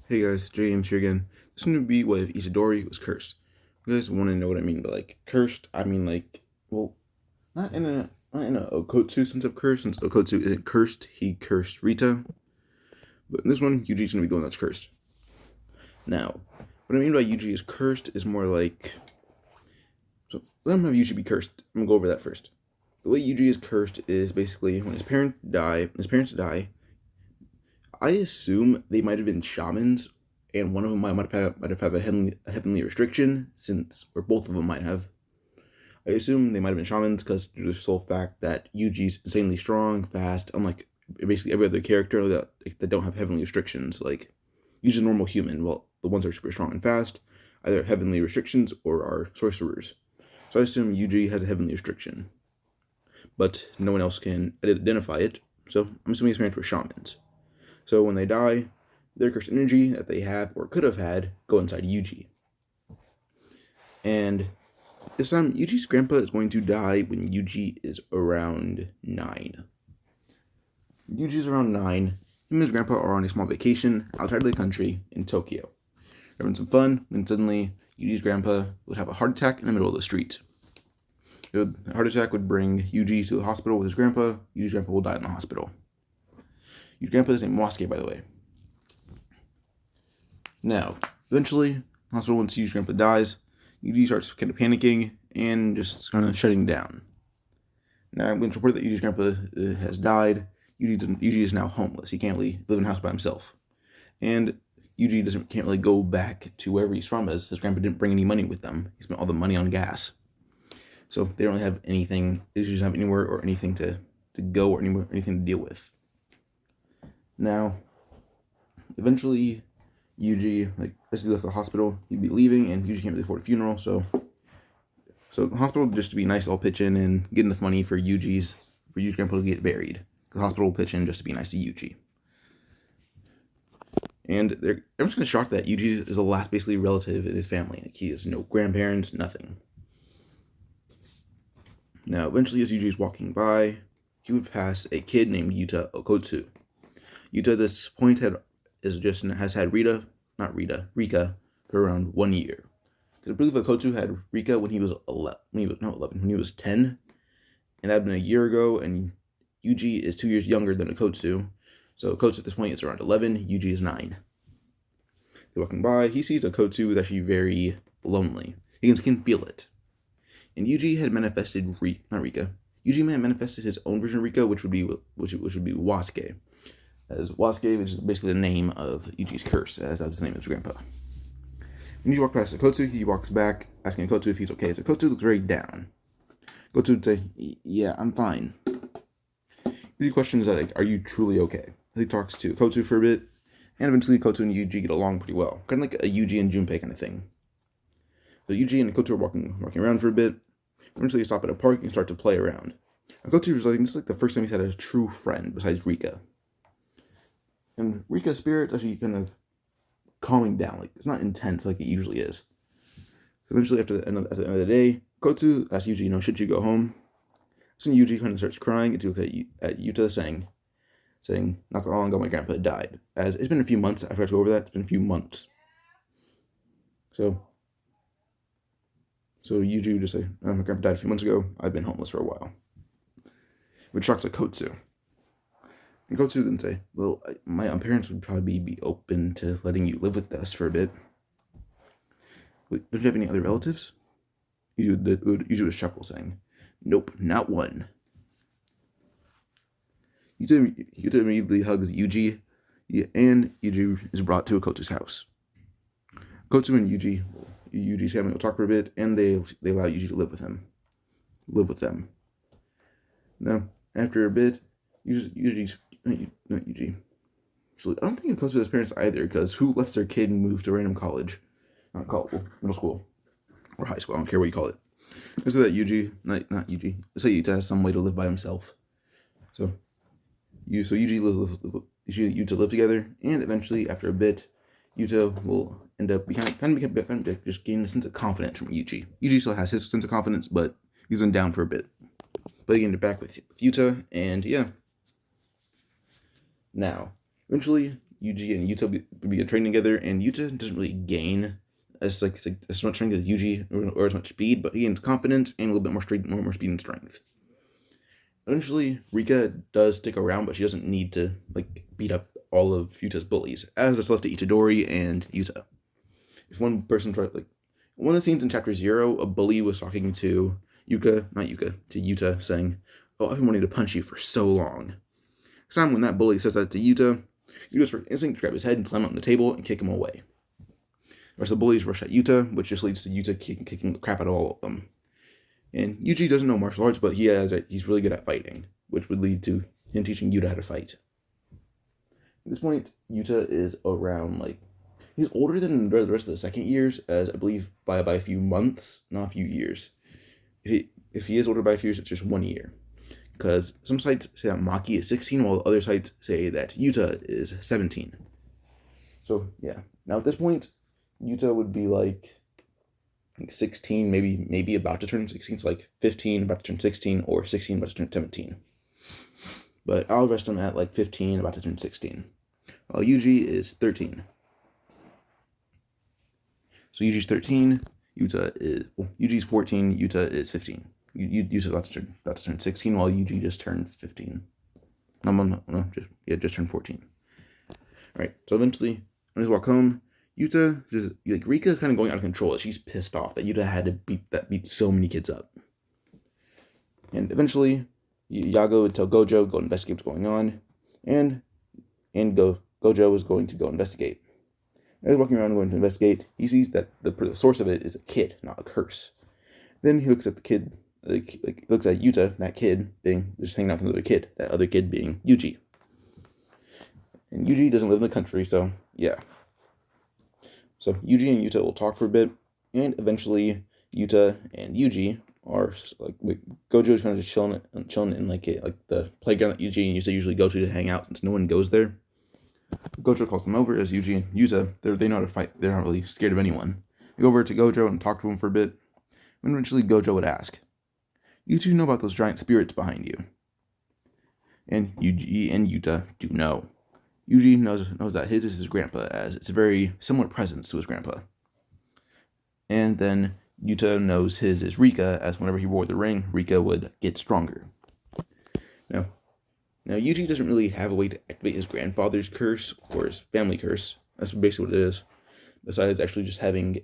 Hey guys, James here again. This is going to be what if Itadori was cursed. You guys want to know what I mean by cursed? I mean well, not in a Okotsu sense of curse, since Okotsu isn't cursed. He cursed Rita, but in this one, Yuji's going to be the one that's cursed. Now, what I mean by Yuji is cursed is more so let him have Yuji be cursed. I'm gonna go over that first. The way Yuji is cursed is basically when his parents die. I assume they might have been shamans, and one of them might have had a heavenly restriction, or both of them might have. I assume they might have been shamans because due to the sole fact that Yuji's insanely strong, fast, unlike basically every other character that don't have heavenly restrictions. Like Yuji's a normal human, while the ones that are super strong and fast either have heavenly restrictions or are sorcerers. So I assume Yuji has a heavenly restriction, but no one else can identify it. So I'm assuming his parents were shamans. So when they die, their cursed energy that they have or could have had go inside Yuji. And this time, Yuji's grandpa is going to die when Yuji is around 9. Yuji's around 9. Him and his grandpa are on a small vacation outside of the country in Tokyo. They're having some fun, and suddenly Yuji's grandpa would have a heart attack in the middle of the street. The heart attack would bring Yuji to the hospital with his grandpa. Yuji's grandpa will die in the hospital. Yuji's grandpa is named Wasuke, by the way. Now, eventually, the hospital, once Yuji's grandpa dies, Yuji starts kind of panicking and just kind of shutting down. Now, when it's reported that Yuji's grandpa has died, Yuji is now homeless. He can't really live in a house by himself. And Yuji can't really go back to wherever he's from, as his grandpa didn't bring any money with them. He spent all the money on gas. So they don't have anything, they just don't have anywhere or anything to go or anything to deal with. Now, eventually, Yuji, as he left the hospital, he'd be leaving, and Yuji can't really afford a funeral, so the hospital, just to be nice, I'll pitch in and get enough money for Yuji's grandpa to get buried. The hospital will pitch in just to be nice to Yuji. And everyone's kind of shocked that Yuji is the last basically relative in his family. Like, he has no grandparents, nothing. Now, eventually, as Yuji is walking by, he would pass a kid named Yuta Okotsu. Yuta at this point has had Rika for around 1 year. Because I believe Okotsu had Rika when he was 10, and that had been a year ago. And Yuji is 2 years younger than Okotsu, so Okotsu at this point is around 11. Yuji is 9. They're walking by. He sees Okotsu is actually very lonely. He can feel it. And Yuji had manifested Yuji had manifested his own version of Rika, which would be Wasuke. As Wasuke, which is basically the name of Yuji's curse, as that's the name of his grandpa. When Yuji walks past Okotsu, he walks back, asking Okotsu if he's okay. So Okotsu looks very down. Okotsu would say, "Yeah, I'm fine." Yuji questions are you truly okay? He talks to Okotsu for a bit, and eventually Okotsu and Yuji get along pretty well. Kind of like a Yuji and Junpei kind of thing. So Yuji and Okotsu are walking around for a bit. Eventually they stop at a park and start to play around. Okotsu was like, this is like the first time he's had a true friend besides Rika. And Rika's spirit is actually kind of calming down. Like, it's not intense like it usually is. So eventually, at the end of the day, Okotsu asks Yuji, should you go home? So Yuji kind of starts crying and to look at Yuta, saying, not that long ago my grandpa died. As it's been a few months, I forgot to go over that. It's been a few months. So Yuji would just say, my grandpa died a few months ago. I've been homeless for a while. Which shocks Okotsu. And Okotsu then say, well, my parents would probably be open to letting you live with us for a bit. Wait, don't you have any other relatives? Yuji would chuckle, saying, nope, not one. Yuta immediately hugs Yuji, and Yuji is brought to Okotsu's house. Okotsu and Yuji's family will talk for a bit, and they allow Yuji to live with them. Now, after a bit, Yuji. So I don't think Okotsu has parents either, because who lets their kid move to a random college? Not college, middle school, or high school, I don't care what you call it. So that Yuta has some way to live by himself. So Yuta live together, and eventually, after a bit, Yuta will end up just gaining a sense of confidence from Yuji. Yuji still has his sense of confidence, but he's been down for a bit. But he ended back with Yuta, and yeah. Now, eventually, Yuji and Yuta begin training together, and Yuta doesn't really gain as much strength as Yuji or as much speed, but he gains confidence and a little bit more speed and strength. Eventually, Rika does stick around, but she doesn't need to beat up all of Yuta's bullies, as it's left to Itadori and Yuta. If one person tries, one of the scenes in Chapter 0, a bully was talking to Yuta, saying, "Oh, I've been wanting to punch you for so long." Next time when that bully says that to Yuta, Yuta's first instinct to grab his head and slam it on the table and kick him away. The rest of the bullies rush at Yuta, which just leads to Yuta kicking the crap out of all of them. And Yuji doesn't know martial arts, but he's really good at fighting, which would lead to him teaching Yuta how to fight. At this point, Yuta is around, he's older than the rest of the second years, as I believe by a few months, not a few years. If he is older by a few years, it's just 1 year. Because some sites say that Maki is 16, while other sites say that Yuta is 17. So, yeah. Now, at this point, Yuta would be 16, maybe about to turn 16, so 15 about to turn 16, or 16 about to turn 17. But I'll rest him at 15 about to turn 16. While Yuji is 13. So Yuji's 13, Yuji's 14, Yuta is 15. Yuta's about to turn 16, while Yuji just turned 15. Just turned 14. Alright, so eventually, when he walk home, Yuta Rika is kind of going out of control. She's pissed off that Yuta had to beat so many kids up. And eventually, Yago would tell Gojo go investigate what's going on, and Gojo is going to go investigate. As he's walking around going to investigate, he sees that the source of it is a kid, not a curse. Then he looks at the kid, looks at Yuta, that kid being just hanging out with another kid, that other kid being Yuji. And Yuji doesn't live in the country, so yeah. So Yuji and Yuta will talk for a bit, and eventually Yuta and Yuji are Gojo is kind of just chilling in the playground that Yuji and Yuta usually go to hang out, since no one goes there. Gojo calls them over as Yuji and Yuta, they know how to fight. They're not really scared of anyone. They go over to Gojo and talk to him for a bit. And eventually Gojo would ask, "You two know about those giant spirits behind you?" And Yuji and Yuta do know. Yuji knows that his is his grandpa, as it's a very similar presence to his grandpa. And then Yuta knows his is Rika, as whenever he wore the ring, Rika would get stronger. Now Yuji doesn't really have a way to activate his grandfather's curse, or his family curse. That's basically what it is. Besides actually just having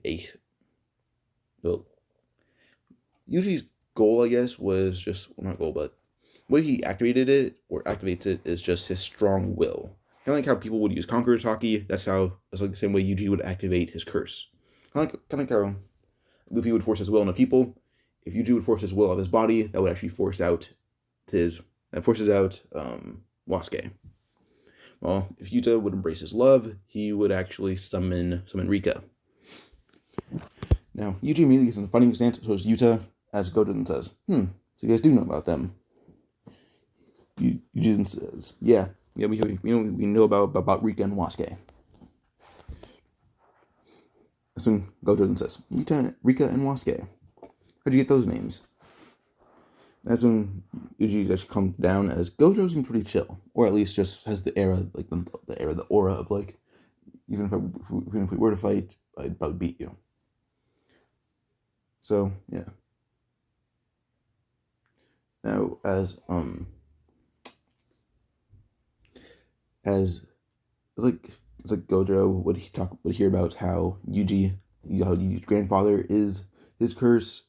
Yuji's goal, I guess, was not goal, but the way he activates it is just his strong will. Kind of like how people would use Conqueror's Haki, that's the same way Yuji would activate his curse. Kind of like how Luffy would force his will on people. If Yuji would force his will of his body, that would actually forces out Wasuke. Well, if Yuta would embrace his love, he would actually summon Rika. Now, Yuji immediately gets in a fighting stance towards Yuta, as Gojo then says, so you guys do know about them. Yuji then says, yeah, we know about Rika and Wasuke. So Gojo then says, Rika and Wasuke, how'd you get those names? That's when Yuji actually calms down, as Gojo seems pretty chill, or at least just has the aura, the aura of even if we were to fight, I'd probably beat you. So yeah. Now as Gojo would hear about how Yuji's grandfather is his curse.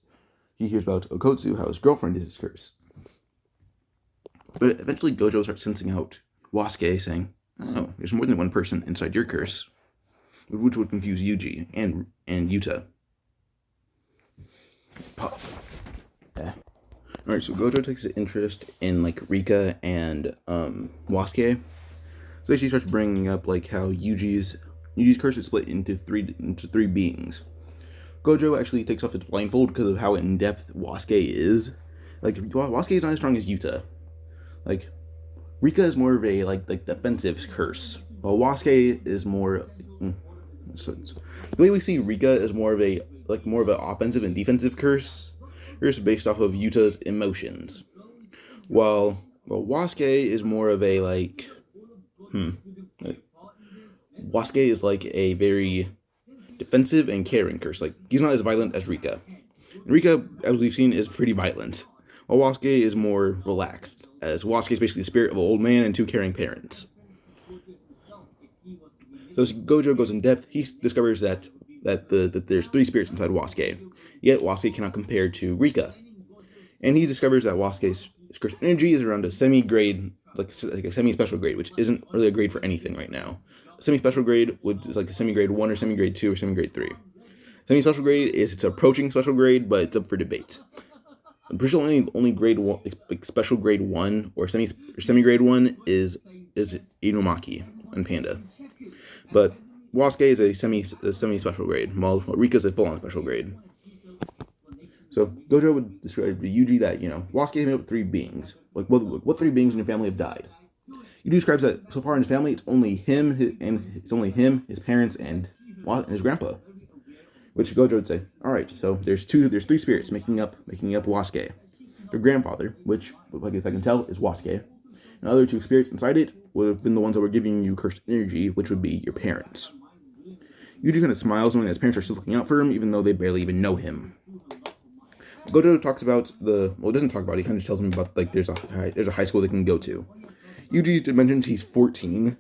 He hears about Okotsu, how his girlfriend is his curse. But eventually Gojo starts sensing out Wasuke, saying, "Oh, there's more than one person inside your curse," which would confuse Yuji and Yuta. Puff. Yeah. Alright, so Gojo takes an interest in Rika and Wasuke. So she starts bringing up how Yuji's curse is split into three beings. Gojo actually takes off his blindfold because of how in-depth Wasuke is. Wasuke is not as strong as Yuta. Rika is more of a defensive curse, while Wasuke is more. The way we see Rika is more of an offensive and defensive curse based off of Yuta's emotions, while Wasuke is more of a Wasuke is like a very defensive and caring curse. Like, he's not as violent as Rika. And Rika, as we've seen, is pretty violent, while Wasuke is more relaxed, as Wasuke is basically the spirit of an old man and two caring parents. So as Gojo goes in depth, he discovers that there's three spirits inside Wasuke, yet Wasuke cannot compare to Rika. And he discovers that Wasuke's cursed energy is around a semi-grade, like a semi-special grade, which isn't really a grade for anything right now. A semi-special grade is like a semi-grade 1 or semi-grade 2 or semi-grade 3. Semi-special grade is it's approaching special grade, but it's up for debate. I'm pretty sure only grade 1, like special grade 1 or semi-grade 1 is Inumaki and Panda. But Wasuke is a semi-special grade, while Rika's a full-on special grade. So Gojo would describe to Yuji that, Wasuke is made up of three beings. Like, what three beings in your family have died? Yuji describes that so far in his family, it's only him, his parents, and his grandpa. Which Gojo would say, all right, so there's three spirits making up Wasuke. Your grandfather, which, like I can tell, is Wasuke. And the other two spirits inside it would have been the ones that were giving you cursed energy, which would be your parents. Yuji kind of smiles knowing that his parents are still looking out for him, even though they barely even know him. Gojo talks about he doesn't talk about it, he kind of just tells him about, like, there's a high school they can go to. Yuji mentions he's 14,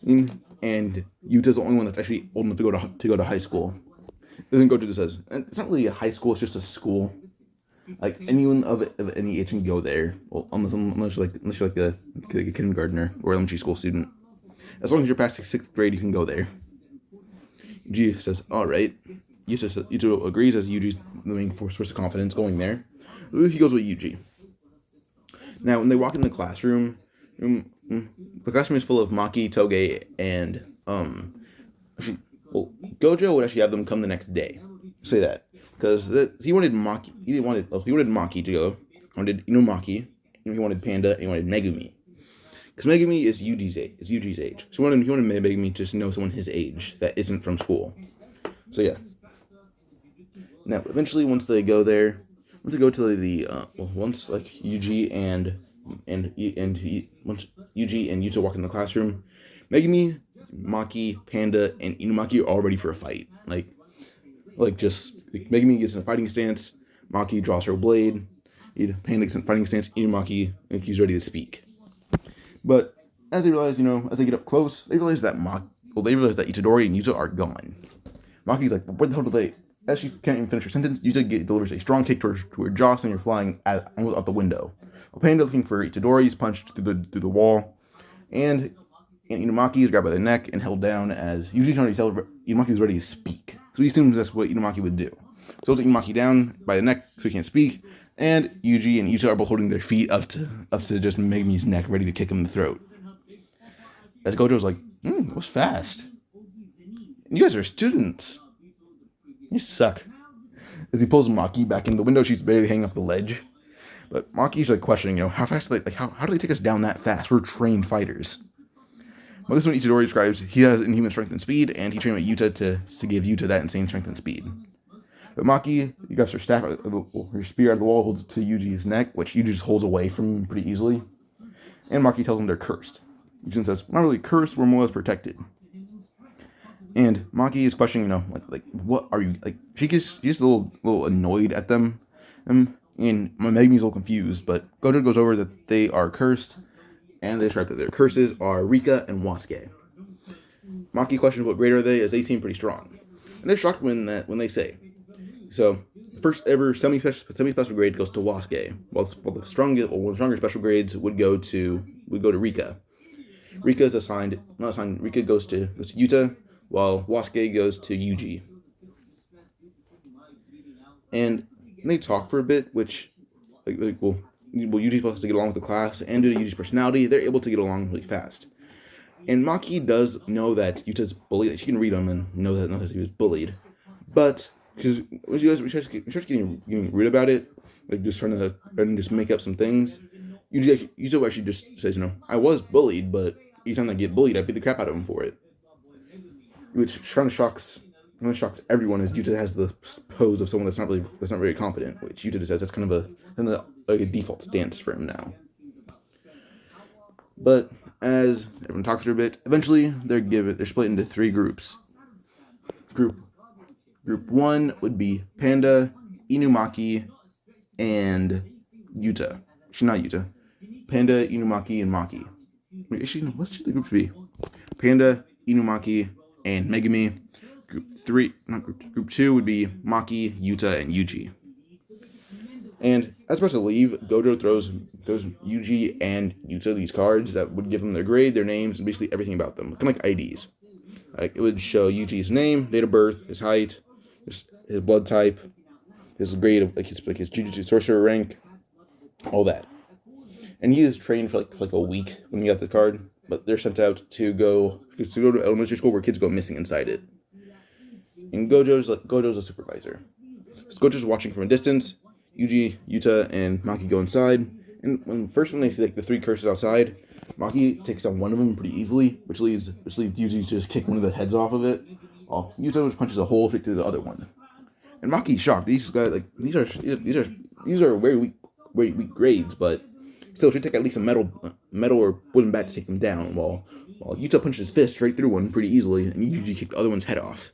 and Yuta's the only one that's actually old enough to go to high school. Doesn't Gojo just says, it's not really a high school, it's just a school. Like, anyone of any age can go there, well, unless you're like a kindergartner or elementary school student. As long as you're past the 6th grade, you can go there. Yuji says, alright. Yuta agrees as Yuji's the main source of confidence going there. He goes with Yuji. Now, when they walk in the classroom, the classroom is full of Maki, Toge, and Gojo would actually have them come the next day. Say that because he wanted Maki. He wanted Maki to go. He wanted Inumaki. He wanted Panda. And he wanted Megumi. Because Megumi is Yuji's age. So he wanted Megumi to just know someone his age that isn't from school. So yeah. Now, eventually, once they go to once like Yuji and once Yuji and Yuta walk in the classroom, Megumi, Maki, Panda, and Inumaki are all ready for a fight. Megumi gets in a fighting stance, Maki draws her blade, Panda gets in a fighting stance, Inumaki, he's ready to speak. But as they realize, as they get up close, they realize that Itadori and Yuta are gone. Maki's like, where the hell did they? As she can't even finish her sentence, Yuta delivers a strong kick to her jaw, and you're flying almost out the window. While Panda, looking for Itadori, is punched through the wall, and Inumaki is grabbed by the neck and held down as Yuji can already tell Inumaki is ready to speak. So he assumes that's what Inumaki would do. So he'll take Inumaki down by the neck so he can't speak, and Yuji and Yuta are both holding their feet up to just Megumi's neck, ready to kick him in the throat. As Gojo's like, that was fast. You guys are students. You suck. As he pulls Maki back in the window, she's barely hanging off the ledge. But Maki's like questioning, how fast how do they take us down that fast? We're trained fighters. Well, this one Itadori describes he has inhuman strength and speed, and he trained with Yuta to give Yuta that insane strength and speed. But Maki, he grabs her staff, her spear out of the wall, holds it to Yuji's neck, which Yuji just holds away from him pretty easily. And Maki tells him they're cursed. Yuji says, we're not really cursed, we're more or less protected. And Maki is questioning, what are you, she gets a little annoyed at them, and Megumi's a little confused, but Gojo goes over that they are cursed, and they describe that their curses are Rika and Wasuke. Maki questions what grade are they, as they seem pretty strong. And they're shocked when they say. So, first ever semi-special grade goes to Wasuke, while the stronger special grades would go to Rika. Rika goes to Yuta, while Wasuke goes to Yuji. And they talk for a bit, which, Yuji's supposed to get along with the class, and due to Yuji's personality, they're able to get along really fast. And Maki does know that Yuta's bullied, she can read him and know that he was bullied. But, because when she starts getting rude about it, just trying to make up some things, Yuta actually just says, I was bullied, but each time I get bullied, I beat the crap out of him for it. Which kind of shocks everyone, as Yuta has the pose of someone that's not very confident, which Yuta just says that's kind of a default stance for him now. But As everyone talks for a bit, eventually they're split into 3 groups. Group 1 would be Panda, Inumaki, and Yuta. Actually, not Yuta. Panda, Inumaki, and Maki. Wait, actually, no, what should the groups be? Panda, Inumaki, and Megumi. Group 2 would be Maki, Yuta, and Yuji. And as about to leave, Gojo throws Yuji and Yuta these cards that would give them their grade, their names, and basically everything about them, kind of like IDs. Like it would show Yuji's name, date of birth, his height, his blood type, his grade of his Jujutsu sorcerer rank, all that. And he is trained for like a week when he got the card, but they're sent out to go to elementary school where kids go missing inside it. And Gojo's a supervisor. So Gojo's watching from a distance. Yuji, Yuta, and Maki go inside, and when they see like the 3 curses outside, Maki takes down one of them pretty easily, which leaves Yuji to just kick one of the heads off of it, while Yuta just punches a hole straight through the other one. And Maki's shocked. These guys these are very weak grades, but still it should take at least a metal or wooden bat to take them down. While Yuta punches his fist straight through one pretty easily, and Yuji kicked the other one's head off.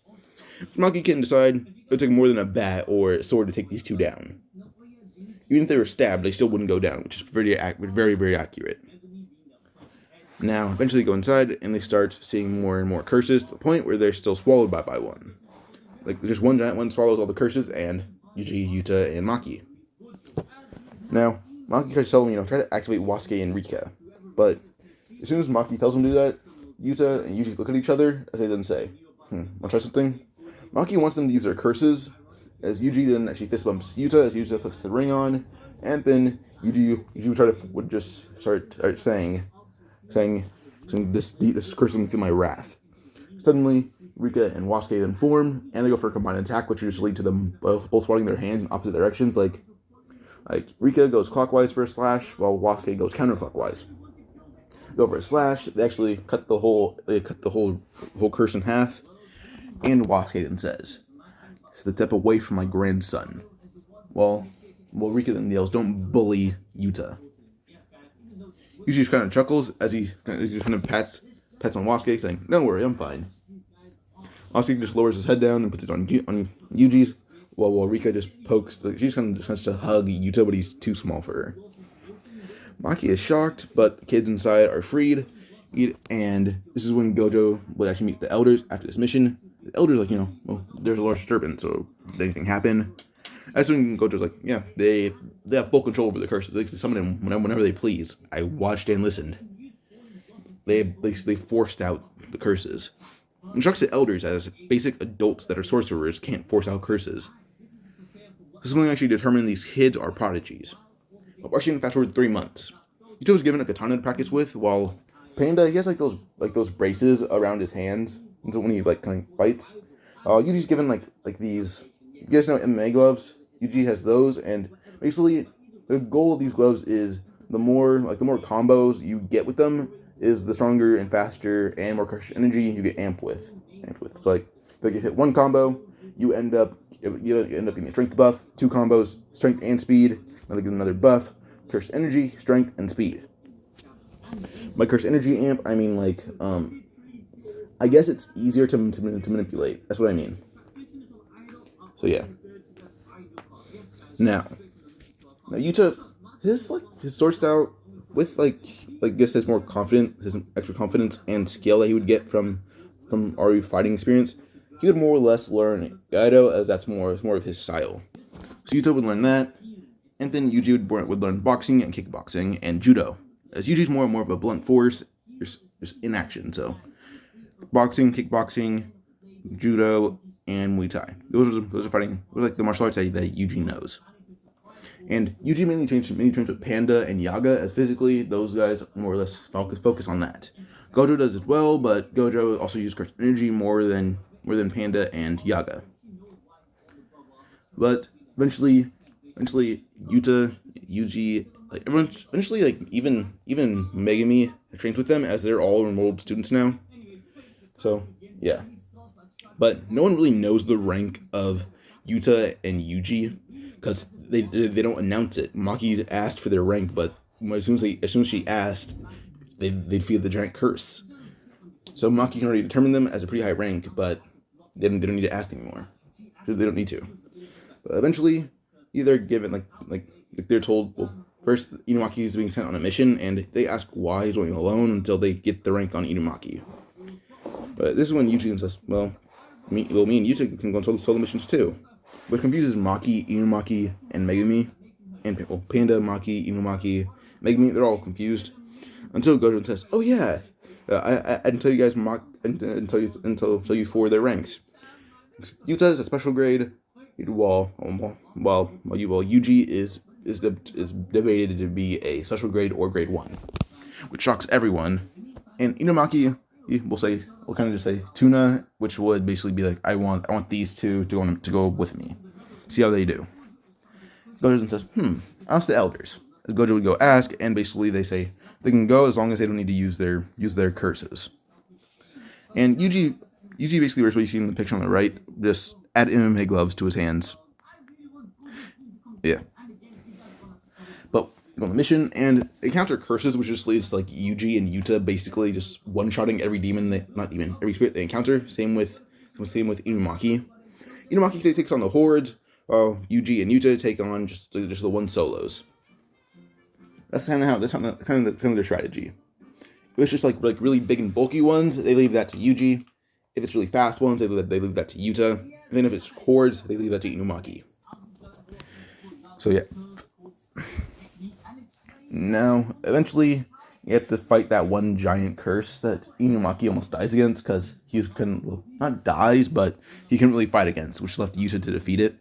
Maki couldn't decide it would take more than a bat or a sword to take these 2 down. Even if they were stabbed, they still wouldn't go down, which is very, very accurate. Now, eventually they go inside, and they start seeing more and more curses, to the point where they're still swallowed by one. Like, just one giant one swallows all the curses, and Yuji, Yuta, and Maki. Now, Maki tries to tell them, try to activate Wasuke and Rika. But as soon as Maki tells them to do that, Yuta and Yuji look at each other, as they then say, wanna try something? Maki wants them to use their curses, as Yuji then actually fist bumps Yuta as Yuta puts the ring on, and then Yuji would just start saying this curse will feel my wrath. Suddenly, Rika and Wasuke then form, and they go for a combined attack, which would just lead to them both swatting their hands in opposite directions. Like Rika goes clockwise for a slash, while Wasuke goes counterclockwise. Go for a slash. They actually cut the whole curse in half, and Wasuke then says, "Step away from my grandson." Well, Rika then yells, "Don't bully Yuta." Yuji just kind of chuckles as he kind of pats on Wasuke, saying, "Don't worry, I'm fine." Wasuke just lowers his head down and puts it on Yuji's, while Rika just pokes. She just kind of tries to hug Yuta, but he's too small for her. Maki is shocked, but the kids inside are freed, and this is when Gojo would actually meet the elders after this mission. The elders there's a large disturbance, so did anything happen? That's when Gojo's yeah, they have full control over the curses. They can summon them whenever they please. I watched and listened. They forced out the curses. Instructs the elders as basic adults that are sorcerers can't force out curses. This is when they actually determine these kids are prodigies. Actually, fast forward 3 months. Yuta was given a katana to practice with, while Panda, he has those braces around his hands until when he kind of fights. Yuji's given like these. You guys know MMA gloves. Yuji has those, and basically the goal of these gloves is the more combos you get with them is the stronger and faster and more crush energy you get amped with. So if you hit 1 combo, you end up getting a strength buff. 2 combos, strength and speed. Then they get another buff, curse energy, strength, and speed. By curse energy amp, I mean I guess it's easier to manipulate. That's what I mean. So yeah. Now Yuta, his sword style with I guess his more confident, his extra confidence and skill that he would get from RE fighting experience, he would more or less learn Ghetto, as that's more of his style. So Yuta would learn that, and then Yuji would learn boxing and kickboxing and judo, as Yuji's more and more of a blunt force, just in action. So boxing, kickboxing, judo, and Muay Thai. Those are fighting. Those are the martial arts that Yuji knows. And Yuji mainly trains with Panda and Yaga, as physically those guys more or less focus on that. Gojo does as well, but Gojo also uses curse energy more than Panda and Yaga. But eventually Yuta, Yuji, everyone, eventually even Megumi trains with them, as they're all enrolled students now. So yeah, but no one really knows the rank of Yuta and Yuji, because they don't announce it. Maki asked for their rank, but as soon as she asked, they'd feed the giant curse. So Maki can already determine them as a pretty high rank, but they don't need to ask anymore. They don't need to. But eventually, they're given like they're told. Well, first Inumaki is being sent on a mission, and they ask why he's going alone until they get the rank on Inumaki. But this is when Yuji says, "Well, me and Yuta can go on solo missions too." What confuses Maki, Inumaki, and Megumi, and Panda, Maki, Inumaki, Megumi, they're all confused until Gojo says, "Oh yeah, I didn't tell you guys until you for their ranks. Yuta is a special grade, while Yuji is debated to be a special grade or grade 1, which shocks everyone. And Inumaki will kind of just say Tuna, which would basically be like, I want these two to go with me. See how they do. Gojo says, ask the elders. Gojo would go ask, and basically they say they can go as long as they don't need to use their curses. And Yuji basically wears what you see in the picture on the right, just add MMA gloves to his hands. Yeah. But go on the mission, and they counter curses, which just leads to like Yuji and Yuta basically just one-shotting every every spirit they encounter. Same with Inumaki. Inumaki takes on the hordes, while Yuji and Yuta take on just the one solos. That's kind of their strategy. If it's just like really big and bulky ones, they leave that to Yuji. If it's really fast ones, they leave that to Yuta. And then if it's hordes, they leave that to Inumaki. So yeah. Now, eventually, you have to fight that one giant curse that Inumaki almost dies against, because not dies, but he couldn't really fight against, which left Yuta to defeat it.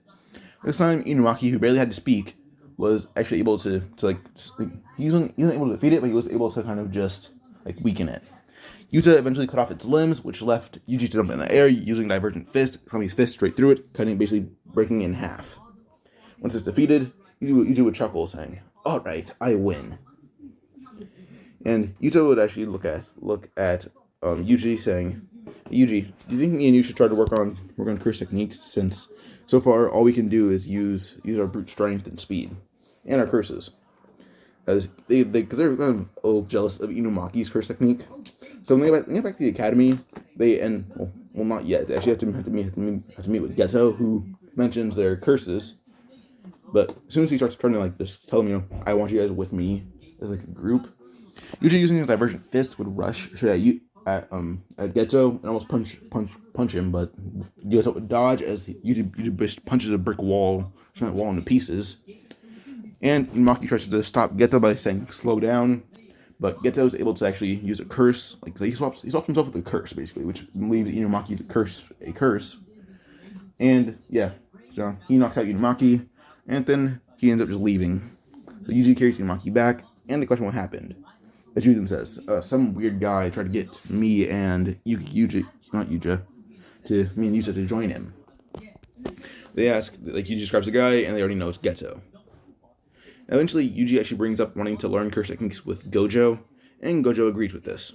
This time, Inumaki, who barely had to speak, was actually able to he wasn't able to defeat it, but he was able to kind of just weaken it. Yuta eventually cut off its limbs, which left Yuji to jump in the air using Divergent Fist, slamming his fist straight through it, basically breaking it in half. Once it's defeated, Yuji would chuckle, saying, "All right, I win." And Yuta would actually look at Yuji, saying, "Yuji, do you think me and you should try to work on curse techniques? Since so far all we can do is use our brute strength and speed, and our curses." As because they're kind of a little jealous of Inumaki's curse technique. So when they get back to the academy, not yet. They actually have to meet with Geto, who mentions their curses. But as soon as he starts trying to just tell them, I want you guys with me as a group, Yuji using his Divergent Fist would rush straight at Geto and almost punch him, but Geto would dodge as Yuji punches a brick wall, turning that wall into pieces. And Maki tries to stop Geto by saying slow down, but Geto is able to actually use a curse. He swaps himself with a curse, basically, which leaves Inumaki a curse. And yeah, so he knocks out Inumaki, and then he ends up just leaving. So Yuji carries Inumaki back, and the question what happened. As Yuji says, some weird guy tried to get me and Yuta to join him. They ask, Yuji describes the guy, and they already know it's Geto. Eventually, Yuji actually brings up wanting to learn curse techniques with Gojo, and Gojo agrees with this.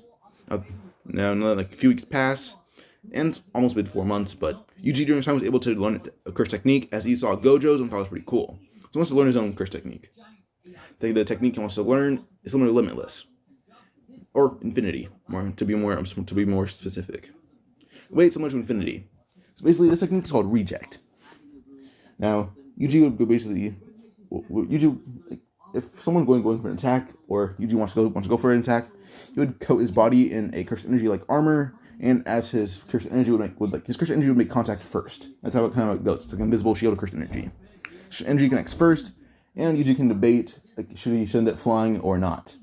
Now, a few weeks pass, and it's almost been 4 months, but Yuji during this time was able to learn a curse technique as he saw Gojo's and thought it was pretty cool. So he wants to learn his own curse technique. The technique he wants to learn is similar to Limitless, or Infinity, to be more specific. It's similar to Infinity. So basically, this technique is called Reject. Now, Yuji would basically. If someone's going for an attack, or Yuji wants to go for an attack, he would coat his body in a cursed energy like armor, and as his cursed energy would make contact first. That's how it kind of goes. It's like an invisible shield of cursed energy. Energy connects first, and Yuji can debate should he send it flying or not.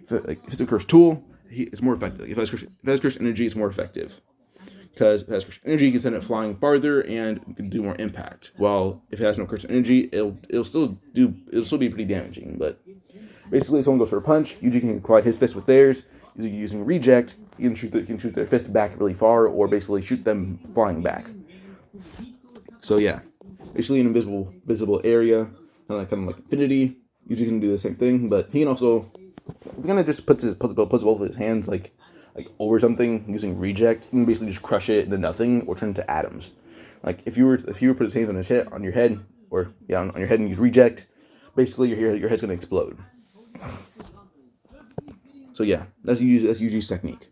If it's a cursed tool, it's more effective. If it has cursed energy, it's more effective. Because if it has cursed energy, you can send it flying farther and can do more impact. While if it has no cursed energy, it'll still be pretty damaging. But basically, if someone goes for a punch, Yuji can collide his fist with theirs. Using Reject, you can shoot their fist back really far, or basically shoot them flying back. So yeah, basically an visible area, kind of like Infinity. Yuji can do the same thing, but he can also kind of just puts both of his hands like over something using Reject. You can basically just crush it into nothing or turn it to atoms. If you were to put his hands on your head, and use Reject, basically your head's gonna explode. So yeah, that's Yuji's technique.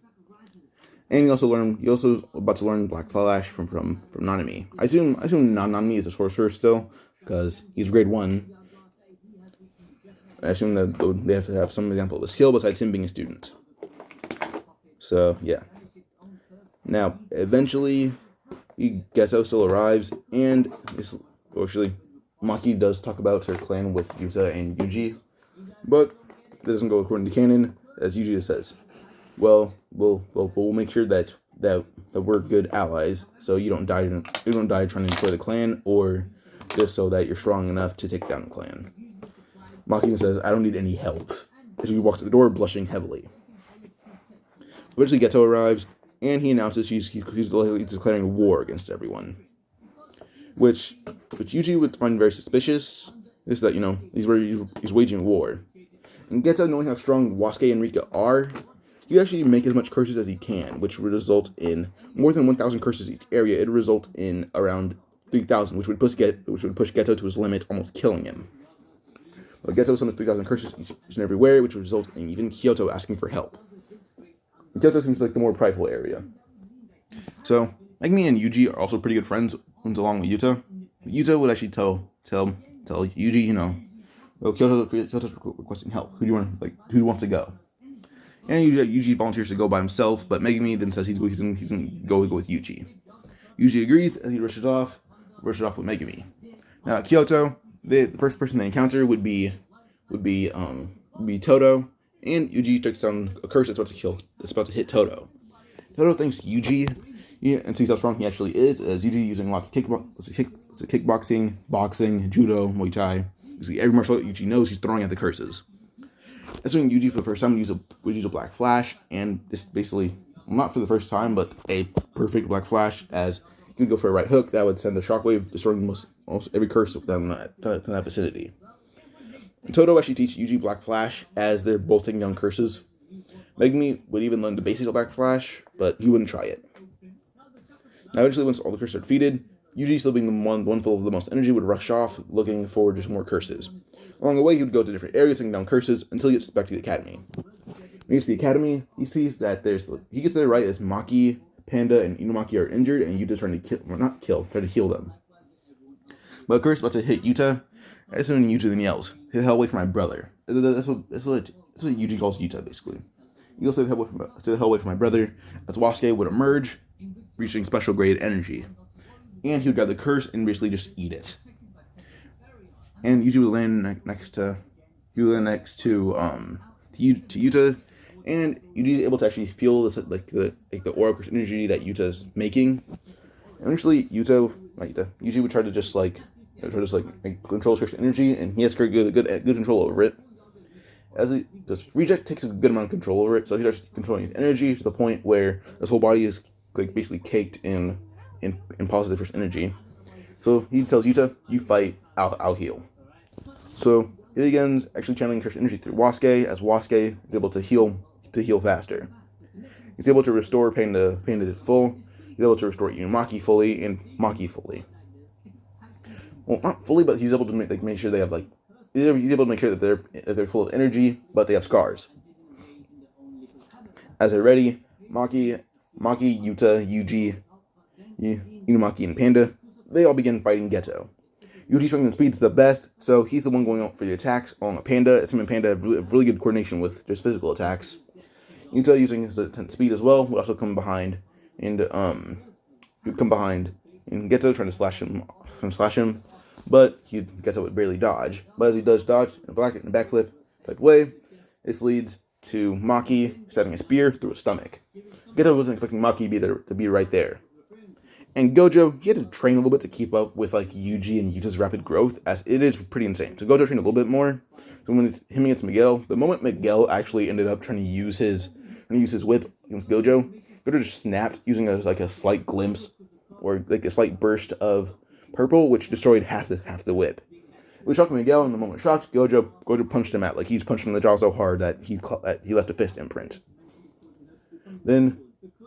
And you also about to learn Black Flash from Nanami. I assume Nanami is a sorcerer still, because he's grade 1. I assume that they have to have some example of a skill besides him being a student. So yeah. Now eventually, Ghetto still arrives, and actually Maki does talk about her clan with Yuta and Yuji, but that doesn't go according to canon, as Yuji just says. Well, we'll make sure that we're good allies, so you don't die trying to destroy the clan, or just so that you're strong enough to take down the clan. Maki says, "I don't need any help." She walks to the door, blushing heavily. Eventually, Geto arrives, and he announces he's declaring war against everyone, which Yuji would find very suspicious. Is that he's waging war, and Geto, knowing how strong Wasuke and Rika are, he actually make as much curses as he can, which would result in more than 1,000 curses each area. It would result in around 3,000, which would push Geto to his limit, almost killing him. But Geto summons 3,000 curses each and everywhere, which would result in even Kyoto asking for help. And Kyoto seems like the more prideful area. So Megumi and Yuji are also pretty good friends, along with Yuta. Yuta would actually tell Yuji, well, Kyoto's requesting help. Who wants to go? And Yuji volunteers to go by himself, but Megumi then says he's going to go with Yuji. Yuji agrees as he rushes off with Megumi. Now at Kyoto, the first person they encounter would be Toto, and Yuji takes down a curse that's about to hit Toto. Toto thanks Yuji, and sees how strong he actually is, as Yuji using lots of kickboxing, boxing, judo, Muay Thai. Every martial art Yuji knows, he's throwing at the curses. That's when Yuji for the first time would use a Black Flash, and this basically, not for the first time, but a perfect Black Flash, as he would go for a right hook that would send a shockwave, destroying almost every curse of them in that vicinity. And Toto actually teaches Yuji Black Flash, as they're both taking down curses. Megumi would even learn the basics of Black Flash, but he wouldn't try it. Now eventually, once all the curses are defeated, Yuji, still being the one full of the most energy, would rush off, looking for just more curses. Along the way, he would go to different areas, taking down curses, until he gets back to the academy. When he gets to the academy, he sees that he gets there right as Maki, Panda, and Inumaki are injured, and Yuta's trying to heal them. But a curse about to hit Yuta, as soon as Yuta then yells, "Get the hell away from my brother." That's what Yuji calls Yuta, basically. He goes to the hell away from my brother, as Wasuke would emerge, reaching special grade energy. And he would grab the curse and basically just eat it. And Yuji would land next to Yuta, and Yuji is able to actually feel this the aura of energy that Yuta's making. And eventually, Yuji would try to just control curse energy, and he has good control over it. As Reject takes a good amount of control over it, so he starts controlling his energy to the point where his whole body is basically caked in positive curse energy. So he tells Yuta, "You fight, I'll heal." So he begins actually channeling curse energy through Wasuke, as Wasuke is able to heal faster. He's able to restore Panda full. He's able to restore Inumaki fully and Maki fully. Well, not fully, but he's able to make sure they have he's able to make sure that they're full of energy, but they have scars. As they're ready, Maki, Yuta, Yuji, Inumaki, and Panda, they all begin fighting Ghetto. Yuji's strength and speed is the best, so he's the one going out for the attacks, along with Panda, as him and Panda have really good coordination with just physical attacks. Yuta, using his speed as well, would also come behind, and Ghetto trying to slash him, but Ghetto would barely dodge. But as he does dodge in a backflip type way, this leads to Maki stabbing a spear through his stomach. Ghetto wasn't expecting Maki to be right there. And Gojo, he had to train a little bit to keep up with Yuji and Yuta's rapid growth, as it is pretty insane. So Gojo trained a little bit more. So when it's him against Miguel, the moment Miguel actually ended up trying to use his whip against Gojo just snapped, using a slight glimpse or a slight burst of purple, which destroyed half the whip. It was shocked Miguel, and the moment shocked, Gojo punched him out. He's punched him in the jaw so hard that he left a fist imprint. Then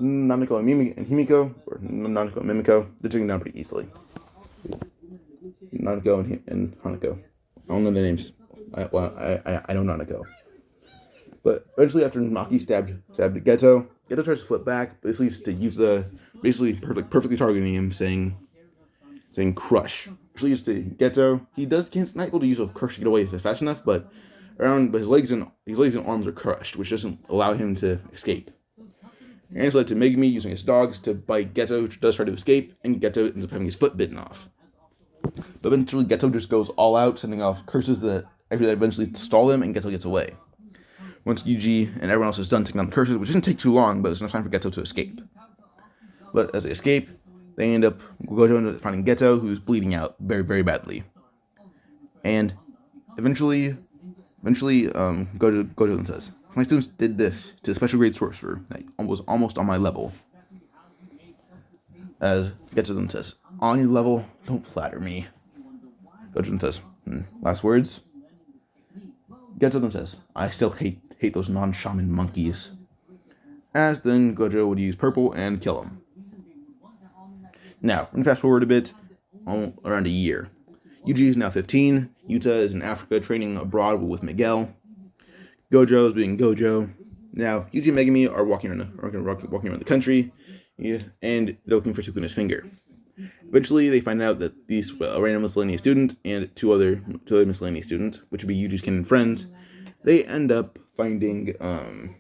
Nanako and Himiko, or Nanako and Mimiko, they're taken down pretty easily. Nanako and Hanako. I don't know their names. I know Nanako. But eventually, after Maki stabbed Ghetto, Ghetto tries to flip back, but this leads to Yuta perfectly targeting him, saying crush. Which leads to Ghetto. He's not able to use a crush to get away fast enough, but his legs and arms are crushed, which doesn't allow him to escape. And it's led to Megumi using his dogs to bite Ghetto, which does try to escape, and Ghetto ends up having his foot bitten off. But eventually, Ghetto just goes all out, sending off curses that eventually stall him, and Ghetto gets away. Once Yuji and everyone else is done taking down the curses, which doesn't take too long, but there's enough time for Ghetto to escape. But as they escape, they end up finding Ghetto, who's bleeding out very, very badly. And eventually, Gojo says, "My students did this to a special grade sorcerer that was almost on my level." As Ghetto says, "On your level, don't flatter me." Gojo says, last words. Ghetto says, "I still hate those non-shaman monkeys." As then Gojo would use purple and kill him. Now, fast forward a bit, around a year. Yuji is now 15. Yuta is in Africa training abroad with Miguel. Gojo is being Gojo. Now, Yuji and Megumi are walking around the country, and they're looking for Sukuna's finger. Eventually, they find out that these a random miscellaneous student and two other miscellaneous students, which would be Yuji's kin and friends, they end up finding getting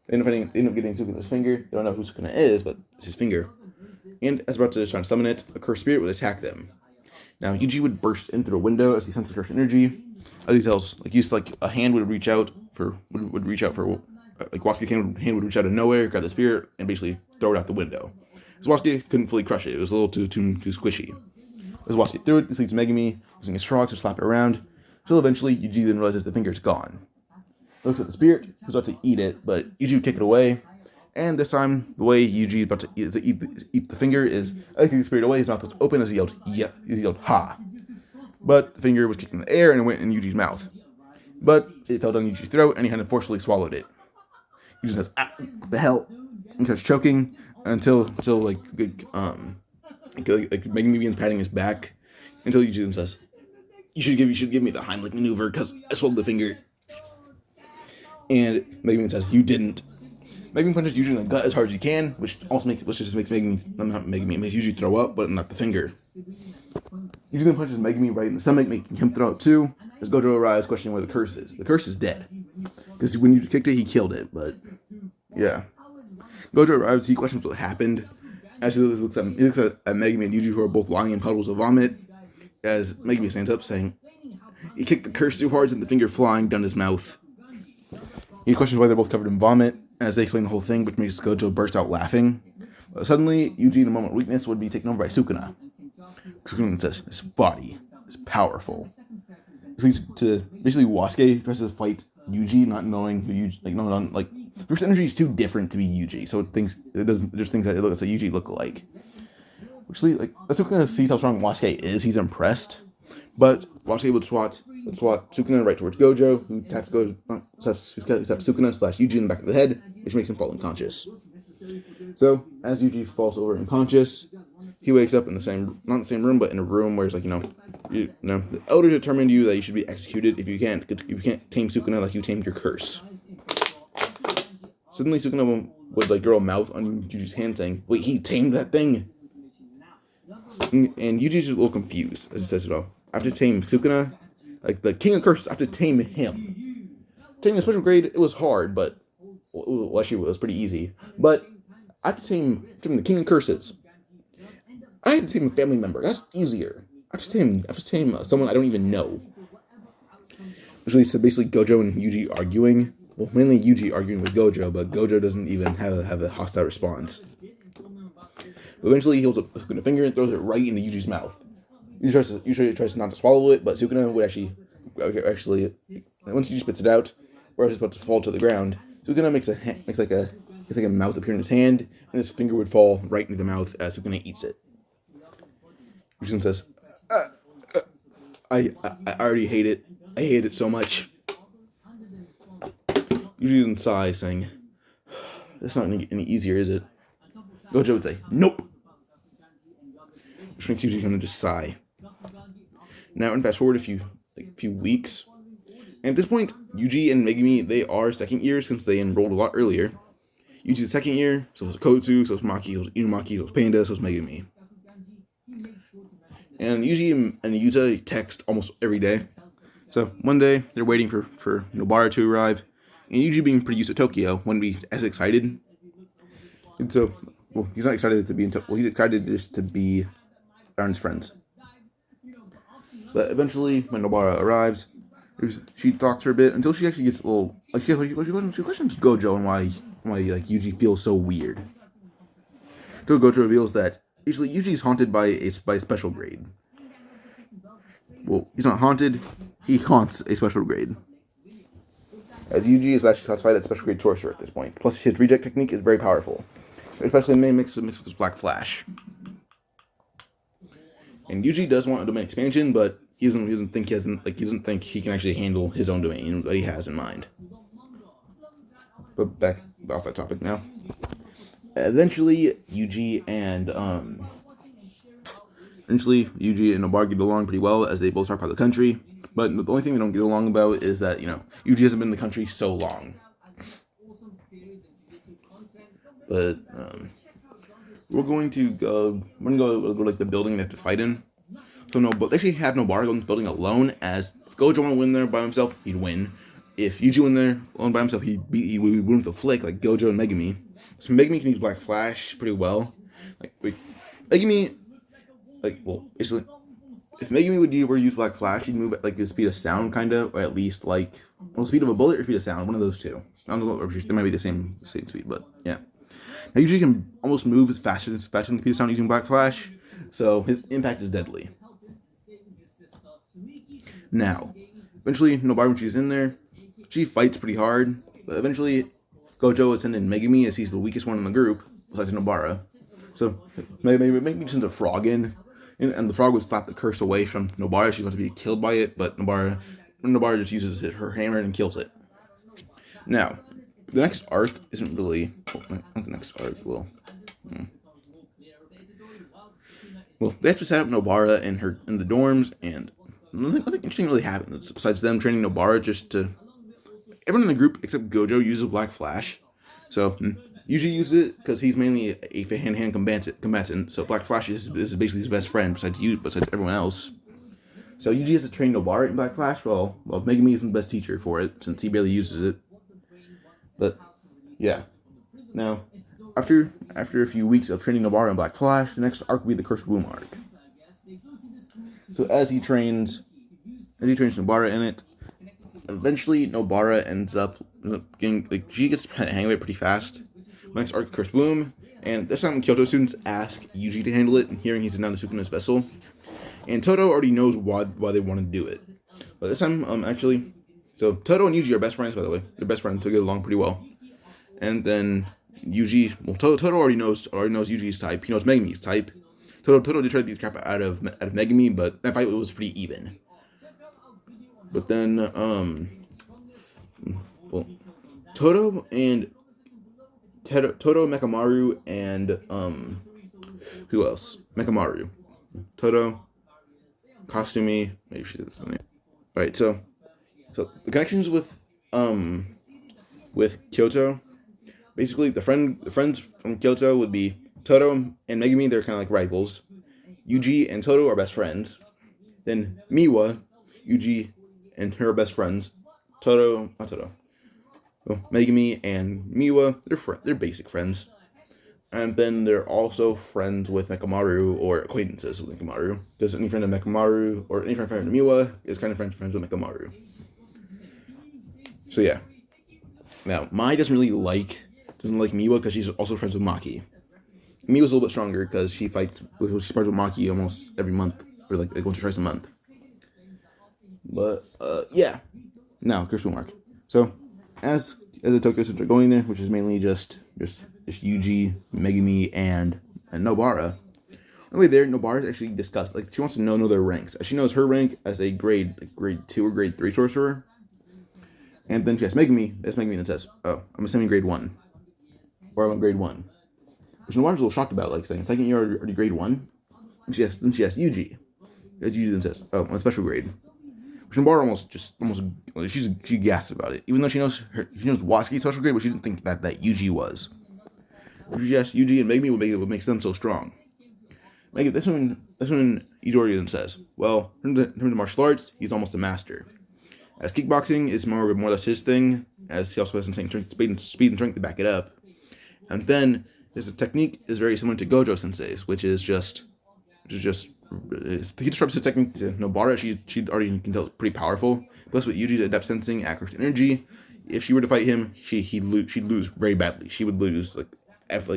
Sukuna's finger. They don't know who Sukuna is, but it's his finger. And as about to try to summon it, a cursed spirit would attack them. Now, Yuji would burst in through a window as he senses cursed energy. As he tells, a hand would reach out for Wasuke's hand would reach out of nowhere, grab the spirit, and basically throw it out the window. As Wasuke couldn't fully crush it, it was a little too squishy. As Wasuke threw it, this leads to Megumi using his frog to slap it around, until eventually Yuji then realizes the finger is gone. He looks at the spirit, who's about to eat it, but Yuji would kick it away. And this time, the way Yuji is about to eat the finger is, as he kicked the spirit away, his mouth was open as he yelled, "Yeah!" He yelled, "Ha!" But the finger was kicked in the air and it went in Yuji's mouth. But it fell down Yuji's throat and he kind of forcefully swallowed it. Yuji says, "Ah, the hell!" and starts choking until Megumi begins patting his back until Yuji says, You should give me the Heimlich maneuver because I swallowed the finger." And Megumi says, "You didn't." Megumi punches Yuji in the gut as hard as he can, which makes Yuji throw up, but not the finger. Yuji then punches Megumi right in the stomach, making him throw up too, as Gojo arrives questioning where the curse is. The curse is dead. Because when Yuji kicked it, he killed it, but yeah. Gojo arrives, he questions what happened. As he looks at Megumi and Yuji, who are both lying in puddles of vomit, as Megumi stands up saying, "He kicked the curse too hard and the finger flying down his mouth." He questions why they're both covered in vomit, as they explain the whole thing, which makes Gojo burst out laughing. But suddenly, Yuji, in a moment of weakness, would be taken over by Sukuna. Sukuna says, "This body is powerful." This leads to basically Wasuke tries to fight Yuji, not knowing who Yuji, Bruce's energy is too different to be Yuji, so there's things that it looks like Yuji look like. Which as Sukuna sees how strong Wasuke is, he's impressed. But Wasuke would swat Sukuna right towards Gojo, who taps Sukuna/Yuji in the back of the head, which makes him fall unconscious. So, as Yuji falls over unconscious, he wakes up in not in the same room, but in a room where it's the elders determined you that you should be executed if you can't tame Sukuna like you tamed your curse. Suddenly, Sukuna would grow a mouth on Yuji's hand, saying, "Wait, he tamed that thing?" And Yuji's a little confused as he says it all. I have to tame Sukuna, the king of curses. I have to tame him. Taming a special grade, it was hard, but actually it was pretty easy. But I have to tame the king of curses. I have to tame a family member. That's easier. I have to tame someone I don't even know. Which leads to basically Gojo and Yuji arguing. Well, mainly Yuji arguing with Gojo, but Gojo doesn't even have a hostile response. But eventually, he holds up Sukuna's finger and throws it right into Yuji's mouth. Yuji tries not to swallow it, but Sukuna would actually, once Yuji spits it out, where it's about to fall to the ground, Sukuna makes a mouth appear in his hand, and his finger would fall right into the mouth as Sukuna eats it. Yuji says, I already hate it. I hate it so much." Yuji then sighs, saying, "That's not any easier, is it?" Gojo would say, "Nope." Which makes Yuji kind of just sigh. Now, and fast forward a few weeks, And at this point, Yuji and Megumi, they are second years since they enrolled a lot earlier. Yuji's second year, so it's Kotsu, so it's Maki, so it's Inumaki, so it's Panda, so it's Megumi. And Yuji and Yuta text almost every day. So one day, they're waiting for Nobara to arrive, and Yuji, being pretty used to Tokyo, wouldn't be as excited. And so, well, he's not excited to be in Tokyo. Well, he's excited just to be around his friends. But eventually, when Nobara arrives, she talks for a bit until she actually gets a little. Like, she questions Gojo and why like Yuji feels so weird. So Gojo reveals that Yuji is haunted by a special grade. Well, he's not haunted; he haunts a special grade. As Yuji is actually classified as special grade sorcerer at this point. Plus, his reject technique is very powerful, especially mixed with his Black Flash. And Yuji does want a domain expansion, but he doesn't think he can actually handle his own domain that he has in mind. But back off that topic now. Eventually, Yuji and Nobara get along pretty well as they both talk about the country. But the only thing they don't get along about is that, Yuji hasn't been in the country so long. But we're going to go like the building they have to fight in. So they actually have Nobara go in the building alone, as if Gojo went in there by himself, he'd win. If Yuji went there alone by himself, he'd win with a flick like Gojo and Megumi. So Megumi can use Black Flash pretty well. Megumi, basically, if Megumi would use Black Flash, he'd move at the speed of sound, kind of, or at least speed of a bullet or speed of sound, one of those two. I don't know, they might be the same speed, but yeah. Now Yuji can almost move as faster than the speed of sound using Black Flash, so his impact is deadly. Now, eventually, Nobara, when she's in there, she fights pretty hard, but eventually, Gojo is sending Megumi, as he's the weakest one in the group, besides Nobara. So, maybe sends a frog in, and the frog would slap the curse away from Nobara. She's about to be killed by it, but Nobara just uses her hammer and kills it. Now, the next arc isn't really... not the next arc, well, they have to set up Nobara in the dorms, and nothing interesting really happens besides them training Nobara just to... Everyone in the group except Gojo uses Black Flash, so Yuji uses it because he's mainly a hand-to-hand combatant. So Black Flash is basically his best friend besides everyone else. So Yuji has to train Nobara in Black Flash. Well, Megumi isn't the best teacher for it since he barely uses it. But yeah, now after a few weeks of training Nobara in Black Flash, the next arc will be the Cursed Womb arc. So as he trains Nobara in it, eventually Nobara ends up getting she gets the hang of it pretty fast. Next arc, Cursed Womb, and this time Kyoto students ask Yuji to handle it, and hearing he's now the Sukuna's vessel. And Toto already knows why they want to do it. But this time, so Toto and Yuji are best friends, by the way. They're best friends, they get along pretty well. And then Yuji, Toto already knows Yuji's type. He knows Megumi's type. Toto did try to beat the crap out of Megumi, but that fight was pretty even. But then, Toto, Mekamaru, and, who else? Mekamaru. Toto, Kasumi, maybe she did this name. Alright, so the connections with Kyoto, basically the friends from Kyoto would be Toto and Megumi. They're kind of like rivals. Yuji and Toto are best friends. Then Miwa, Yuji and her best friends. Megumi and Miwa, they're basic friends. And then they're also friends with Mekamaru, or acquaintances with Mekamaru. Because any friend of Mekamaru, or any friend of Miwa, is kind of friends with Mekamaru. So yeah. Now, Mai doesn't like Miwa because she's also friends with Maki. Miwa's a little bit stronger because she spars with Maki almost every month, or like once or twice a month. But yeah. Now, Cursed Womb arc. So as the Tokyo students are going there, which is mainly just Yuji, Megumi, and Nobara. On the way there, Nobara actually discussed, she wants to know their ranks. She knows her rank as a grade 2 or grade 3 sorcerer. And then she asks Megumi, and says, "Oh, I'm assuming grade 1. Or I'm a grade 1." Which Nobara's a little shocked about, saying, "Second year already grade 1? And then she asks Yuji. Yuji then says, "Oh, I'm a special grade." Nobara she gasped about it, even though she knows Wasuke's special grade, but she didn't think that Yuji was. Yes, Yuji and Megumi would make them so strong. That's when Itadori then says, well, in terms of martial arts, he's almost a master. As kickboxing is more or less his thing, as he also has insane speed and strength to back it up. And then his technique is very similar to Gojo-sensei's, he describes his technique to Nobara. She already can tell it's pretty powerful. Plus, with Yuji's adept sensing, accurate energy, if she were to fight him, she'd lose very badly. She would lose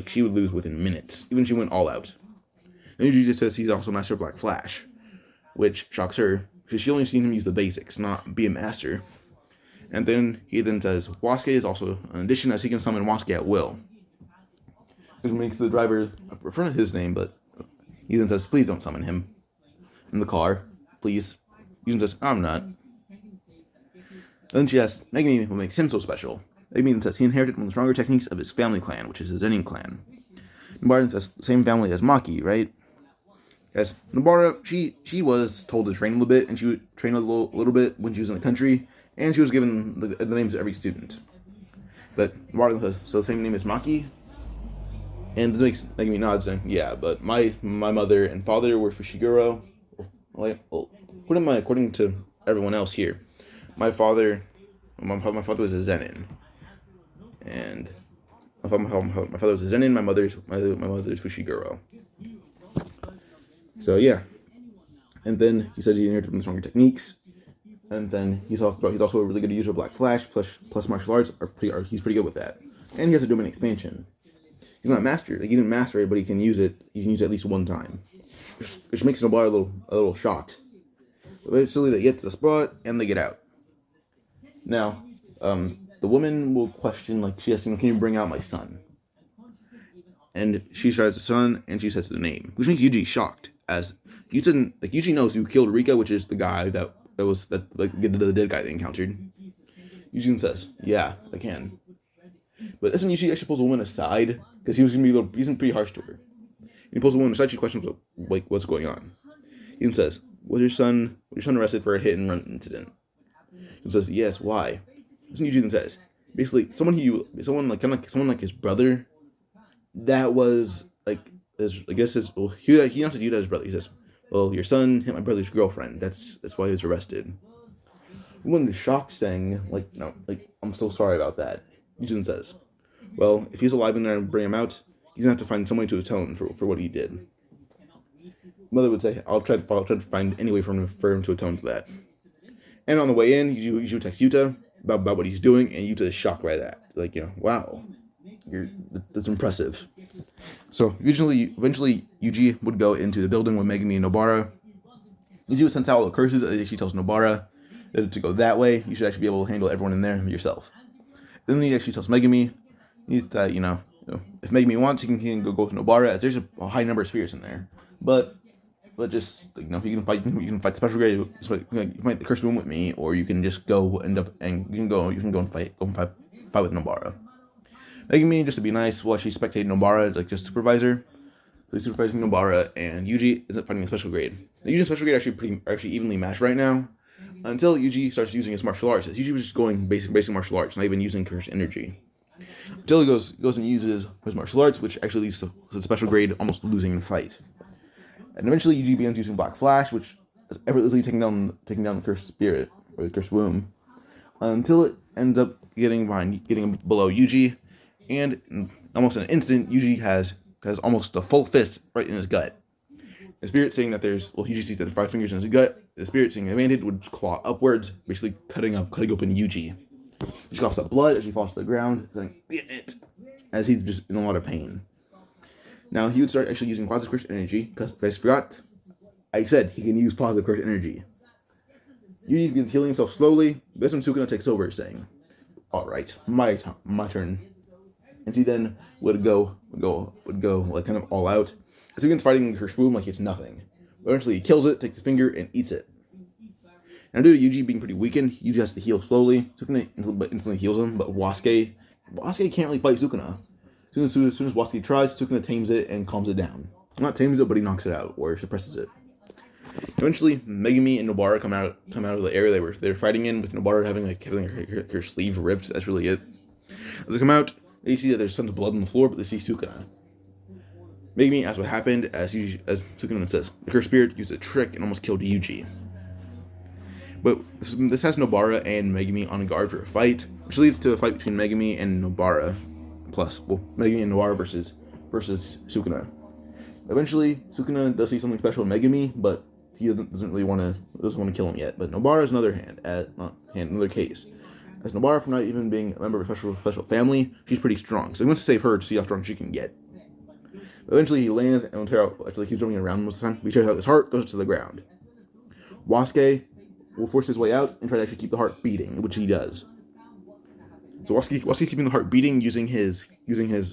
she would lose within minutes, even if she went all out. And Yuji just says he's also Master Black Flash, which shocks her because she only seen him use the basics, not be a master. And then he says Wasuke is also an addition, as he can summon Wasuke at will. Which makes the driver, I prefer his name, but he then says, please don't summon him in the car, please. He then says, I'm not. And then she asks Megumi what makes him so special. Megumi then says he inherited one of the stronger techniques of his family clan, which is his Zenin clan. Nobara says, same family as Maki, right? As Nobara, she was told to train a little bit, and she would train a little bit when she was in the country, and she was given the names of every student. But Nobara says, so same name as Maki? And this makes Megumi nod, saying, yeah, but my mother and father were Fushiguro. According to everyone else here, my father was a Zenin. And my father was a Zenin, my mother's Fushiguro. So yeah. And then he says he inherited from the stronger techniques. And then he's also a really good user of Black Flash, plus martial arts he's pretty good with that. And he has a domain expansion. He's not a master. He didn't master it, but he can use it. He can use it at least one time, which makes Nobara a little shocked. Eventually, they get to the spot and they get out. Now, the woman will question, she asks him, "Can you bring out my son?" And she starts the son, and she says the name, which makes Yuji shocked, as Yuji knows who killed Rika, which is the guy the dead guy they encountered. Yuji says, "Yeah, I can." But that's when Yuji actually pulls the woman aside, because he's pretty harsh to her. He pulls the woman aside. She questions what's going on. He then says, was your son arrested for a hit and run incident? He says, yes, why? That's when Yuji then says, basically, someone like his brother, that was he announced Yuta as his brother. He says, well, your son hit my brother's girlfriend. That's why he was arrested. The woman is shocked, saying, no, I'm so sorry about that. Yuji says, well, if he's alive and I bring him out, he's going to have to find somebody to atone for what he did. Mother would say, I'll try to find any way for him to atone for that. And on the way in, Yuji texts Yuta about what he's doing, and Yuta is shocked by that. Wow, that's impressive. So eventually Yuji would go into the building with Megumi and Nobara. Yuji would send out all the curses. She tells Nobara to go that way. You should actually be able to handle everyone in there yourself. Then he actually tells Megumi that, if Megumi wants, he can go to Nobara, as there's a high number of spirits in there. But just, if you can fight special grade, you can fight the cursed room with me, or you can just go you can go and fight with Nobara. Megumi, just to be nice, will actually spectate Nobara, just supervisor. So he's supervising Nobara, and Yuji isn't fighting a special grade. Now, Yuji and special grade are actually evenly matched right now, until Yuji starts using his martial arts. Yuji was just going basic martial arts, not even using cursed energy. Until he goes and uses his martial arts, which actually leads to the special grade almost losing the fight. And eventually Yuji begins using Black Flash, which is effortlessly taking down the cursed spirit, or the cursed womb, until it ends up getting below Yuji, and in almost an instant, Yuji has almost a full fist right in his gut. The spirit saying that Yuji sees that there's 5 fingers in his gut. The spirit seeing advantage would claw upwards, basically cutting open Yuji. He coughs up blood as he falls to the ground, saying, "Get it!" as he's just in a lot of pain. Now, he would start actually using positive cursed energy, because if I forgot, I said he can use positive cursed energy. Yuji begins healing himself slowly. This when Sukuna takes over, saying, alright, my turn. And he then would go kind of all out. As he begins fighting the cursed womb like it's nothing. But eventually he kills it, takes a finger, and eats it. Now, due to Yuji being pretty weakened, Yuji has to heal slowly. Sukuna instantly heals him, but Wasuke can't really fight Sukuna. As soon as Wasuke tries, Sukuna tames it and calms it down. Not tames it, but he knocks it out, or suppresses it. Eventually, Megumi and Nobara come out of the area they were fighting in, with Nobara having her sleeve ripped. That's really it. As they come out, they see that there's tons of blood on the floor, but they see Sukuna. Megumi asks what happened, as Sukuna says, the cursed spirit used a trick and almost killed Yuji. But this has Nobara and Megumi on guard for a fight, which leads to a fight between Megumi and Nobara. Megumi and Nobara versus Sukuna. Eventually, Sukuna does see something special in Megumi, but he doesn't want to kill him yet. But Nobara is another case. As Nobara, for not even being a member of a special family, she's pretty strong. So he wants to save her to see how strong she can get. But eventually, he lands and keeps jumping around most of the time. He tears out his heart, goes to the ground. Wasuke will force his way out and try to actually keep the heart beating, which he does. So Wasuke keeping the heart beating using his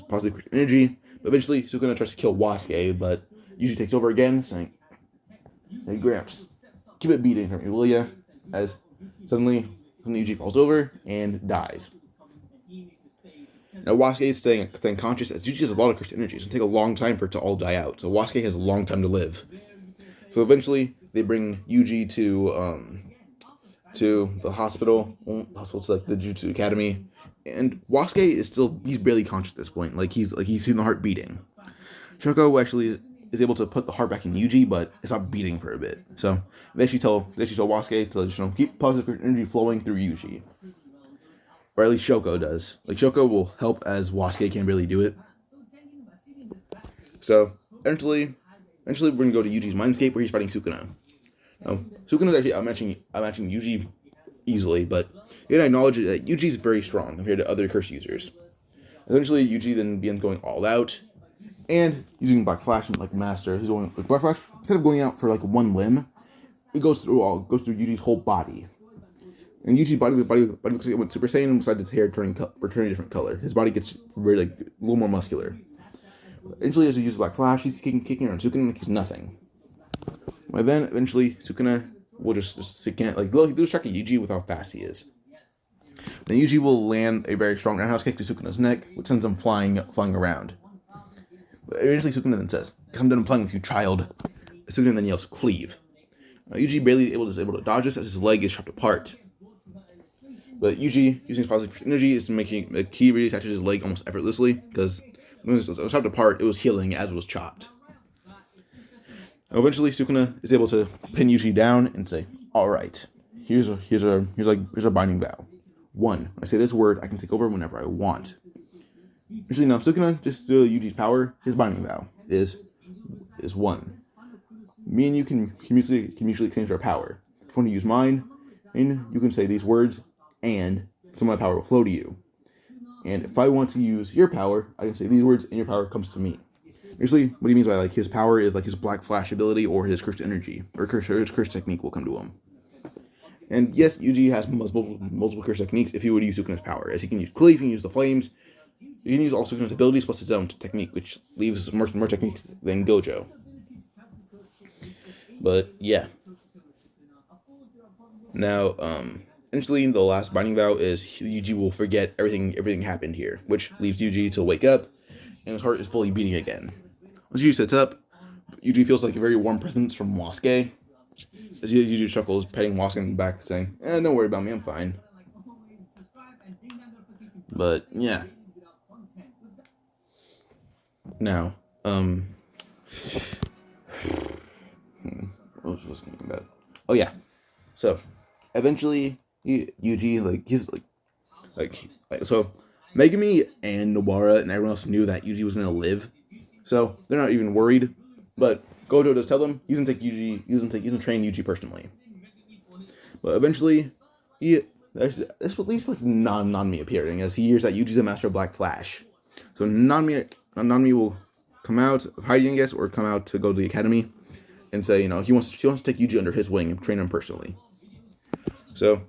positive energy. But eventually, Sukuna tries to kill Wasuke, but Yuji takes over again, saying, "Hey, Gramps, keep it beating for me, will ya?" As suddenly Yuji falls over and dies. Now Wasuke is staying conscious, as Yuji has a lot of cursed energy. It's going to take a long time for it to all die out. So Wasuke has a long time to live. So eventually, they bring Yuji to the hospital. The hospital's like the Jutsu Academy. And Wasuke he's barely conscious at this point. He's feeling the heart beating. Shoko actually is able to put the heart back in Yuji, but it's not beating for a bit. So they should tell Wasuke to keep positive energy flowing through Yuji. Or at least Shoko does. Shoko will help, as Wasuke can't really do it. So eventually we're gonna go to Yuji's mindscape where he's fighting Sukuna. Now, Sukuna's actually outmatching Yuji easily, but you gotta acknowledge that Yuji is very strong compared to other curse users. Eventually, Yuji then begins going all out and using Black Flash and master. He's going Black Flash, instead of going out for one limb, it goes through Yuji's whole body. And Yuji's body looks like Super Saiyan, besides its hair turning a different color. His body gets very a little more muscular. Eventually, as he uses Black Flash, he's kicking around Sukuna like he's nothing. But then eventually, Sukuna will just lose track of Yuji with how fast he is. Then Yuji will land a very strong roundhouse kick to Sukuna's neck, which sends him flying around. But eventually, Sukuna then says, "Guess I'm done playing with you, child." Sukuna then yells, "Cleave." Now, Yuji barely able to dodge this as his leg is chopped apart. But Yuji, using his positive energy, is making a key reattaches his leg almost effortlessly, because when it was chopped apart, it was healing as it was chopped. Now, eventually, Sukuna is able to pin Yuji down and say, "All right, here's a binding vow. 1, when I say this word, I can take over whenever I want." Actually, now Sukuna, just through Yuji's power, his binding vow is 1. Me and you can mutually exchange our power. If you want to use mine, and you can say these words, and some of my power will flow to you. And if I want to use your power, I can say these words, and your power comes to me. Usually, what he means by his power is his Black Flash ability or his cursed energy, or his cursed technique will come to him. And yes, Yuji has multiple cursed techniques if he would use Sukuna's power, as he can use Cleave, he can use the flames, he can use all Sukuna's abilities plus his own technique, which leaves more techniques than Gojo. But yeah. Now, eventually, the last binding vow is Yuji will forget everything happened here, which leaves Yuji to wake up, and his heart is fully beating again. Once Yuji sits up, Yuji feels like a very warm presence from Wasuke. As Yuji chuckles, petting Wasuke in the back, saying, "Don't worry about me, I'm fine." But yeah. Now, what was I thinking about? Oh yeah. So, eventually, Yuji so Megumi and Nobara and everyone else knew that Yuji was gonna live, so they're not even worried. But Gojo does tell them he's gonna train Yuji personally. But eventually, there's at least Nanami appearing, as he hears that Yuji's a master of Black Flash. So Nanami will come out of hiding, I guess, or come out to go to the academy and say, he wants to take Yuji under his wing and train him personally. So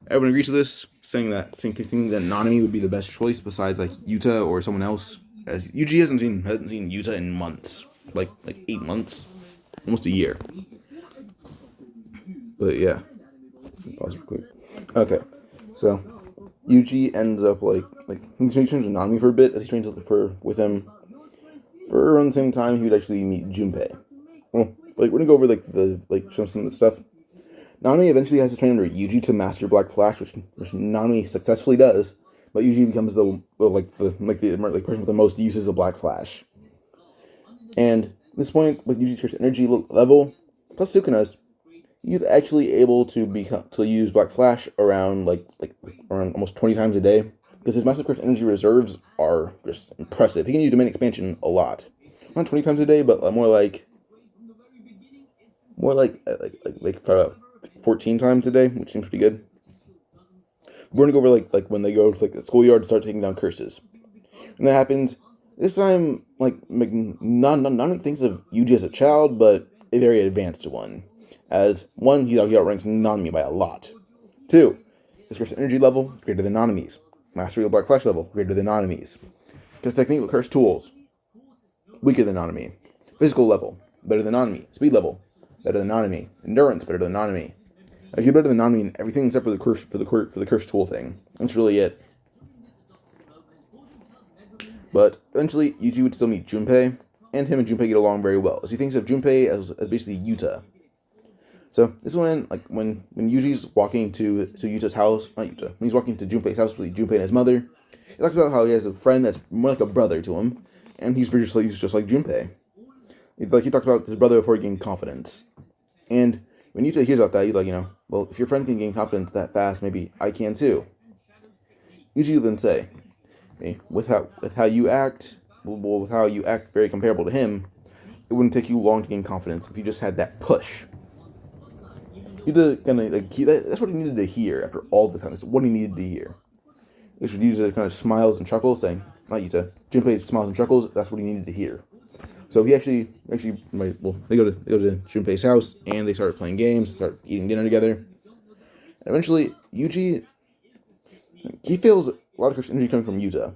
everyone agrees to this, saying that Nanami would be the best choice besides Yuta or someone else, as Yuji hasn't seen Yuta in months, like 8 months, almost a year. But yeah, pause real quick. Okay, so Yuji ends up he trains with Nanami for a bit, as he trains with him for around the same time he would actually meet Junpei. Well, we're gonna go over some of the stuff. Nanami eventually has to train under Yuji to master Black Flash, which Nanami successfully does. But Yuji becomes the person with the most uses of Black Flash. And at this point, with Yuji's curse energy level plus Sukuna's, he's actually able to use Black Flash around around almost 20 times a day, because his massive curse energy reserves are just impressive. He can use domain expansion a lot, not 20 times a day, but more like 14 times a day, which seems pretty good. We're gonna go over when they go to the schoolyard to start taking down curses, and that happens. This time, not thinks of Yuji as a child, but a very advanced one. As one, he outranks Nanami by a lot. 2, his curse energy level is greater than Nanami's. Mastery of Black Flash level greater than Nanami's. His technique with curse tools weaker than Nanami. Physical level better than Nanami. Speed level better than Nanami. Endurance better than Nanami. He's better than Nanami in everything except for the curse tool thing. That's really it. But eventually, Yuji would still meet Junpei, and him and Junpei get along very well, as he thinks of Junpei as basically Yuta. So this one, when Yuji's walking to Yuta's house, not Yuta, when he's walking to Junpei's house with Junpei and his mother, he talks about how he has a friend that's more like a brother to him, and he's just like Junpei. He talks about his brother before he gained confidence, and when Yuta hears about that, he's like, well, if your friend can gain confidence that fast, maybe I can too. Yuji will then say, with how you act very comparable to him, it wouldn't take you long to gain confidence if you just had that push. That's what he needed to hear after all the time. That's what he needed to hear. Yuta kind of smiles and chuckles, saying, not Yuta, Junpei smiles and chuckles. That's what he needed to hear. So he they go to Junpei's house, and they start playing games, start eating dinner together. And eventually, Yuji, he feels a lot of curse energy coming from Yuta.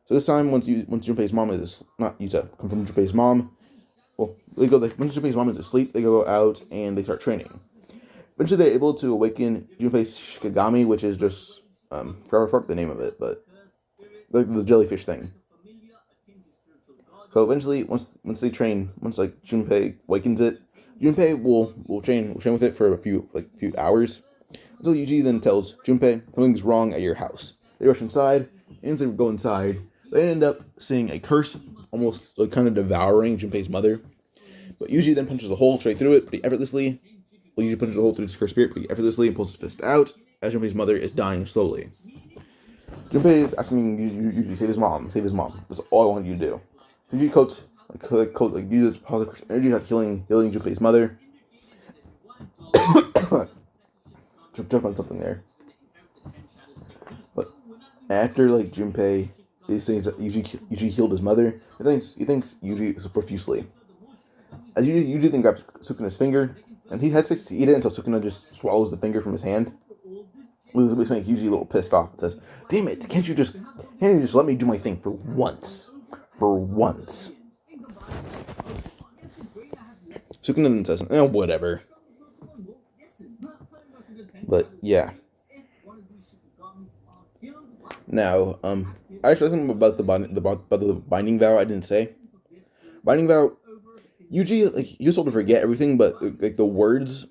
So this time, once Junpei's mom is not Yuta, come from Junpei's mom. Well, once Junpei's mom is asleep, they go out and they start training. Eventually, they're able to awaken Junpei's Shikigami, which is just forgot the name of it, but the jellyfish thing. So eventually, once they train, Junpei awakens it, Junpei will train with it for a few hours. Until Yuji then tells Junpei something's wrong at your house. They rush inside, and as they go inside, they end up seeing a curse almost kind of devouring Junpei's mother. But Yuji then punches a hole straight through it pretty effortlessly. Yuji punches a hole through his cursed spirit pretty effortlessly and pulls his fist out as Junpei's mother is dying slowly. Junpei is asking Yuji, save his mom. That's all I want you to do. Yuji uses positive energy not healing Junpei's mother. Jump on something there. But after Junpei is saying that Yuji healed his mother, he thanks Yuji profusely. As Yuji then grabs Sukuna's finger, and he hesitates to eat it until Sukuna just swallows the finger from his hand. Which makes Yuji a little pissed off and says, "Damn it, can't you just let me do my thing for once? For once." Sukuna then says, whatever. But yeah. Now, I actually something about the binding vow I didn't say. Binding vow, Yuji, he was told to forget everything, but the words,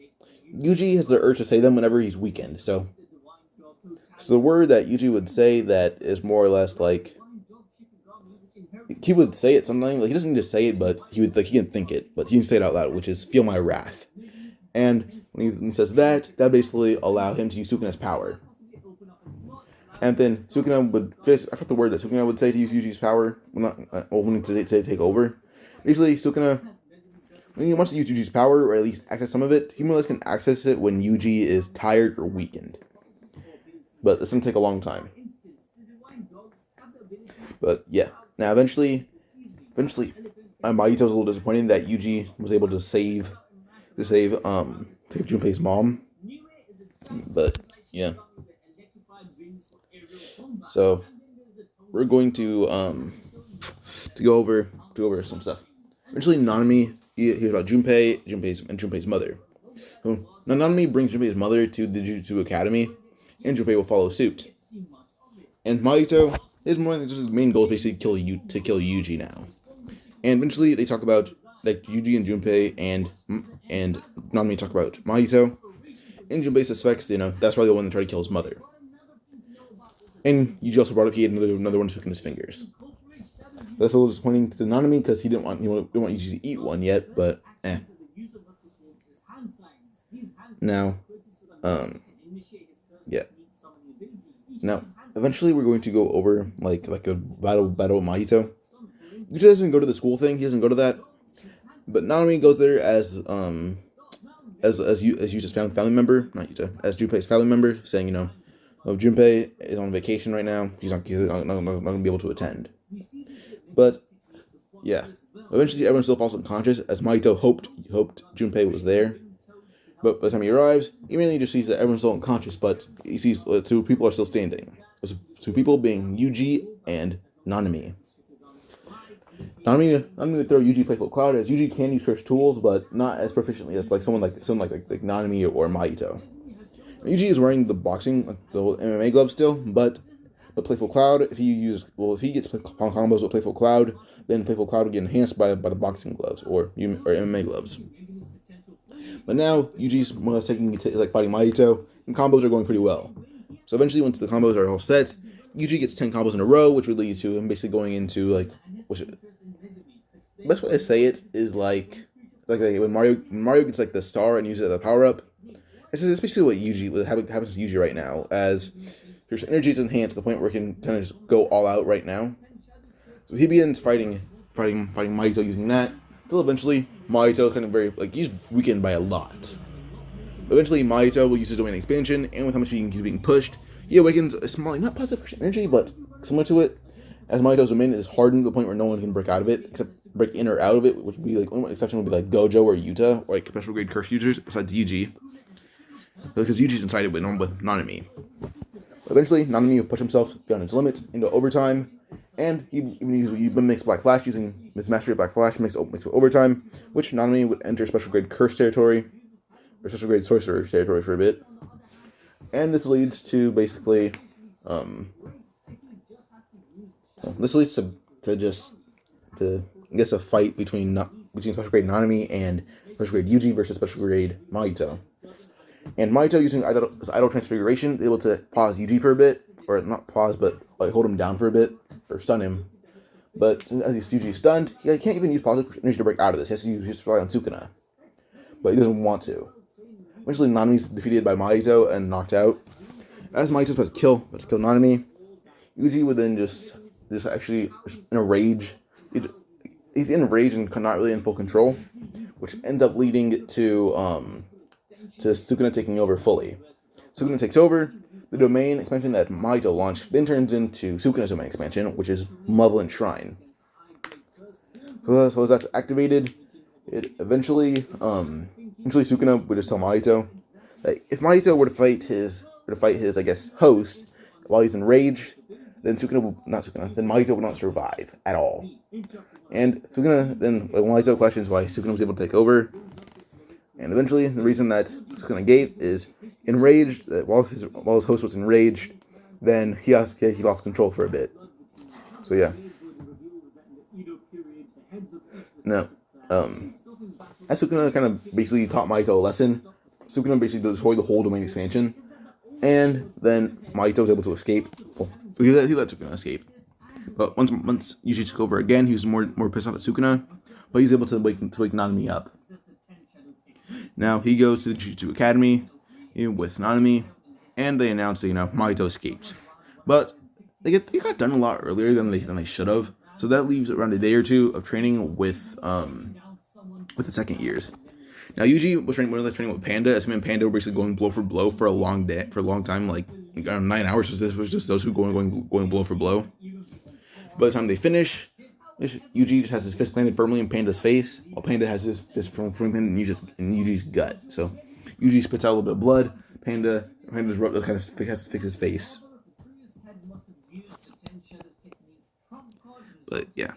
Yuji has the urge to say them whenever he's weakened. So the word that Yuji would say that is more or less he would say it something, he doesn't need to say it, but he can think it, but he can say it out loud, which is "feel my wrath." And when he says that basically allow him to use Sukuna's power. And then Sukuna would, I forgot the word that Sukuna would say to use Yuji's power, when to take over. Basically, Sukuna, when he wants to use Yuji's power, or at least access some of it, he more or less can access it when Yuji is tired or weakened. But it's going to take a long time. But yeah. Now, eventually, Mayuto's a little disappointed that Yuji was able to save Junpei's mom. But yeah. So we're going to go over some stuff. Eventually, Nanami hears about Junpei's mother. So now Nanami brings Junpei's mother to the Jujutsu Academy, and Junpei will follow suit. And his main goal is basically to kill Yuji now. And eventually, they talk about like Yuji and Junpei and Nanami talk about Mahito, and Junpei suspects that's probably the one that tried to kill his mother. And Yuji also brought up he had another one stuck in his fingers. That's a little disappointing to Nanami because he didn't want Yuji to eat one yet, but Now, yeah. Now, eventually we're going to go over like a battle with Mahito. Yuta doesn't go to the school thing. He doesn't go to that. But Nanami goes there as Yuta's family member, not Yuta, as Junpei's family member, saying Junpei is on vacation right now. He's not going to be able to attend. But yeah, eventually everyone still falls unconscious as Mahito hoped Junpei was there. But by the time he arrives, he mainly just sees that everyone's still unconscious, but he sees two people are still standing. Those two people being Yuji and Nanami. Nanami would throw Yuji Playful Cloud, as Yuji can use cursed tools, but not as proficiently as someone like Nanami or Mahito. Yuji is wearing the MMA gloves still, but Playful Cloud, if he gets combos with Playful Cloud, then Playful Cloud will get enhanced by the boxing gloves or MMA gloves. But now Yuji's fighting Mahito, and combos are going pretty well. So eventually, once the combos are all set, Yuji gets 10 combos in a row, which would lead to him basically going into best way to say it is like when Mario gets the star and uses it as a power up. It's basically what happens to Yuji right now, as his energy is enhanced to the point where he can kind of just go all out right now. So he begins fighting Mahito using that. Until eventually, Mahito he's weakened by a lot. Eventually, Mahito will use his domain expansion, and with how much he's being pushed, he awakens a small, not positive energy, but similar to it, as Mahito's domain is hardened to the point where no one can break out of it, except break in or out of it, which would be only exception would be Gojo or Yuta, or special grade curse users, besides Yuji. Because Yuji's inside it with Nanami. Eventually, Nanami will push himself beyond his limits into overtime, and he makes Black Flash using his mastery of Black Flash, makes overtime, which Nanami would enter special grade curse territory, or special grade sorcerer territory for a bit. And this leads to basically, a fight between special grade Nanami and special grade Yuji versus special grade Mahito. And Mahito, using his idle transfiguration, is able to pause Yuji for a bit, or not pause, but hold him down for a bit, or stun him. But as he's Yuji stunned, he can't even use positive energy to break out of this. He has to rely on Sukuna, but he doesn't want to. Eventually, Nanami's defeated by Mahito and knocked out. As Mahito's about to kill Nanami, Yuji would then just in a rage. He's in a rage and not really in full control, which ends up leading to Sukuna taking over fully. Sukuna takes over. The domain expansion that Mahito launched then turns into Sukuna's domain expansion, which is Malevolent Shrine. So as that's activated, it eventually Sukuna would just tell Mahito that if Mahito were to fight his host while he's enraged, then Mahito would not survive at all. And Mahito questions why Sukuna was able to take over. And eventually, the reason that Sukuna gave is enraged. That while his host was enraged, then he lost control for a bit. So yeah. Now, as Sukuna kind of basically taught Mahito a lesson, Sukuna basically destroyed the whole domain expansion, and then Mahito was able to escape. Well, he let Sukuna escape. But once Yuji took over again, he was more pissed off at Sukuna, but he's able to wake Nanami up. Now, he goes to the Jujutsu Academy with Nanami, and they announce that, Mahito escaped. But they got done a lot earlier than they should have, so that leaves around a day or two of training with the second years. Now, Yuji was training with Panda, as him and Panda were basically going blow for blow for a long time, 9 hours. So this was just those who going blow for blow. By the time they finish, Yuji just has his fist planted firmly in Panda's face, while Panda has his fist firmly planted in Yuji's gut. So Yuji spits out a little bit of blood. Panda's kind of has to fix his face. But yeah.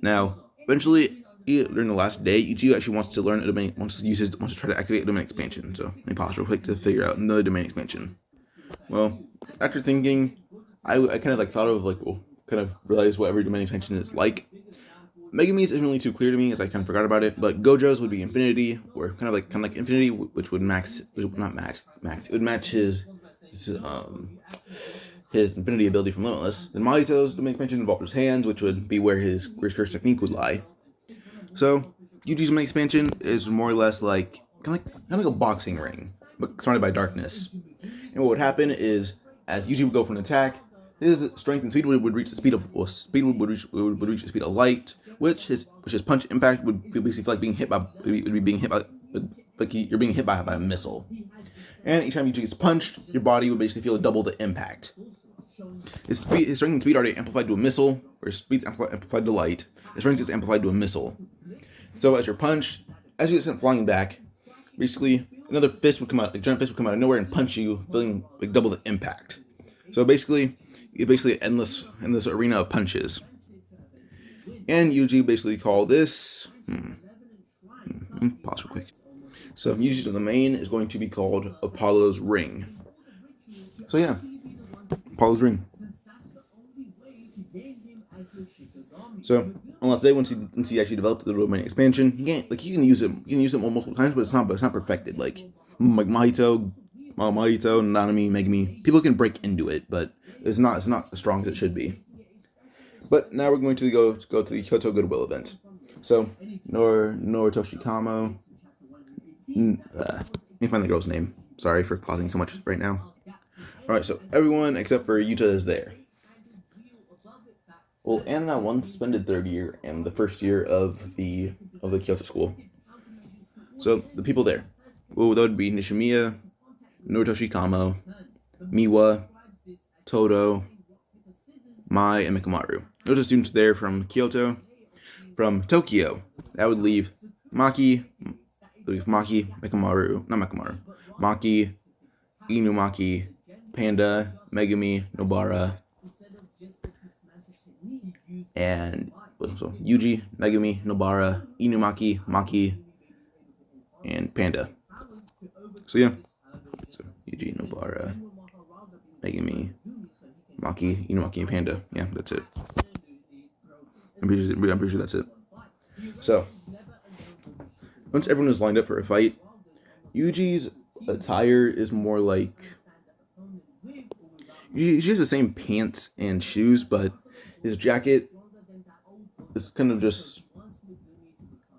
Now, eventually, during the last day, Yuji actually wants to learn a domain, wants to try to activate a domain expansion. So he pauses real quick to figure out another domain expansion. Well, after thinking, I kind of thought of kind of realize what every domain expansion is like. Megumi's isn't really too clear to me, as I kind of forgot about it. But Gojo's would be Infinity, or kind of like Infinity, which would not max. It would match his Infinity ability from Limitless. Then Mahito's main expansion involved his hands, which would be where his curse technique would lie. So Yuji's main expansion is more or less like kind of like a boxing ring, but surrounded by darkness. And what would happen is, as Yuji would go for an attack, his strength and speed would reach the speed of reach the speed of light, which his punch impact would basically feel like being hit by you're being hit by a missile. And each time Yuji gets punched, your body would basically feel double the impact. His strength and speed are already amplified to a missile, or his speed's amplified to light. His strength is amplified to a missile. So as you're punched, as you get sent flying back, basically another fist would come out, like giant fist would come out of nowhere and punch you, feeling like double the impact. So basically, it's basically an endless arena of punches. And Yuji basically call this. Pause real quick. So Yuji's domain is going to be called Apollo's Ring. So yeah, Apollo's Ring. So unless once he actually developed the domain expansion, he can use it. You can use it multiple times, but it's not perfected. Like Mahito, Nanami, Megumi. People can break into it, but it's not as strong as it should be. But now we're going to go to the Kyoto Goodwill event. So Noritoshi Kamo. Let me find the girl's name. Sorry for pausing so much right now. Alright, so everyone except for Yuta is there. Well, and that one suspended third year and the first year of the Kyoto school. So the people there. Well, that would be Nishimiya, Noritoshi Kamo, Miwa, Todo, Mai, and Mikomaru. Those are students there from Kyoto. From Tokyo, that would leave Maki, Mikomaru, Maki, Inumaki, Panda, Megumi, Nobara, and so Yuji, Megumi, Nobara, Inumaki, Maki, and Panda. So yeah, so Yuji, Nobara, Megumi, Maki, Inumaki, and Panda. Yeah, that's it. I'm pretty sure that's it. So, once everyone is lined up for a fight, Yuji's attire is more like... He has the same pants and shoes, but his jacket is kind of just...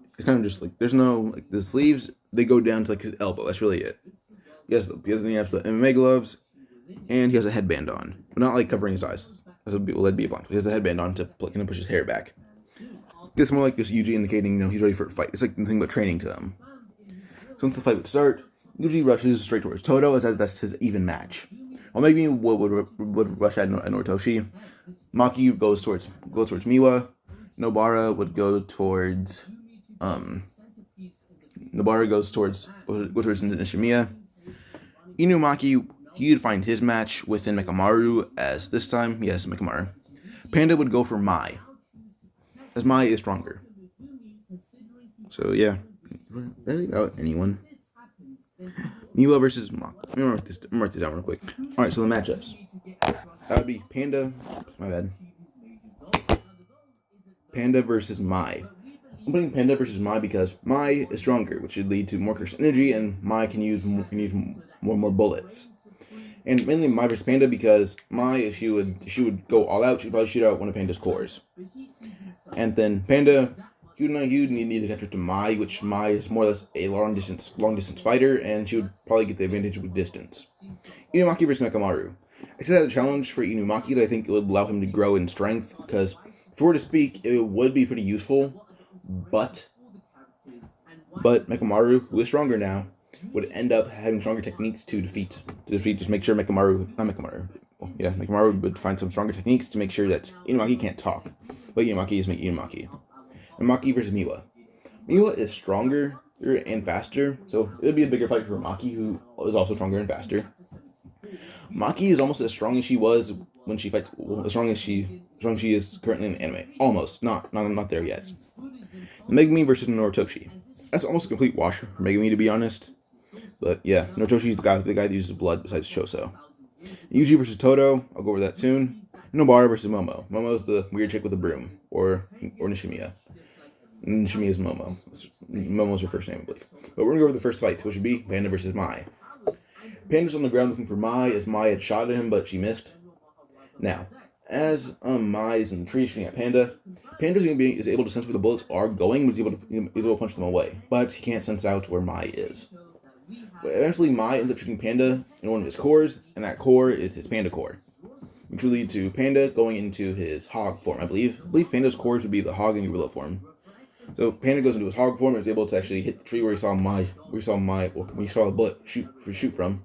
It's kind of just like... There's no... Like, the sleeves, they go down to like his elbow. That's really it. He has the MMA gloves, and he has a headband on. But not like covering his eyes. That'd be a blind. He has the headband on to kind of push his hair back. It's more like this Yuji indicating, he's ready for a fight. It's like nothing but training to him. So once the fight would start, Yuji rushes straight towards Todo, as that's his even match. While maybe would rush at Noritoshi, Maki goes towards Miwa. Nobara would go towards Nishimiya. Inumaki, he would find his match within Mikomaru, as this time, yes, Mikomaru. Panda would go for Mai, as Mai is stronger. So yeah, really about anyone. Miwa versus Maki. Let me write this down real quick. Alright, so the matchups. That would be Panda. My bad. Panda versus Mai. I'm putting Panda versus Mai because Mai is stronger, which would lead to more curse energy, and Mai can use more bullets. And mainly Mai versus Panda because Mai, if she would go all out, she'd probably shoot out one of Panda's cores. And then Panda, you'd need to catch her to Mai, which Mai is more or less a long distance fighter, and she would probably get the advantage with distance. Inumaki versus Mikomaru. I say that's a challenge for Inumaki that I think it would allow him to grow in strength, because if we were to speak, it would be pretty useful, but Mikomaru, who is stronger now, would end up having stronger techniques to defeat. Just make sure Mikomaru would find some stronger techniques to make sure that Inumaki can't talk, but Inumaki is Inumaki. And Maki versus Miwa. Miwa is stronger and faster, so it would be a bigger fight for Maki, who is also stronger and faster. Maki is almost as strong as she was when she fights. As strong as she is currently in the anime. Almost, not there yet. Megumi versus Noritoshi. That's almost a complete wash for Megumi, to be honest. But yeah, Noritoshi is the guy that uses blood besides Choso. Yuji versus Todo. I'll go over that soon. Nobara versus Momo. Momo's the weird chick with the broom, or Nishimiya. Nishimiya's Momo. Momo's her first name, I believe. But we're gonna go over the first fight, which would be Panda versus Mai. Panda's on the ground looking for Mai, as Mai had shot at him, but she missed. Now, as Mai is in the tree shooting at Panda, is able to sense where the bullets are going, but he's able to punch them away. But he can't sense out where Mai is. But eventually, Mai ends up shooting Panda in one of his cores, and that core is his Panda core, which will lead to Panda going into his hog form, I believe. I believe Panda's cores would be the hog and gorilla form. So Panda goes into his hog form and is able to actually hit the tree where he saw the bullet shoot from.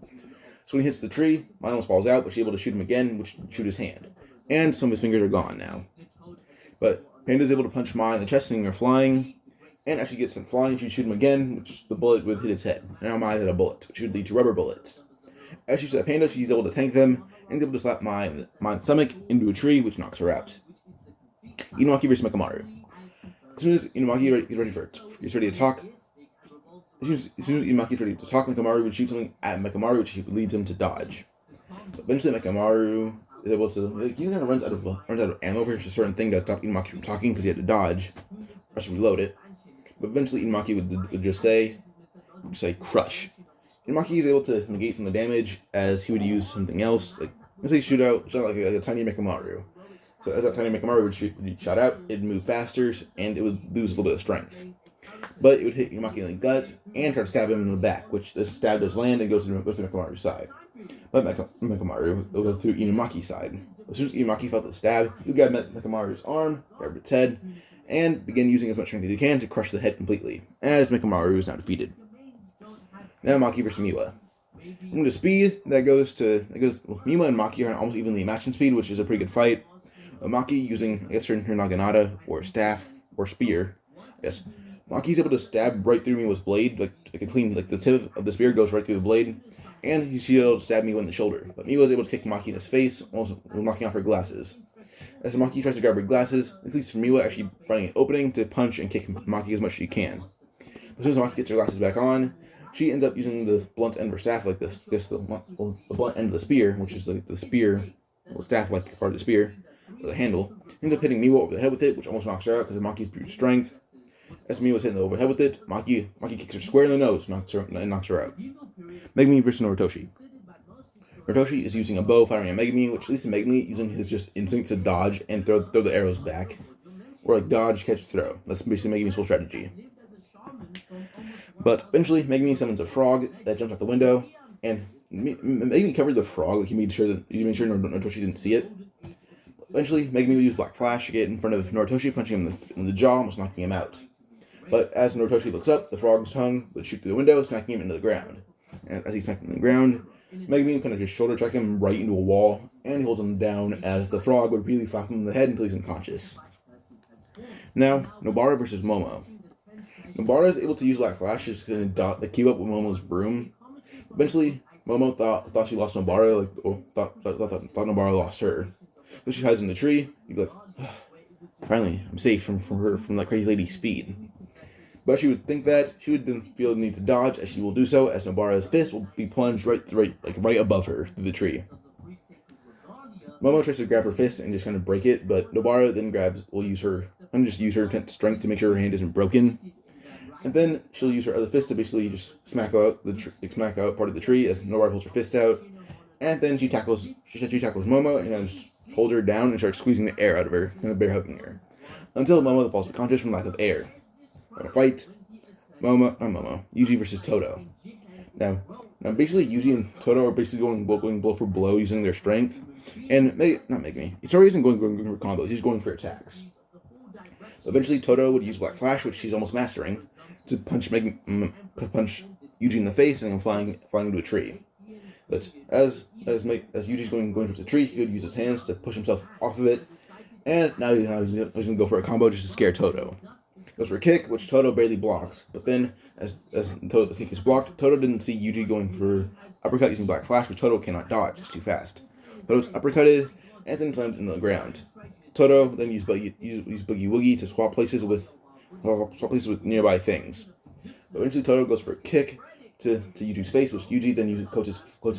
So when he hits the tree, Mai almost falls out, but she's able to shoot him again, which shoot his hand. And some of his fingers are gone now. But Panda's able to punch Mai in the chest, sending her flying, and actually gets him flying. She shoot him again, which the bullet would hit his head. And now Mai had a bullet, which would lead to rubber bullets. As she shoots at Panda, she's able to tank them, and is able to slap Mai in the stomach into a tree, which knocks her out. Inumaki versus Mekamaru. As soon as Inumaki is ready to talk, as soon as Inumaki is ready to talk, Mekamaru would shoot something at Mekamaru, which leads him to dodge. But eventually, Mekamaru is able to. He kind of runs out of ammo for a certain thing that stopped Inumaki from talking because he had to dodge, or to reload it. But eventually, Inumaki would just say crush. Inumaki is able to negate some of the damage as he would use something else, like let's say shoot out like a tiny Mekamaru. So as that tiny Mekamaru would shoot out, it'd move faster and it would lose a little bit of strength. But it would hit Inumaki in the gut and try to stab him in the back, which the stab does land and goes to Mekamaru's side. But Mekamaru will go through Inumaki's side. As soon as Inumaki felt the stab, he would grab Mekamaru's arm, grab its head, and begin using as much strength as he can to crush the head completely, as Mekamaru is now defeated. Now Maki versus Miwa. From the speed, Miwa and Maki are almost evenly matched in speed, which is a pretty good fight. Maki using, I guess, her naginata, or staff, or spear, I guess. Maki's able to stab right through Miwa's blade, like the tip of the spear goes right through the blade, and she's able to stab Miwa in the shoulder. But Miwa is able to kick Maki in his face, almost knocking off her glasses. As Maki tries to grab her glasses, this leads to Miwa actually finding an opening to punch and kick Maki as much as she can. As soon as Maki gets her glasses back on, she ends up using the blunt end of her staff, like this, the blunt end of the spear, which is like the spear, staff-like part of the spear, or the handle. Ends up hitting Miwa over the head with it, which almost knocks her out because of Maki's brute strength. As Miwa's hitting the overhead with it, Maki kicks her square in the nose, knocks her out. Megumi versus Noritoshi. Noritoshi is using a bow, firing at Megumi, which leads to Megumi using his just instinct to dodge and throw the arrows back. Or like dodge, catch, throw. That's basically Megumi's whole strategy. But eventually, Megumi summons a frog that jumps out the window, and Megumi covered the frog, like he made sure Noritoshi didn't see it. Eventually, Megumi will use Black Flash to get in front of Noritoshi, punching him in the jaw, almost knocking him out. But as Noritoshi looks up, the frog's tongue would shoot through the window, smacking him into the ground. And as he smacks him in the ground, Megumi kind of just shoulder check him right into a wall, and he holds him down as the frog would really slap him in the head until he's unconscious. Now, Nobara versus Momo. Nobara is able to use Black Flash to keep up with Momo's broom. Eventually, Momo thought she lost Nobara, thought Nobara lost her. So she hides in the tree. You'd be like, finally, I'm safe from that crazy lady's speed. But she would think that she would then feel the need to dodge, as she will do so, as Nobara's fist will be plunged right above her through the tree. Momo tries to grab her fist and just kind of break it, but Nobara then will use her strength to make sure her hand isn't broken. And then she'll use her other fist to basically just smack out part of the tree as Nobara pulls her fist out. And then she tackles Momo and then just hold her down and starts squeezing the air out of her, and the bear hugging her, until Momo falls unconscious from lack of air. A fight, Yuji versus Toto. Now basically Yuji and Toto are basically going blow for blow using their strength, and Itadori isn't going for combos, he's going for attacks. Eventually Toto would use Black Flash, which she's almost mastering, to punch Yuji in the face and flying into a tree. But as Yuji's going towards the tree, he would use his hands to push himself off of it, and now he's going to go for a combo just to scare Toto. Goes for a kick, which Toto barely blocks, but then as Toto's kick is blocked, Toto didn't see Yuji going for uppercut using Black Flash, but Toto cannot dodge, it's too fast. Toto's uppercutted, and then slammed into the ground. Toto then used Boogie Woogie to swap places with nearby things. But eventually Toto goes for a kick to Yuji's face, which Yuji then coats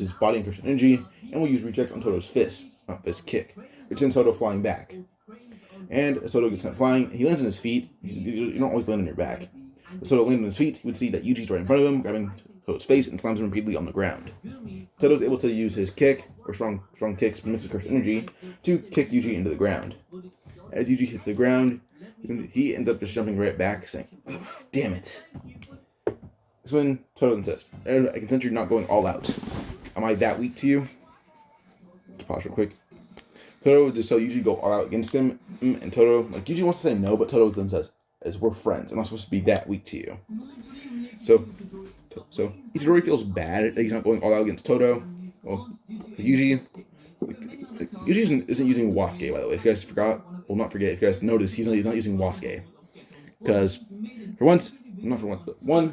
his body and first energy, and will use reject on Toto's kick. it sends Toto flying back. And as Toto gets sent flying, he lands on his feet. You don't always land on your back. As Toto lands on his feet, you would see that Yuji's right in front of him, grabbing Toto's face and slams him repeatedly on the ground. Toto's able to use his kick, or strong kicks, mixed with cursed energy, to kick Yuji into the ground. As Yuji hits the ground, he ends up just jumping right back, saying, "Damn it." That's when Toto says, "I can sense you're not going all out. Am I that weak to you?" Let's pause real quick. Toto just saw Yuji go all out against him, and Toto, Yuji wants to say no, but Toto then says, "As we're friends, I'm not supposed to be that weak to you." So Itadori feels bad that he's not going all out against Toto. Well, Yuji isn't using Wasuke, by the way. If you guys forgot, not forget. If you guys notice, he's not using Wasuke, because one,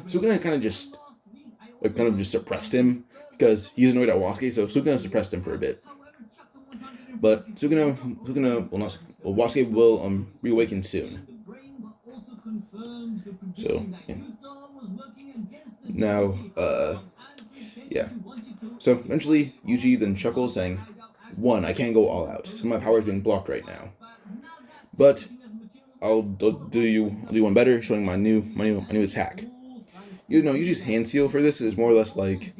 Sukuna kind of just suppressed him because he's annoyed at Wasuke, so Sukuna suppressed him for a bit. But Wasuke will reawaken soon. So yeah. Now, So eventually, Yuji then chuckles, saying, "One, I can't go all out. Some of my power is being blocked right now. But I'll do one better, showing my new attack." Yuji's hand seal for this is more or less like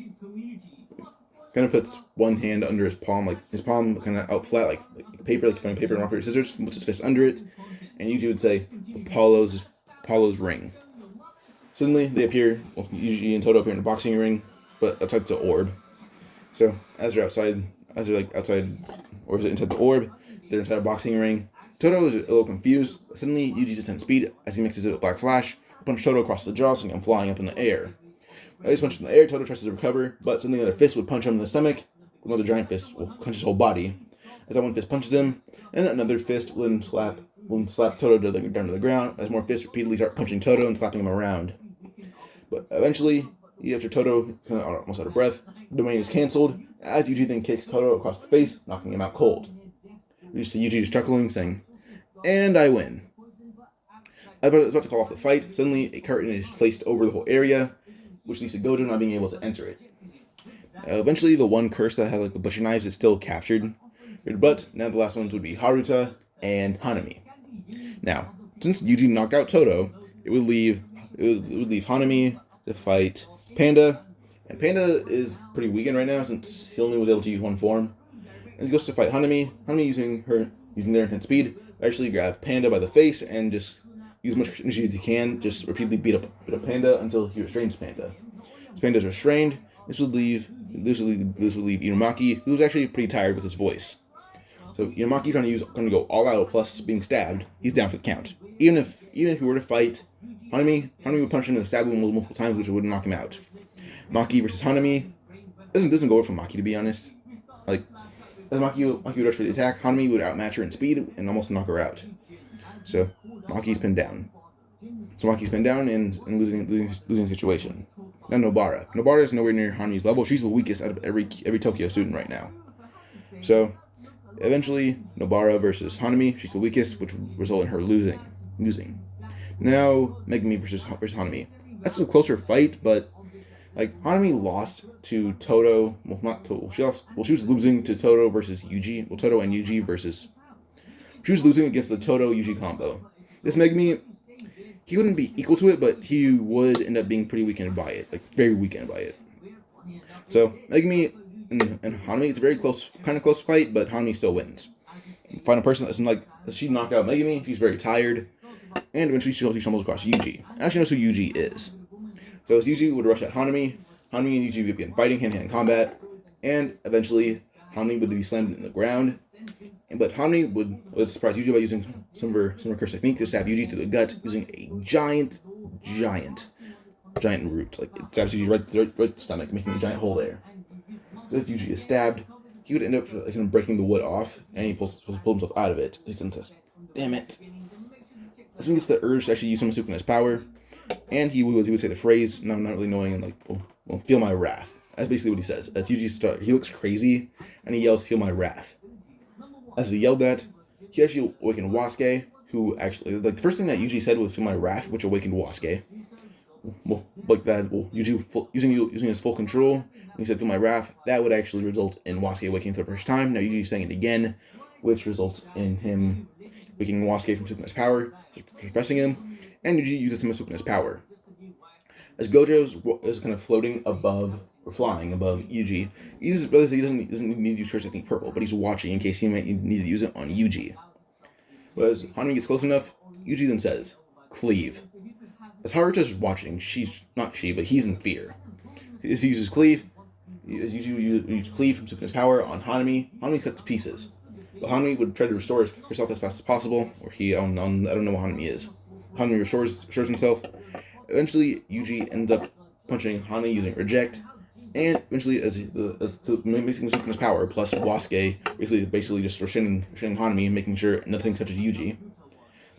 kind of puts one hand under his palm, like his palm kind of out flat, like paper, like paper and rock paper scissors. Puts his fist under it, and Yuji would say, "Apollo's ring." Suddenly, they appear. Yuji and Toto appear in a boxing ring, but outside the orb. So as they're outside, or is it inside the orb? They're inside a boxing ring. Toto is a little confused. Suddenly, Yuji's descent speed as he mixes it with Black Flash. Punch Toto across the jaw, sending him flying up in the air. As he's punched in the air, Toto tries to recover, but suddenly another fist would punch him in the stomach. Another giant fist will punch his whole body. As that one fist punches him, and another fist will slap Toto down to the ground. As more fists repeatedly start punching Toto and slapping him around. But eventually, after Toto is kind of almost out of breath, the domain is cancelled. As Yuji then kicks Toto across the face, knocking him out cold. You see Yuji just chuckling, saying, "And I win." As I was about to call off the fight, suddenly a curtain is placed over the whole area, which leads to Goto not being able to enter it. Eventually, the one curse that had the butcher knives is still captured, but now the last ones would be Haruta and Hanami. Now, since Yuji knocked out Toto, it would leave Hanami to fight Panda, and Panda is pretty weakened right now since he only was able to use one form. And he goes to fight Hanami. Hanami using their intense speed, actually grab Panda by the face and just use as much energy as he can, just repeatedly beat up Panda until he restrains Panda. As Panda is restrained, this would leave Inumaki, who's actually pretty tired with his voice. So Inumaki trying to go all out plus being stabbed, he's down for the count. Even if he were to fight Hanami would punch him and stab him multiple times, which would knock him out. Maki versus Hanami doesn't go for Maki, to be honest. As Maki would rush for the attack, Hanami would outmatch her in speed and almost knock her out. So Maki's pinned down. And losing the situation. Now Nobara. Nobara is nowhere near Hanami's level. She's the weakest out of every Tokyo student right now. So eventually, Nobara versus Hanami. She's the weakest, which would result in her losing. Now Megumi versus Hanami. That's a closer fight, but Hanami lost to Toto. Well, not Toto. She was losing to Toto versus Yuji. Well, Toto and Yuji versus. She was losing against the Toto Yuji combo. This Megumi, he wouldn't be equal to it, but he would end up being pretty weakened by it, very weakened by it. So Megumi and Hanami, it's a very close fight, but Hanami still wins. Final person she knocked out Megumi. She's very tired, and eventually she stumbles across Yuji. Now she knows who Yuji is. So as Yuji would rush at Hanami and Yuji would begin fighting hand-to-hand combat, and eventually Hanami would be slammed in the ground. But Hanami would surprise Yuji by using some of her curse technique to stab Yuji through the gut using a giant root. It stabs Yuji right the stomach, making a giant hole there. So if Yuji is stabbed, he would end up breaking the wood off, and he pulls himself out of it. He then says, "Damn it." That's when he gets the urge to actually use some of Sukuna's power, and he would say the phrase, not really knowing, and feel my wrath. That's basically what he says. As Yuji he looks crazy, and he yells, "Feel my wrath." As he yelled that, he actually awakened Wasuke, who actually, the first thing that Yuji said was "Feel my wrath," which awakened Wasuke. Yuji using his full control, he said "Feel my wrath," that would actually result in Wasuke awakening for the first time. Now Yuji's saying it again, which results in him weakening Wasuke from Sukuna's power, suppressing him, and Yuji uses some of Sukuna's power. As Gojo is kind of floating above, or flying above Yuji, he realizes he doesn't need to use Curse Technique Purple, but he's watching in case he might need to use it on Yuji. But as Hanami gets close enough, Yuji then says, "Cleave." As Haruta's watching, but he's in fear. As he uses Cleave, Yuji uses Cleave from Sukuna's power on Hanami. Hanami cut to pieces. But Hanami would try to restore herself as fast as possible, or I don't know what Hanami is. Hanami restores himself. Eventually, Yuji ends up punching Hanami using Reject, and eventually, as to mixing Sukuna's power, plus Wasuke basically just restraining Hanami, making sure nothing touches Yuji.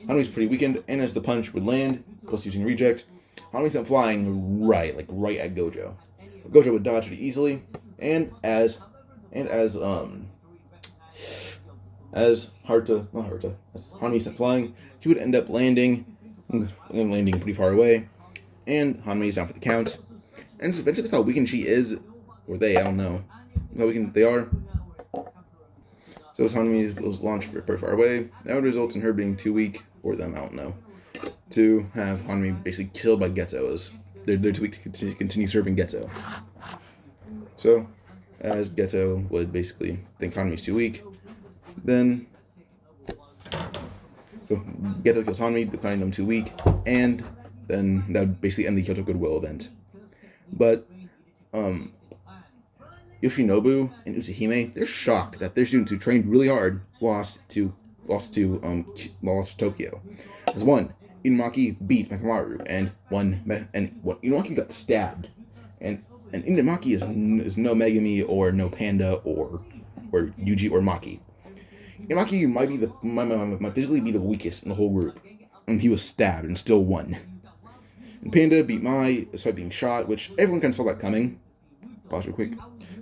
Hanami's pretty weakened, and as the punch would land, plus using Reject, Hanami sent flying right at Gojo. Gojo would dodge pretty easily, and as Hanami sent flying, he would end up landing pretty far away, and Hanami is down for the count. And so eventually that's how weakened she is, or they, I don't know, how weakened they are. So as Hanami was launched pretty far away, that would result in her being too weak, or them, I don't know, to have Hanami basically killed by Ghetto, as they're too weak to continue serving Ghetto. So, as Ghetto would basically think Hanami's too weak, then Ghetto kills Hanami, declaring them too weak, and then that would basically end the Kyoto Goodwill event. But Yoshinobu and Utsuhime, they're shocked that their students who trained really hard lost to Tokyo. As one, Inumaki beat Mekamaru, and Inumaki got stabbed, and Inumaki is no Megami or no Panda or Yuji or Maki. Inumaki might physically be the weakest in the whole group, and he was stabbed and still won. And Panda beat Mai despite being shot, which everyone kind of saw that coming. Pause real quick.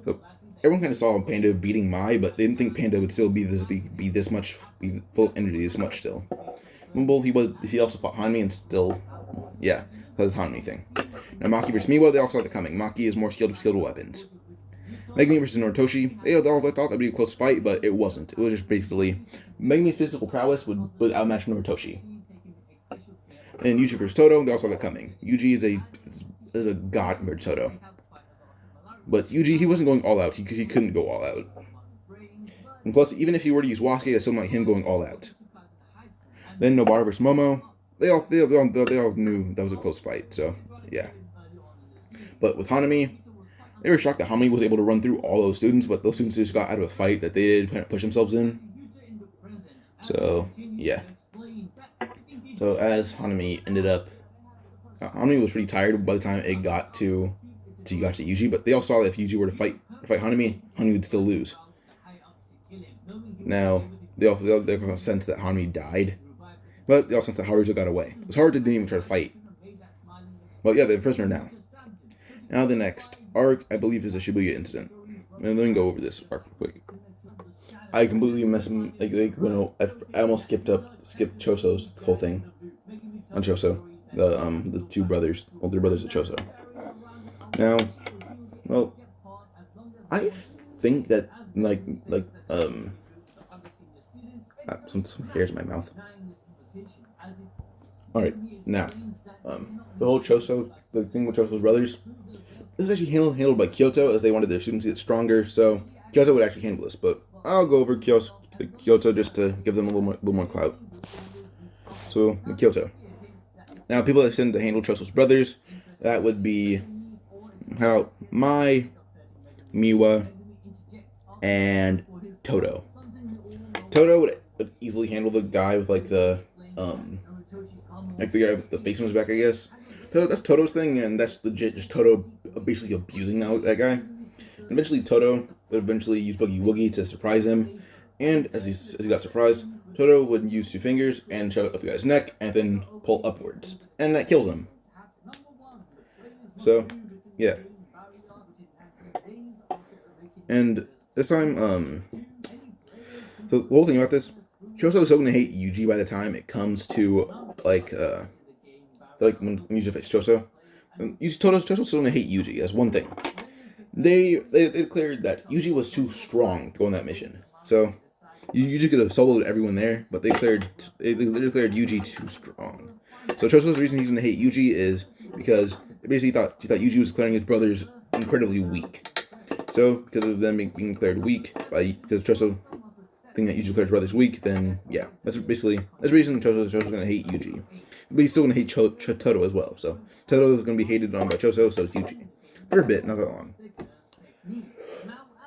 So everyone kind of saw Panda beating Mai, but they didn't think Panda would still be full of energy this much still. Mumble, he also fought Hanami and still, that's the Hanami thing. Now Maki versus Miwa, they all saw that coming. Maki is more skilled with weapons. Megumi versus Noritoshi, they all thought that would be a close fight, but it wasn't. It was just basically Megumi's physical prowess would outmatch Noritoshi. And Yuji versus Todo, they all saw that coming. Yuji is a god compared to Todo. But Yuji, he wasn't going all out. He couldn't go all out. And plus, even if he were to use Wasuke, that's still not him going all out. Then Nobara versus Momo, they all knew that was a close fight. So yeah. But with Hanami, they were shocked that Hanami was able to run through all those students, but those students just got out of a fight that they didn't push themselves in. So yeah. So as Hanami ended up, Hanami was pretty tired by the time it got to Yuji, but they all saw that if Yuji were to fight Hanami would still lose. Now they all sense that Hanami died, but they also sense that Haruto got away. It was hard to didn't even try to fight. But yeah, they're a prisoner now. Now the next arc, I believe, is the Shibuya incident. And let me go over this arc real quick. I completely I almost skipped Choso's whole thing on Choso, the two brothers, older brothers of Choso. Now, well, I think that some hairs in my mouth. All right, now, the whole Choso, the thing with Choso's brothers, this is actually handled by Kyoto, as they wanted their students to get stronger. So Kyoto would actually handle this, but I'll go over Kyoto just to give them a little more clout. So Kyoto. Now, people that tend to handle Choso's brothers, that would be Mai, Miwa, and Todo. Todo would easily handle the guy with the guy with the face on his back, I guess. That's Todo's thing, and that's legit just Todo basically abusing that guy. And eventually, Todo would use Boogie Woogie to surprise him, and as he got surprised, Todo would use two fingers and shove it up the guy's neck, and then pull upwards, and that kills him. So, yeah. And this time, so the whole thing about this, Choso is so gonna hate Yuji by the time it comes to when Yuji fights Choso. Choso's still gonna hate Yuji. That's one thing. They declared that Yuji was too strong to go on that mission. So Yuji could have soloed everyone there, but they declared Yuji too strong. So Choso's reason he's going to hate Yuji is because they basically thought Yuji was declaring his brothers incredibly weak. So because of them being declared weak because Choso think that Yuji declared his brothers weak, then yeah, that's the reason Choso's going to hate Yuji. But he's still going to hate Toto as well. So Toto is going to be hated on by Choso, so is Yuji. For a bit, not that long.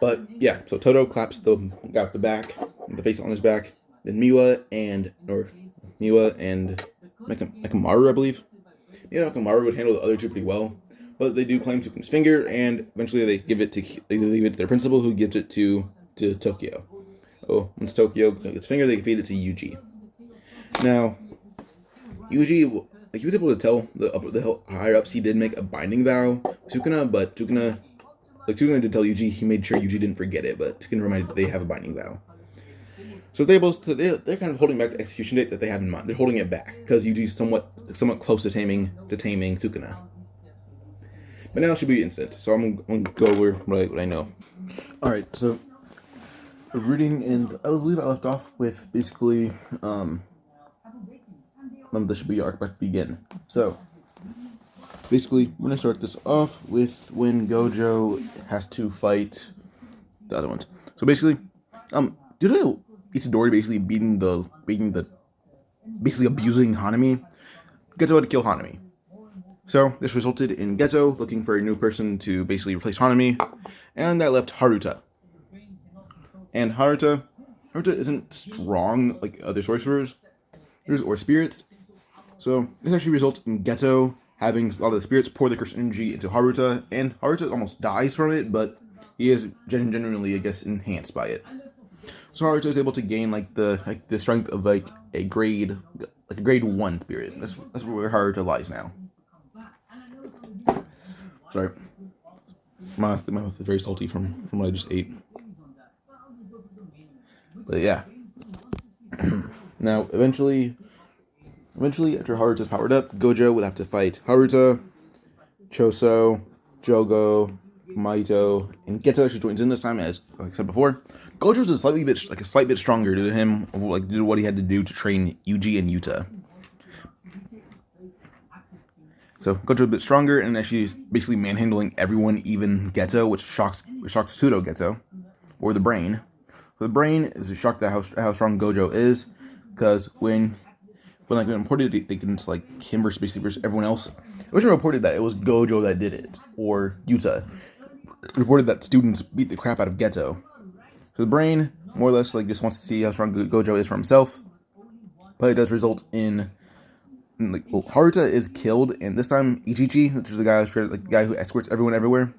But yeah, so Toto claps the guy with the back, the face on his back. Then Miwa and Mekamaru, I believe. Yeah, Mekamaru would handle the other two pretty well, but they do claim Sukuna's finger, and eventually they leave it to their principal, who gives it to Tokyo. Oh, once Tokyo gets finger, they can feed it to Yuji. Now, Yuji, he was able to tell the higher ups he did make a binding vow to Sukuna, but Sukuna did tell Yuji, he made sure Yuji didn't forget it, but Sukuna reminded they have a binding vow. So they're kind of holding back the execution date that they have in mind. They're holding it back because Yuji's somewhat close to taming Sukuna. But now Shibuya incident, so I'm going to go over what I know. All right, so reading, and I believe I left off with basically the Shibuya arc back to begin. So basically, we're gonna start this off with when Gojo has to fight the other ones. So basically, due to Itadori basically abusing Hanami, Ghetto had to kill Hanami. So this resulted in Ghetto looking for a new person to basically replace Hanami, and that left Haruta. And Haruta isn't strong like other sorcerers or spirits, so this actually results in Ghetto having a lot of the spirits pour the cursed energy into Haruta, and Haruta almost dies from it, but he is genuinely, I guess, enhanced by it. So Haruta is able to gain the strength of a grade 1 spirit. That's where Haruta lies now. Sorry, my mouth is very salty from what I just ate. But yeah. Now eventually after Haruta's powered up, Gojo would have to fight Haruta, Choso, Jogo, Maito, and Geto. She joins in this time, as like I said before. Gojo's a slight bit stronger due to him, due to what he had to do to train Yuji and Yuta. So Gojo's a bit stronger, and she's basically manhandling everyone, even Geto, which shocks pseudo Geto, or the brain. So the brain is shocked at how strong Gojo is, because when reported against him versus everyone else, it wasn't reported that it was Gojo that did it, or Yuta. It reported that students beat the crap out of Geto. So the brain, more or less, just wants to see how strong Gojo is for himself, but it does result in Haruta is killed, and this time Ichichi, which is the guy who escorts everyone everywhere,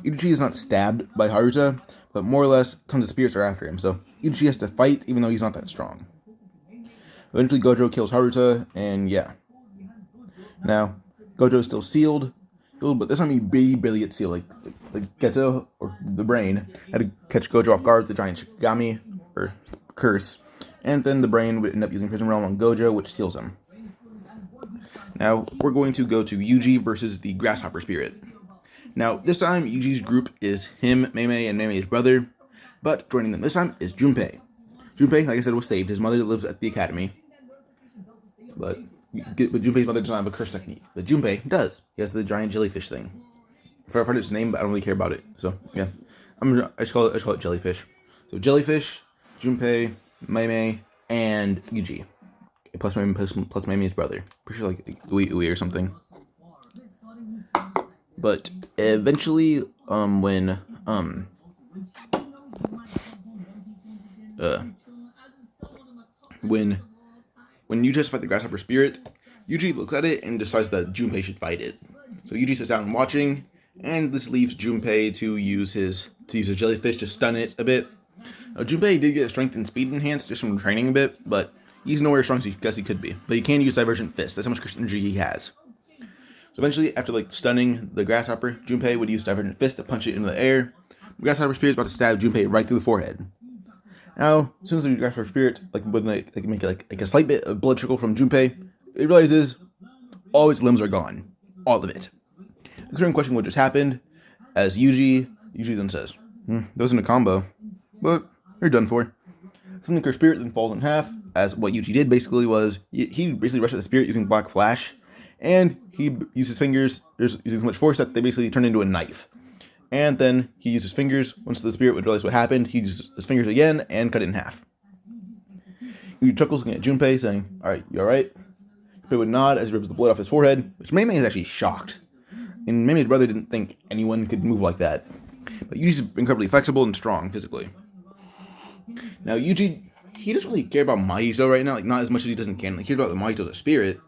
Ichichi is not stabbed by Haruta, but more or less tons of spirits are after him, so Ichichi has to fight even though he's not that strong. Eventually Gojo kills Haruta, and yeah. Now, Gojo is still sealed, but this time he barely gets sealed. Like Geto, or the brain, had to catch Gojo off guard with the giant Shikigami, or curse, and then the brain would end up using Prison Realm on Gojo, which seals him. Now, we're going to go to Yuji versus the Grasshopper Spirit. Now, this time, Yuji's group is him, Mei, and Mei's brother, but joining them this time is Junpei. Junpei, like I said, was saved. His mother lives at the academy, but Junpei's mother does not have a curse technique. But Junpei does. He has the giant jellyfish thing. I've heard its name, but I don't really care about it. So, yeah. I just call it jellyfish. So, jellyfish, Junpei, Mei, and Yuji. Plus Mei's brother. Pretty sure Ui or something. But eventually, when Yuji has to fight the Grasshopper Spirit, Yuji looks at it and decides that Junpei should fight it. So Yuji sits down watching, and this leaves Junpei to use a jellyfish to stun it a bit. Now, Junpei did get strength and speed enhanced just from training a bit, but he's nowhere as strong as he could be. But he can use Divergent Fist. That's how much energy he has. So eventually, after stunning the Grasshopper, Junpei would use Divergent Fist to punch it into the air. The Grasshopper Spirit is about to stab Junpei right through the forehead. Now, as soon as the Grasshopper Spirit would make a slight bit of blood trickle from Junpei, it realizes all its limbs are gone, all of it. Considering question what just happened, as Yuji then says, "That wasn't a combo, but you're done for." Something cursed spirit then falls in half, as what Yuji did basically was, he basically rushed at the spirit using Black Flash, and he used his fingers, using so much force that they basically turned into a knife. And then he used his fingers, once the spirit would realize what happened, he used his fingers again and cut it in half. Yuji chuckles looking at Junpei, saying, "Alright, you alright?" Junpei would nod as he rips the blood off his forehead, which Mei is actually shocked. And Mei's brother didn't think anyone could move like that. But Yuji's incredibly flexible and strong physically. Now Yuji, he doesn't really care about Mahito right now, like not as much as he doesn't care. Like, he cares about the Mahito, the spirit.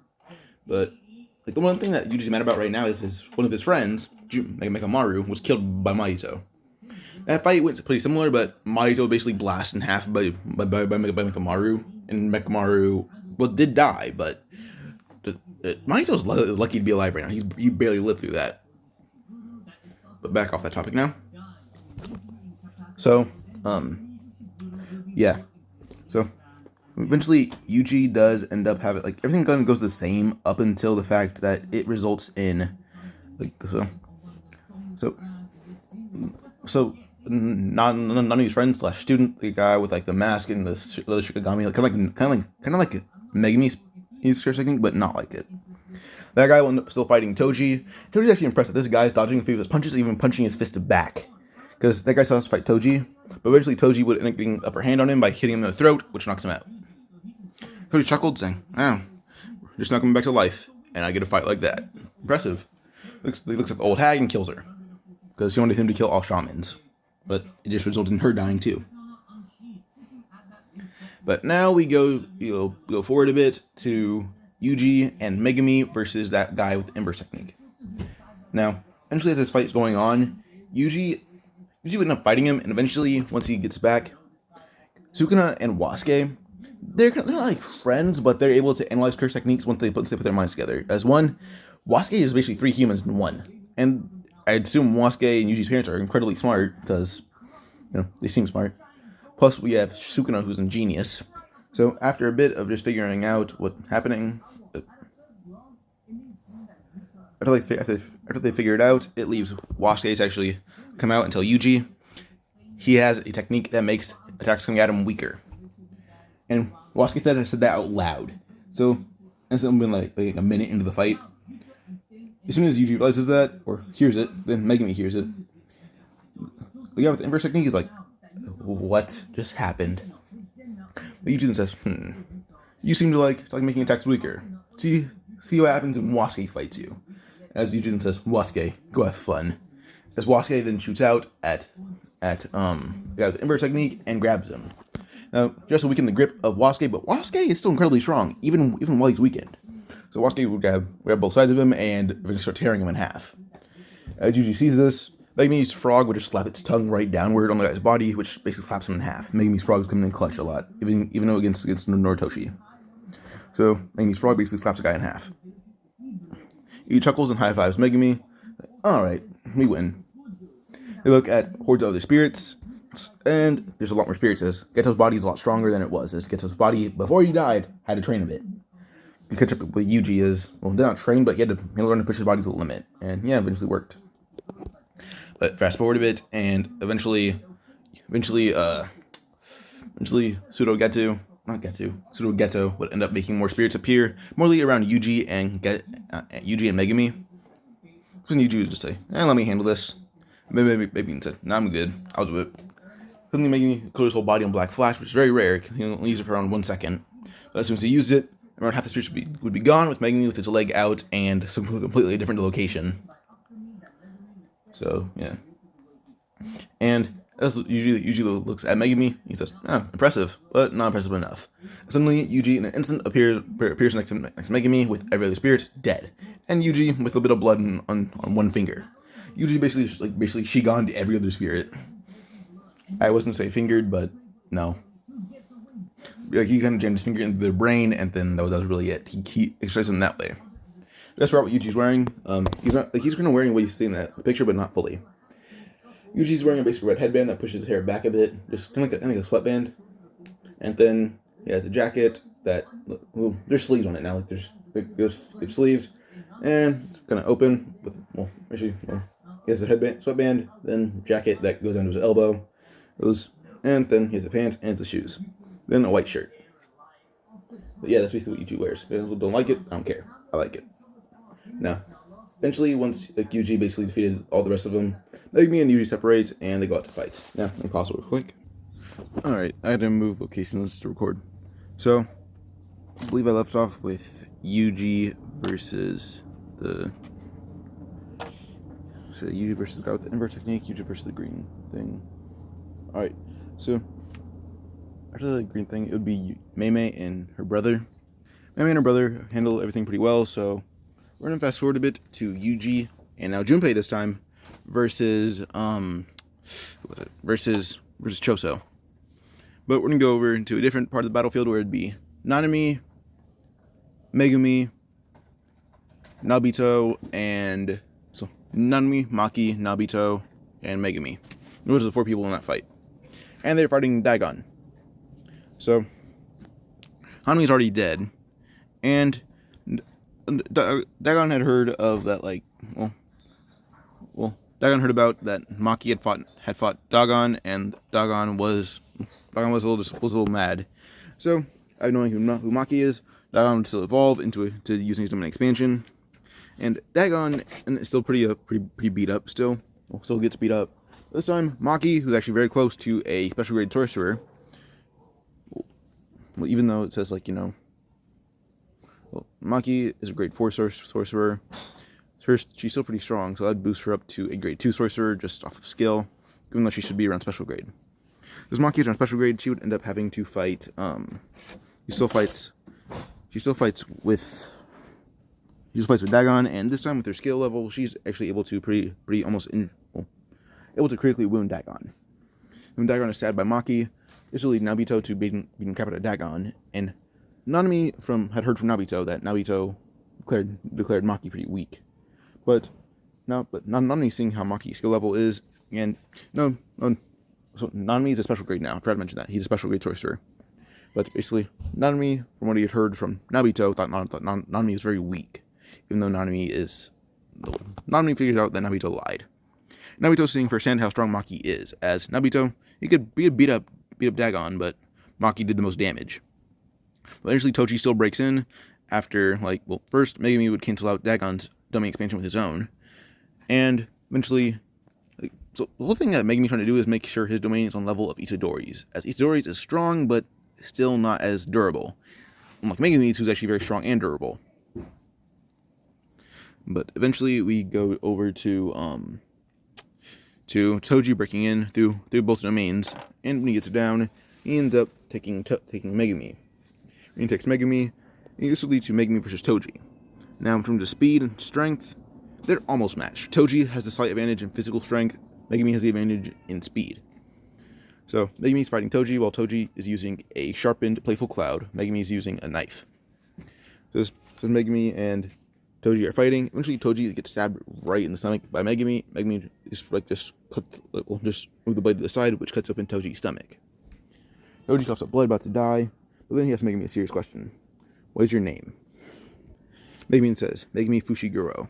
But like the one thing that Yuji's mad about right now is one of his friends, Mekamaru, was killed by Mahito. That fight went pretty similar, but Mahito basically blasted in half by Mekamaru, and Mekamaru, well, did die, but Mahito's lucky to be alive right now. He barely lived through that. But back off that topic now. So, yeah. So, eventually, Yuji does end up having, like, everything kind of goes the same up until the fact that it results in, like, so none of his friends / student, the guy with like the mask and the Shikigami, like kind of like Megami's technique, but not like it. That guy will end up still fighting Toji. Toji's actually impressive. This guy is dodging a few of his punches, even punching his fist back, because that guy still has to fight Toji. But eventually, Toji would end up getting upper hand on him by hitting him in the throat, which knocks him out. Toji chuckled, saying, "Oh, just not coming back to life, and I get a fight like that. Impressive." He looks at the old hag and kills her, because he wanted him to kill all shamans. But it just resulted in her dying too. But now we go forward a bit to Yuji and Megami versus that guy with the Ember technique. Now, eventually as this fight is going on, Yuji would end up fighting him, and eventually, once he gets back, Sukuna and Wasuke, they're not like friends, but they're able to analyze curse techniques once they put their minds together. As one, Wasuke is basically 3 humans in one. And I'd assume Wasuke and Yuji's parents are incredibly smart, because, they seem smart. Plus, we have Sukuna, who's ingenious. So, after a bit of just figuring out what's happening, after they figure it out, it leaves Wasuke to actually come out and tell Yuji he has a technique that makes attacks coming at him weaker. And Wasuke said that out loud. So, it's been like a minute into the fight. As soon as Yuji realizes that, or hears it, then Megami hears it. The guy with the inverse technique is like, "What just happened?" But Yuji then says, "You seem to like making attacks weaker. See what happens when Wasuke fights you." As Yuji then says, "Wasuke, go have fun." As Wasuke then shoots out at the guy with the inverse technique and grabs him. Now, just to weaken the grip of Wasuke, but Wasuke is still incredibly strong, even while he's weakened. So Wasuke would grab both sides of him and eventually start tearing him in half. As Yuji sees this, Megami's frog would just slap its tongue right downward on the guy's body, which basically slaps him in half. Megami's frog is coming in clutch a lot, even though against Noritoshi. So Megami's frog basically slaps the guy in half. He chuckles and high fives Megami. "Alright, we win." They look at hordes of other spirits, and there's a lot more spirits, as Geto's body is a lot stronger than it was, as Geto's body, before he died, had to train a bit. And catch up with Yuji is, well, they're not trained, but he had to learn to push his body to the limit. And yeah, eventually worked. But fast forward a bit, and eventually Pseudo Ghetto would end up making more spirits appear, mostly around Yuji and Megami. So Yuji would just say, "Let me handle this." Maybe he said, "No, I'm good. I'll do it." Suddenly Megami clears his whole body on Black Flash, which is very rare. He only uses it for around 1 second. But as soon as he used it, around half the spirits would be gone, with Megami with its leg out and some completely different location. So, yeah. And as Yuji looks at Megami, he says, "Impressive, but not impressive enough." Suddenly, Yuji in an instant appears next to Megami with every other spirit dead, and Yuji with a bit of blood on one finger. Yuji basically Shigan'd every other spirit. I wasn't say fingered, but no. Like, he kind of jammed his finger into their brain, and then that was really it. He exercised them that way. That's what Yuji's wearing. He's kind of wearing what you see in that picture, but not fully. Yuji's wearing a basic red headband that pushes his hair back a bit, just kind of like a sweatband. And then he has a jacket that, well, there's sleeves on it now. Like there's sleeves, and it's kind of open with, he has a headband, sweatband, then jacket that goes under his elbow, and then he has a pants and the shoes. then a white shirt. But yeah, that's basically what Yuji wears. If people don't like it, I don't care. I like it. Now, eventually, once like Yuji basically defeated all the rest of them, Megumi and Yuji separate and they go out to fight. Now, let me pause real quick. Alright, I had to move locations to record. So, I believe I left off with Yuji versus the... So Yuji versus the guy with the invert technique, Yuji versus the green thing. Alright, so after the green thing, it would be Mei and her brother. Mei and her brother handle everything pretty well, so we're gonna fast forward a bit to Yuji and now Junpei this time versus Choso. But we're gonna go over into a different part of the battlefield where it'd be Nanami, Megumi, Nobito, and so Nanami, Maki, Nobito, and Megumi. Those are the 4 people in that fight. And they're fighting Dagon. So Hanami's already dead. And Dagon had heard of that, like, well, Dagon heard about that Maki had fought Dagon, and Dagon was a little mad. So, knowing who Maki is, Dagon would still evolve into using his domain expansion. And Dagon is still pretty beat up still. Well, still gets beat up. This time, Maki, who's actually very close to a special grade sorcerer. Well, even though it says, like, you know, well, Maki is a grade 4 sorcerer. She's still pretty strong, so that'd boost her up to a grade 2 sorcerer just off of skill, even though she should be around special grade. Because Maki is around special grade, she would end up having to fight. She still fights with Dagon, and this time with her skill level, she's actually able to able to critically wound Dagon. When Dagon is stabbed by Maki, this will lead Nobito to beating crap out of Dagon, and Nanami had heard from Nobito that Nobito declared Maki pretty weak. But Nanami, seeing how Maki's skill level is, and so Nanami is a special grade now. I forgot to mention that. He's a special grade sorcerer. But basically, Nanami, from what he had heard from Nobito, thought Nanami was very weak. Even though Nanami figures out that Nobito lied. Nobito seeing firsthand how strong Maki is, as Nobito, he could beat up Dagon, but Maki did the most damage. But eventually Toji still breaks in after, first Megumi would cancel out Dagon's domain expansion with his own. And eventually, so the whole thing that Megumi's trying to do is make sure his domain is on level of Itadori's, as Itadori's is strong, but still not as durable. Unlike Megumi's, who's actually very strong and durable. But eventually we go over to Toji breaking in through both domains, and when he gets down, he ends up taking Megumi. When he takes Megumi, this will lead to Megumi versus Toji. Now, in terms of speed and strength, they're almost matched. Toji has the slight advantage in physical strength, Megumi has the advantage in speed. So, Megumi's fighting Toji, while Toji is using a sharpened, playful cloud. Megumi is using a knife. So Megumi and Toji are fighting. Eventually, Toji gets stabbed right in the stomach by Megumi. Megumi just move the blade to the side, which cuts open Toji's stomach. Toji coughs up blood, about to die, but then he asks Megumi a serious question. What is your name? Megumi says, Megumi Fushiguro.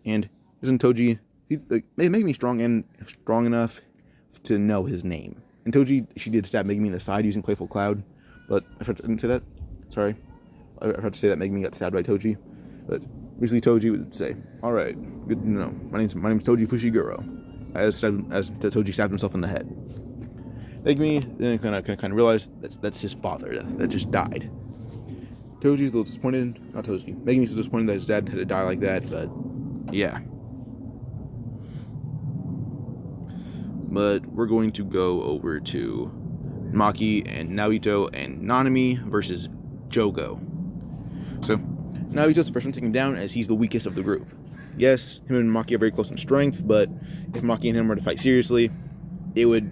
And isn't Toji, Megumi strong enough to know his name. And Toji, she did stab Megumi in the side using Playful Cloud, but I didn't say that. Sorry. I forgot to say that Megumi got stabbed by Toji. But usually Toji would say, "All right, good to know. My name's Toji Fushiguro," as Toji stabbed himself in the head. Megumi then kind of realized that's his father that just died. Toji's a little disappointed. Not Toji. Megumi's still disappointed that his dad had to die like that. But yeah. But we're going to go over to Maki and Nobito and Nanami versus Jogo. So, Nobito's the first one taken down as he's the weakest of the group. Yes, him and Maki are very close in strength, but if Maki and him were to fight seriously, it would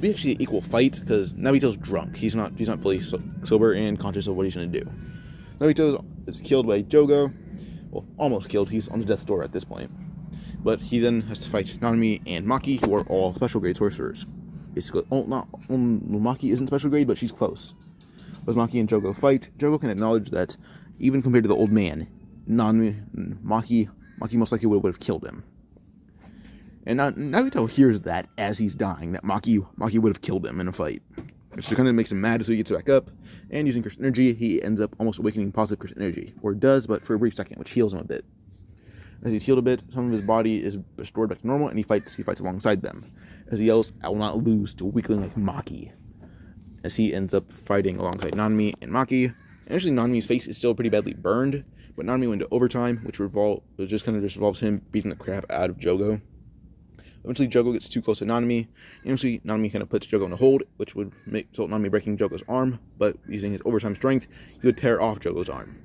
be actually an equal fight because Nobito's drunk. He's not fully sober and conscious of what he's going to do. Nobito is killed by Jogo. Well, almost killed. He's on the death's door at this point. But he then has to fight Nanami and Maki, who are all special grade sorcerers. Basically, Maki isn't special grade, but she's close. As Maki and Jogo fight, Jogo can acknowledge that even compared to the old man, Maki most likely would have killed him. And Naruto hears that as he's dying, that Maki would have killed him in a fight. Which kind of makes him mad, so he gets back up, and using Cursed Energy, he ends up almost awakening positive Cursed Energy. Or does, but for a brief second, which heals him a bit. As he's healed a bit, some of his body is restored back to normal, and he fights alongside them. As he yells, "I will not lose to a weakling like Maki." As he ends up fighting alongside Nanami and Maki. And actually, Nanami's face is still pretty badly burned, but Nanami went to overtime, which just involves him beating the crap out of Jogo. Eventually, Jogo gets too close to Nanami. Eventually, Nanami kind of puts Jogo in a hold, which would result in Nanami breaking Jogo's arm, but using his overtime strength, he would tear off Jogo's arm.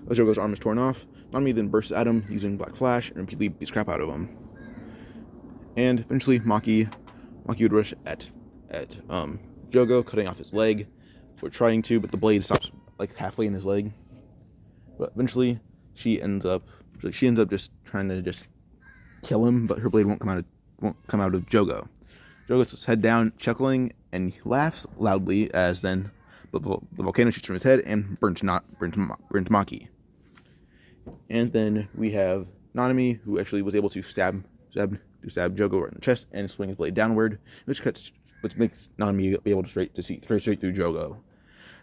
As Jogo's arm is torn off, Nanami then bursts at him using Black Flash and repeatedly beats crap out of him. And eventually, Maki would rush at Jogo, cutting off his leg. We're trying to, but the blade stops like halfway in his leg. But eventually, she ends up just trying to just kill him, but her blade won't come out of Jogo. Jogo puts his head down, chuckling, and he laughs loudly as then the volcano shoots from his head and burns Maki. And then we have Nanami, who actually was able to stab Jogo right in the chest and swing his blade downward, which makes Nanami be able to see straight through Jogo.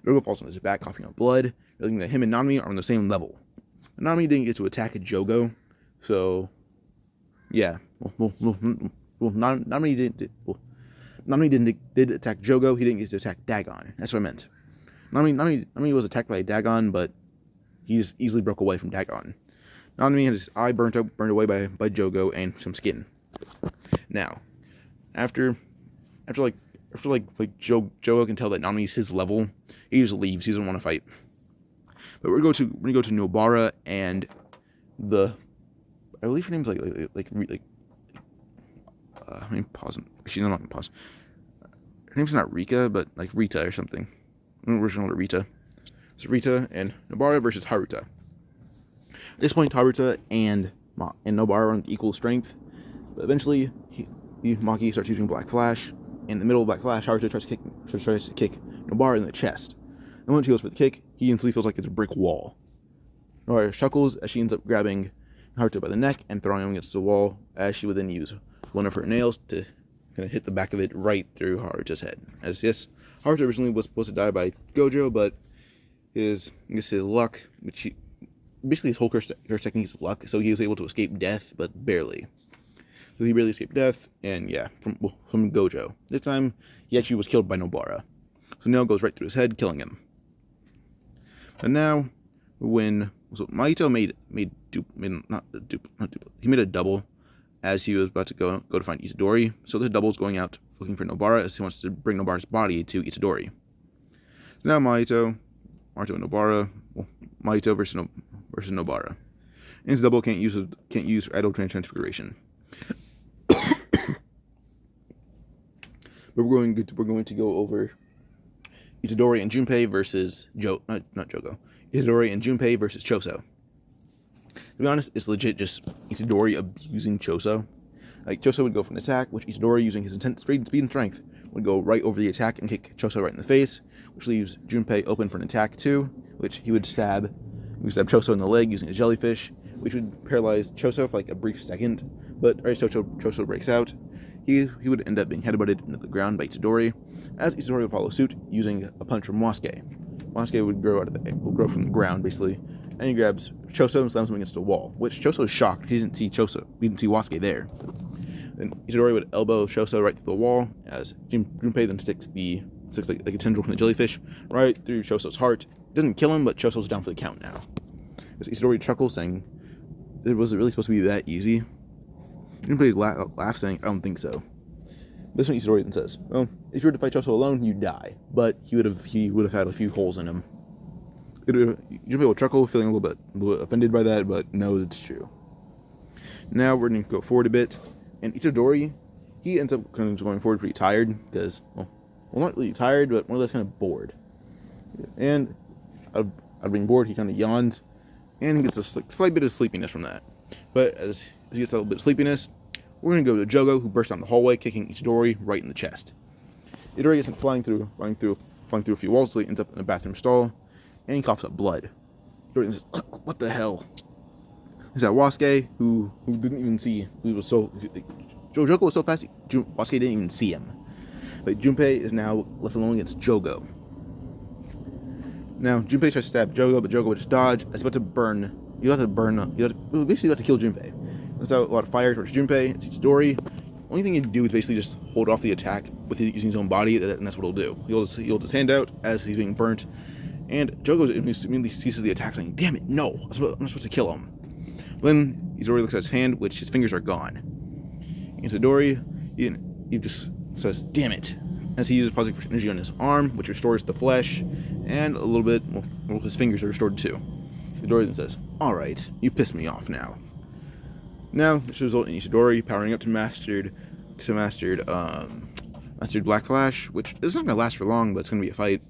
Jogo falls on his back, coughing up blood, realizing that him and Nanami are on the same level. Nanami didn't get to attack Jogo, so yeah. Nanami did attack Jogo. He didn't get to attack Dagon. That's what I meant. Nanami was attacked by Dagon, but he just easily broke away from Dagon. Nanami had his eye burned away by Jogo and some skin. Now, after Jogo can tell that Nanami's his level, he just leaves. He doesn't want to fight. But we're going to go to Nobara and I believe her name's let me pause. Actually, no, I'm not gonna pause. Her name's not Rika, but like Rita or something. Original Rita. It's Rita and Nobara versus Haruta. At this point, Haruta and Nobara are on equal strength, but eventually Maki starts using Black Flash. In the middle of Black Flash, Haruta tries to kick Nobara in the chest. And when she goes for the kick, he instantly feels like it's a brick wall. Nobara chuckles as she ends up grabbing Haruta by the neck and throwing him against the wall, as she would then use one of her nails to kind of hit the back of it right through Haruta's head. As yes, Haruta originally was supposed to die by Gojo, but his luck, his whole curse technique is luck, so he was able to escape death, but barely. So he barely escaped death, and yeah, from Gojo. This time, he actually was killed by Nobara. So nail goes right through his head, killing him. And now, Mahito he made a double as he was about to go to find Itadori. So the double is going out looking for Nobara as he wants to bring Nobara's body to Itadori. So now Mahito and Nobara, Mahito versus Nobara. And his double can't use idle transfiguration. But we're going to go over Itadori and Junpei versus not Jogo. Itadori and Junpei versus Choso. To be honest, it's legit just Itadori abusing Choso. Like, Choso would go for an attack, which Itadori, using his intense speed and strength, would go right over the attack and kick Choso right in the face, which leaves Junpei open for an attack too, which he would stab Choso in the leg using a jellyfish, which would paralyze Choso for like a brief second, but right as Choso breaks out, he would end up being headbutted into the ground by Itadori, as Itadori would follow suit using a punch from Wasuke. Wasuke would grow from the ground, basically, and he grabs Choso and slams him against a wall, which Choso is shocked. He didn't see Wasuke there. Then Itadori would elbow Choso right through the wall, as Junpei then sticks like a tendril from the jellyfish right through Choso's heart. It doesn't kill him, but Choso's down for the count now. As Itadori chuckles, saying, "Was it really supposed to be that easy?" Junpei laughs, saying, "I don't think so." This one Itadori then says, "Well, if you were to fight Choso alone, you'd die, but he would have had a few holes in him." Junpei will chuckle, feeling a little bit offended by that, but knows it's true. Now we're going to go forward a bit, and Itadori, he ends up kind of going forward pretty tired, because, well, not really tired, but more or less kind of bored. And out of being bored, he kind of yawns, and he gets a slight bit of sleepiness from that. But as he gets a little bit of sleepiness, we're going to go to Jogo, who bursts down the hallway, kicking Itadori right in the chest. Itadori gets him flying through a few walls, so he ends up in a bathroom stall, and he coughs up blood. Itadori says, "What the hell?" Is that Wasuke, who didn't even see, who was so, Jogo was so fast, Wasuke didn't even see him. But Junpei is now left alone against Jogo. Now, Junpei tries to stab Jogo, but Jogo would just dodge. It's about to burn. He's basically about to kill Junpei. There's out a lot of fire towards Junpei. It's Itadori. Only thing he can do is basically just hold off the attack with using his own body, and that's what he'll do. He'll hold his hand out as he's being burnt, and Jogo immediately ceases the attack, saying, "Damn it, no! I'm supposed to kill him." Then Itadori looks at his hand, which his fingers are gone. And Itadori, he just says, "Damn it!" as he uses positive energy on his arm, which restores the flesh, and a little bit, well, his fingers are restored too. Itadori then says, "Alright, you pissed me off now." Now, this will result in Itadori powering up to mastered Black Flash, which is not going to last for long, but it's going to be a fight.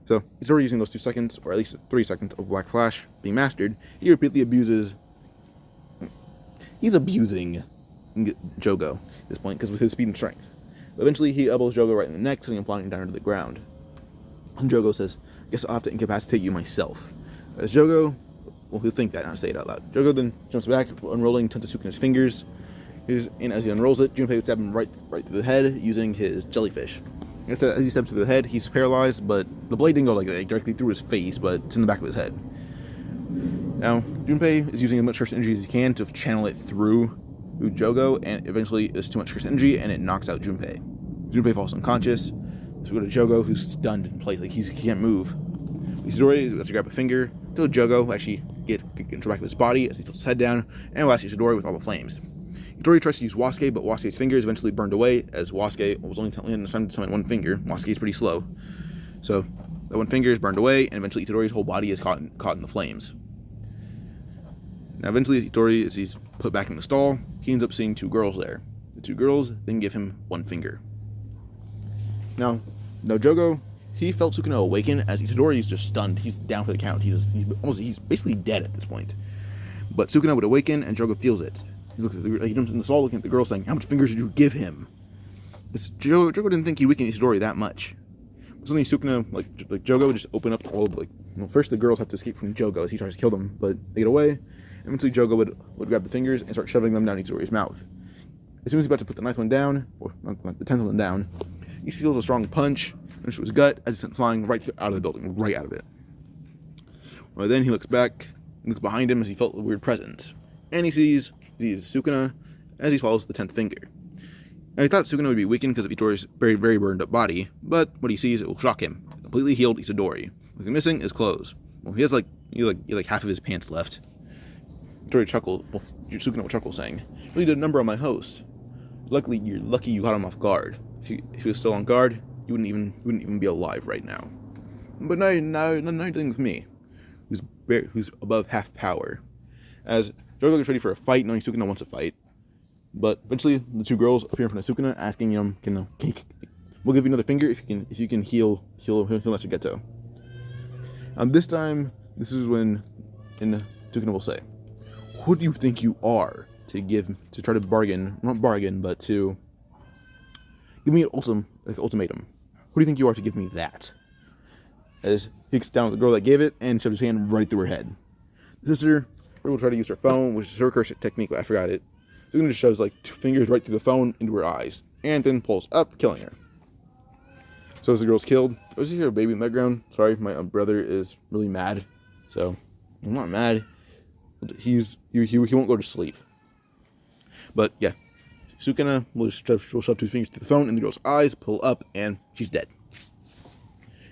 So, Itadori using those 2 seconds, or at least 3 seconds of Black Flash being mastered, he repeatedly abuses... He's abusing Jogo at this point, because with his speed and strength. Eventually, he elbows Jogo right in the neck, sending him flying down to the ground. And Jogo says, "I guess I'll have to incapacitate you myself." As Jogo, well, he'll think that, not say it out loud. Jogo then jumps back, unrolling Sukuna's fingers. And as he unrolls it, Junpei would stab him right through the head using his jellyfish. As he stabs through the head, he's paralyzed, but the blade didn't go like directly through his face, but it's in the back of his head. Now, Junpei is using as much curse energy as he can to channel it through Jogo, and eventually it's too much curse energy, and it knocks out Junpei. Junpei falls unconscious, so we go to Jogo, who's stunned in place, like he can't move. Itadori lets her grab a finger, until Jogo actually get control back of his body as he tilts his head down, and blasts Itadori with all the flames. Itadori tries to use Wasuke, but Wasuke's fingers eventually burned away, as Wasuke was only time to summon one finger. Wasuke's pretty slow. So, that one finger is burned away, and eventually Itadori's whole body is caught in the flames. Now, eventually, as Itadori, as he's put back in the stall, he ends up seeing 2 girls there. The 2 girls then give him 1 finger. Now Jogo, he felt Sukuna awaken, as Itadori is just stunned. He's down for the count. He's basically dead at this point. But Sukuna would awaken, and Jogo feels it. He jumps in the stall looking at the girl, saying, "How much fingers did you give him?" Jogo didn't think he'd weaken Itadori that much. Suddenly Sukuna, like Jogo, would just open up all of, first the girls have to escape from Jogo as he tries to kill them, but they get away. And eventually Jogo would grab the fingers and start shoving them down Itadori's mouth. As soon as he's about to put the 9th one down, or not the 10th one down, he feels a strong punch into his gut as he's sent flying right out of the building, right out of it. Well, then he looks back, and looks behind him as he felt a weird presence. And he sees Sukuna as he swallows the 10th finger. Now, he thought Sukuna would be weakened because of Itadori's very, very burned up body, but what he sees, it will shock him. A completely healed Itadori. What's missing is clothes. Well, he has like half of his pants left. Sukuna will chuckle, saying, "Really did a number on my host. Luckily, you're lucky you caught him off guard. If he was still on guard, you wouldn't even be alive right now. But now you're dealing with me, who's above half power." As Jogo gets ready for a fight, knowing Sukuna wants a fight. But eventually, the 2 girls appear in front of Sukuna, asking him, "We'll give you another finger if you can heal Master Ghetto." And this time, this is when Sukuna will say, "Who do you think you are to try to bargain? Not bargain, but to give me an ultimatum? Who do you think you are to give me that?" As he kicks down at the girl that gave it and shoves his hand right through her head. The sister will try to use her phone, which is her curse technique, but I forgot it. Sukuna just shoves 2 fingers right through the phone into her eyes, and then pulls up, killing her. So as the girl's killed, I was hear a baby in the background. Sorry, my brother is really mad. So I'm not mad. He won't go to sleep. But yeah, Sukuna will shove 2 fingers through the phone in the girl's eyes, pull up, and she's dead.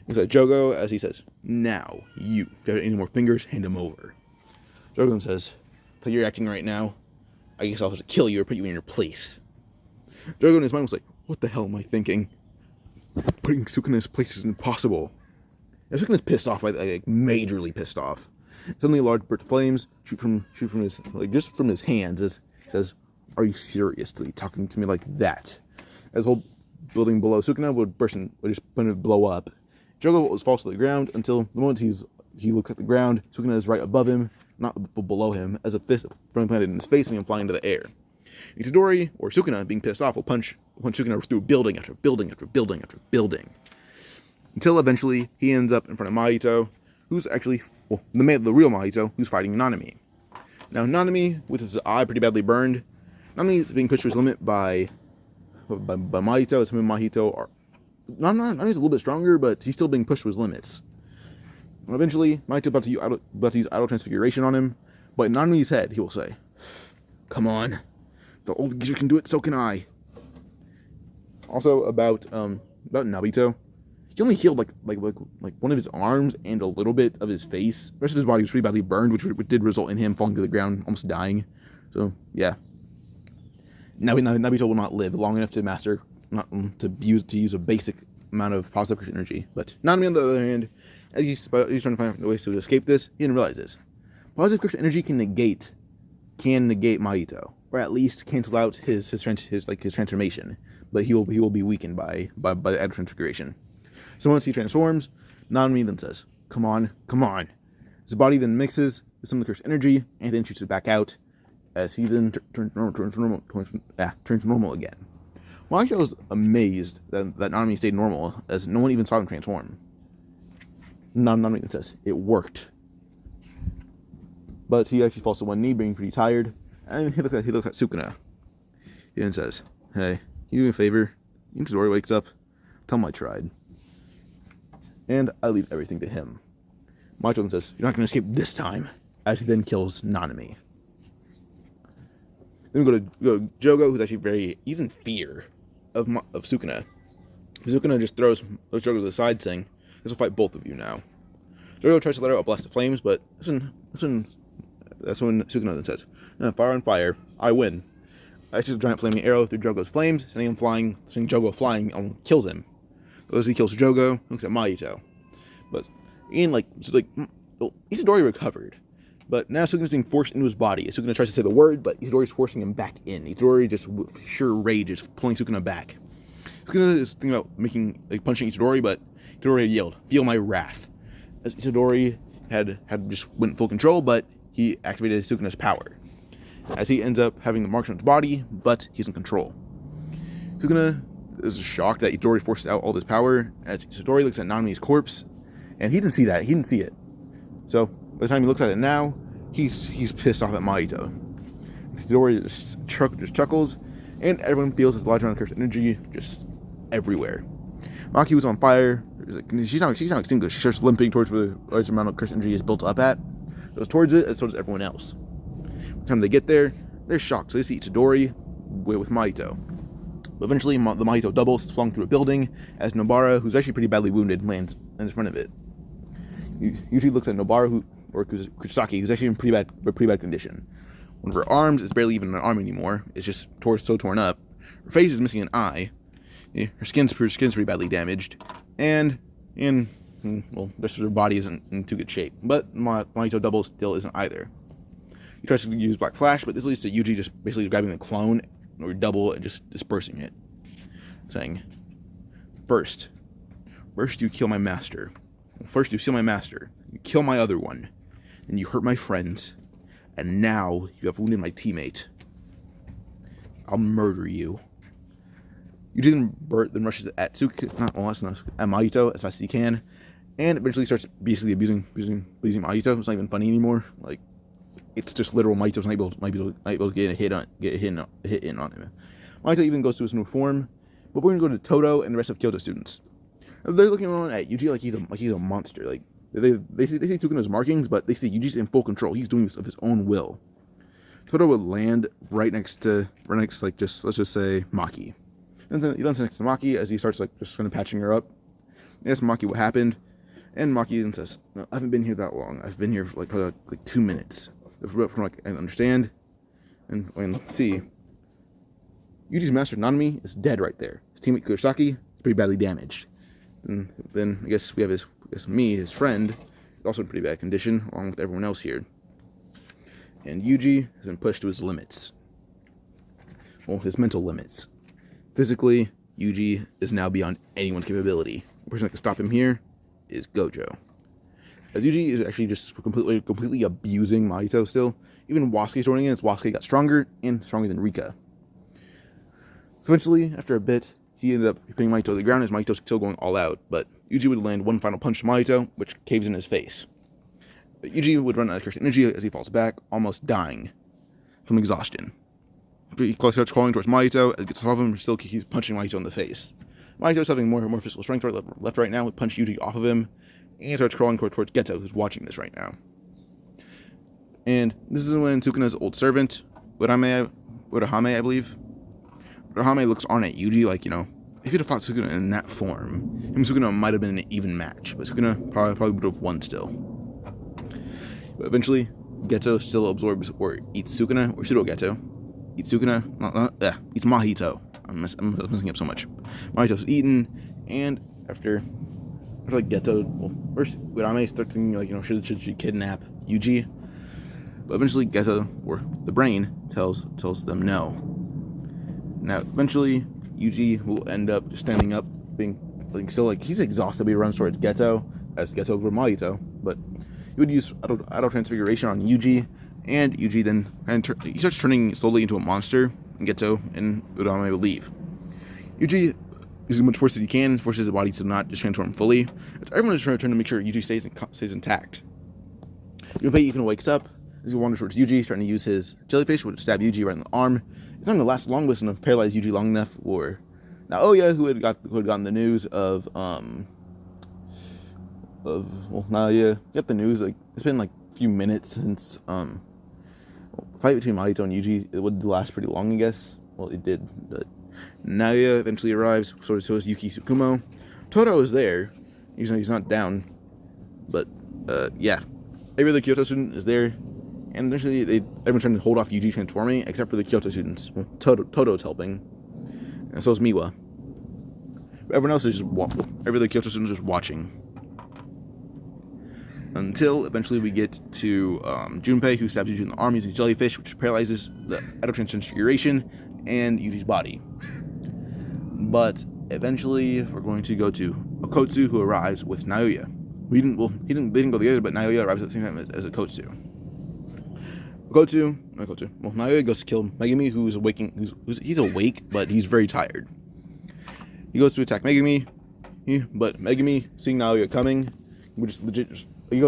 Looks at Jogo as he says, "Now, if you have any more fingers, hand them over." Jogo says, "How you're acting right now, I guess I'll have to kill you or put you in your place." Jogo in his mind was like, "What the hell am I thinking? Putting Sukuna in his place is impossible." And Sukuna's pissed off, majorly pissed off. Suddenly a large burst of flames shoot from his, just from his hands as he says, "Are you seriously talking to me like that?" As the whole building below Sukuna would just blow up. Jogo falls to the ground until the moment he looks at the ground, Sukuna is right above him, not below him, as a fist firmly planted in his face and him flying into the air. Itadori, or Sukuna, being pissed off, will punch Sukuna through building after building after building after building. Until eventually, he ends up in front of Mahito, who's actually, the real Mahito, who's fighting Nanami. Now Nanami, with his eye pretty badly burned, Nanami is being pushed to his limit by Mahito. As him and Mahito are... Nanami's a little bit stronger, but he's still being pushed to his limits. And eventually, Mahito about to use Idle Transfiguration on him, but in Nanami's head, he will say, "Come on, the old geezer can do it, so can I." Also about Nobito, he only healed like one of his arms and a little bit of his face. The rest of his body was pretty badly burned, which did result in him falling to the ground, almost dying. So yeah, Nobito will not live long enough to master, not to use a basic amount of positive Christian energy. But Nanami, on the other hand, as he's trying to find ways to escape this, he didn't realize this. Positive Christian energy can negate Mahito, or at least cancel out his transformation. But he will be weakened by the Idle Transfiguration. So once he transforms, Nanami then says, "Come on, come on." His body then mixes with some of the cursed energy and then shoots it back out, as he then turns normal again. Mahito was amazed that Nanami stayed normal, as no one even saw him transform. Nanami then says, "It worked." But he actually falls to one knee, being pretty tired, and he looks at Sukuna. He then says, "Hey, you do me a favor. Itadori wakes up, tell him I tried." And I leave everything to him. Mahito then says, "You're not going to escape this time," as he then kills Nanami. Then we go to Jogo, who's actually he's in fear of Sukuna. Sukuna just throws Jogo to the side, saying, "This will fight both of you now." Jogo tries to let out a blast of flames, but that's when Sukuna then says, "Fire on fire, I win." I shoot a giant flaming arrow through Jogo's flames, sending Jogo flying, and kills him. So as he kills Jogo, he looks at Mahito. But Itadori recovered. But now Sukuna's being forced into his body. Sukuna tries to say the word, but Itadori's forcing him back in. Itadori just with sheer rage is pulling Sukuna back. Sukuna is thinking about punching Itadori, but Itadori had yelled, "Feel my wrath." As Itadori had just went full control, but he activated Sukuna's power. As he ends up having the marks on his body, but he's in control. Sukuna is shocked that Itadori forced out all this power, as Itadori looks at Nanami's corpse, and he didn't see that. He didn't see it. So by the time he looks at it now, he's pissed off at Mahito. Itadori just chuckles, and everyone feels this large amount of cursed energy just everywhere. Maki was on fire. She's not extinguished. She starts limping towards where the large amount of cursed energy is built up at. Goes towards it, as so does everyone else. By the time they get there, they're shocked. So they see Itadori with Mahito. But eventually, the Mahito double is flung through a building, as Nobara, who's actually pretty badly wounded, lands in front of it. Yuji looks at Nobara, or Kusaki, who's actually in pretty bad condition. One of her arms is barely even an arm anymore. It's just so torn up. Her face is missing an eye. Her skin's pretty badly damaged. And the rest of her body isn't in too good shape. But Mahito double still isn't either. He tries to use Black Flash, but this leads to Yuji just basically grabbing the clone or double and just dispersing it, saying, First you kill my master. First you steal my master. You kill my other one. Then you hurt my friends. And now you have wounded my teammate. I'll murder you." Yuji then rushes at Mahito as fast as he can, and eventually starts basically abusing Mahito. It's not even funny anymore. It's just literal. Mahito's not able to get a hit in on him. Mahito even goes to his new form. But we're gonna go to Toto and the rest of Kyoto students. They're looking around at Yuji like he's a monster. They see Sukuna's markings, but they see Yuji's in full control. He's doing this of his own will. Toto would land right next, let's just say Maki. He lands next to Maki as he starts just kind of patching her up. He asks Maki what happened, and Maki then says, "No, I haven't been here that long. I've been here for probably 2 minutes. From what I understand, and let's see. Yuji's master Nanami is dead right there. His teammate Kurosaki is pretty badly damaged. And then I guess we have his friend, also in pretty bad condition, along with everyone else here. And Yuji has been pushed to his limits. Well, his mental limits. Physically, Yuji is now beyond anyone's capability. The person that can stop him here is Gojo. As Yuji is actually just completely abusing Mahito still. Even Wasuke's joining in, as Wasuke got stronger and stronger than Rika. So eventually, after a bit, he ended up pinning Mahito to the ground as Mahito's still going all out. But Yuji would land one final punch to Mahito, which caves in his face. But Yuji would run out of cursed energy as he falls back, almost dying from exhaustion. He starts crawling towards Mahito as he gets off him, but still keeps punching Mahito in the face. Mahito's having more and more physical strength left right now, would punch Yuji off of him, and starts crawling towards Ghetto, who's watching this right now. And this is when Sukuna's old servant, Urahame, I believe. Urahame looks on at Yuji like, if he'd have fought Sukuna in that form, him and Sukuna might have been an even match, but Sukuna probably would have won still. But eventually, Ghetto still absorbs or eats Sukuna, or Pseudo-Ghetto. Eats Sukuna, eats Mahito. I'm messing up so much. Mahito's eaten, and after Ghetto, first Urahame starts thinking should she kidnap Yuji? But eventually Ghetto, or the brain, tells them no. Now eventually Yuji will end up just standing up, being still he's exhausted, but he runs towards Ghetto as Ghetto over Mahito, but he would use auto transfiguration on Yuji, and Yuji then he starts turning slowly into a monster, and Ghetto and Urahame will leave. Yuji uses as much force as he can, forces his body to not just transform fully. Everyone is trying to make sure Yuji stays intact. Junpei even wakes up as he wanders towards Yuji, trying to use his jellyfish, which would stab Yuji right in the arm. It's not going to last long, but it's going to paralyze Yuji long enough for Naoya, who had gotten the news of Naoya got the news. It's been a few minutes since the fight between Mahito and Yuji. It would last pretty long, I guess. Well, it did, but Naoya eventually arrives. So is Yuki Tsukumo. Todo is there. He's not down, but yeah. Every other Kyoto student is there, and eventually everyone's trying to hold off Yuji transforming, except for the Kyoto students. Well, Todo's helping, and so is Miwa. But everyone else is every other Kyoto student is just watching. Until eventually we get to Junpei, who stabs Yuji in the arm using jellyfish, which paralyzes the auto transfiguration and Yuji's body. But eventually we're going to go to Okotsu, who arrives with Naoya. They didn't go together, but Naoya arrives at the same time as Okotsu. Naoya goes to kill Megumi, who's he's awake, but he's very tired. He goes to attack Megumi, but Megumi, seeing Naoya coming, would just legit he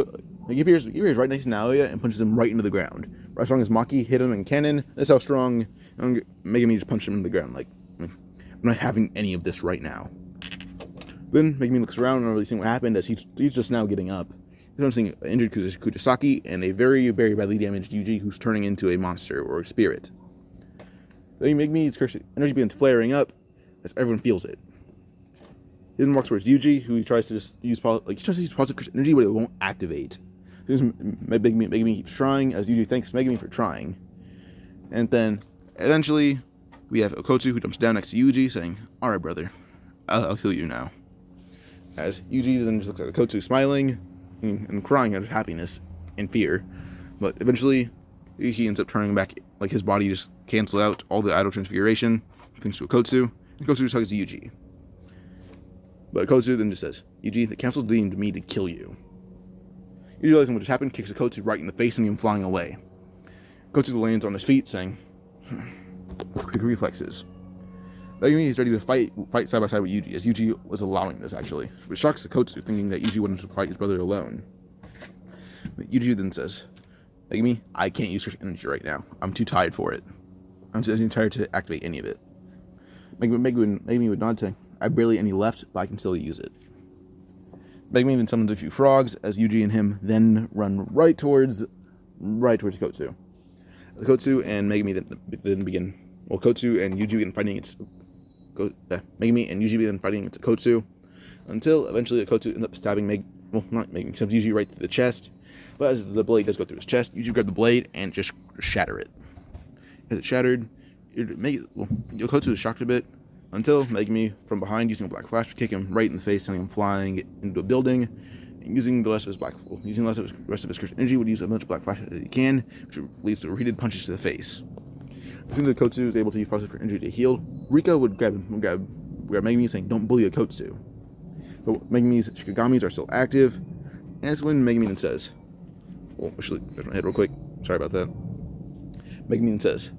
appears right next to Naoya and punches him right into the ground. Right as strong as Maki hit him in cannon, that's how strong Megumi just punched him in the ground. I'm not having any of this right now. Then Megumi looks around and not really seeing what happened, as he's just now getting up. He's seeing an injured Kujisaki and a very, very badly damaged Yuji, who's turning into a monster or a spirit. Then Megumi's cursed energy begins flaring up as everyone feels it. He then walks towards Yuji, who he tries to just use positive cursed energy, but it won't activate. Megumi keeps trying, as Yuji thanks Megumi for trying. And then eventually we have Okotsu, who jumps down next to Yuji, saying, "Alright, brother, I'll heal you now." As Yuji then just looks at Okotsu smiling and crying out of happiness and fear. But eventually he ends up turning back, his body just cancels out all the idle transfiguration, thanks to Okotsu. And Okotsu just hugs Yuji. But Okotsu then just says, "Yuji, the council deemed me to kill you." Yuji, realizing what just happened, kicks Okotsu right in the face, sending him flying away. Okotsu lands on his feet, saying, "Quick reflexes." Megumi is ready to fight side by side with Yuji, as Yuji was allowing this, actually, which shocks Okotsu, thinking that Yuji wanted to fight his brother alone. But Yuji then says, "Megumi, I can't use cursed energy right now. I'm too tired for it. I'm too tired to activate any of it." Megumi would nod, saying, "I barely any left, but I can still use it." Megumi then summons a few frogs, as Yuji and him then run right towards Okotsu. Okotsu and Megumi then begin. Well, Okotsu and Yuji begin fighting against Megumi and Yuji begin fighting against Okotsu, until eventually Okotsu ends up stabbing stabs Yuji right through the chest. But as the blade does go through his chest, Yuji grab the blade and just shatter it. As it shattered, Okotsu is shocked a bit, until Megumi from behind, using a black flash, to kick him right in the face, sending him flying into a building. And using the rest of his cursed energy, would use as much black flash as he can, which leads to repeated punches to the face. As soon as Okotsu is able to use positive energy to heal, Rika would grab Megumi, saying, "Don't bully Okotsu." But Megumi's Shikagamis are still active, and that's when Megumi then says, actually, there's my head real quick. Sorry about that. Megumi then says,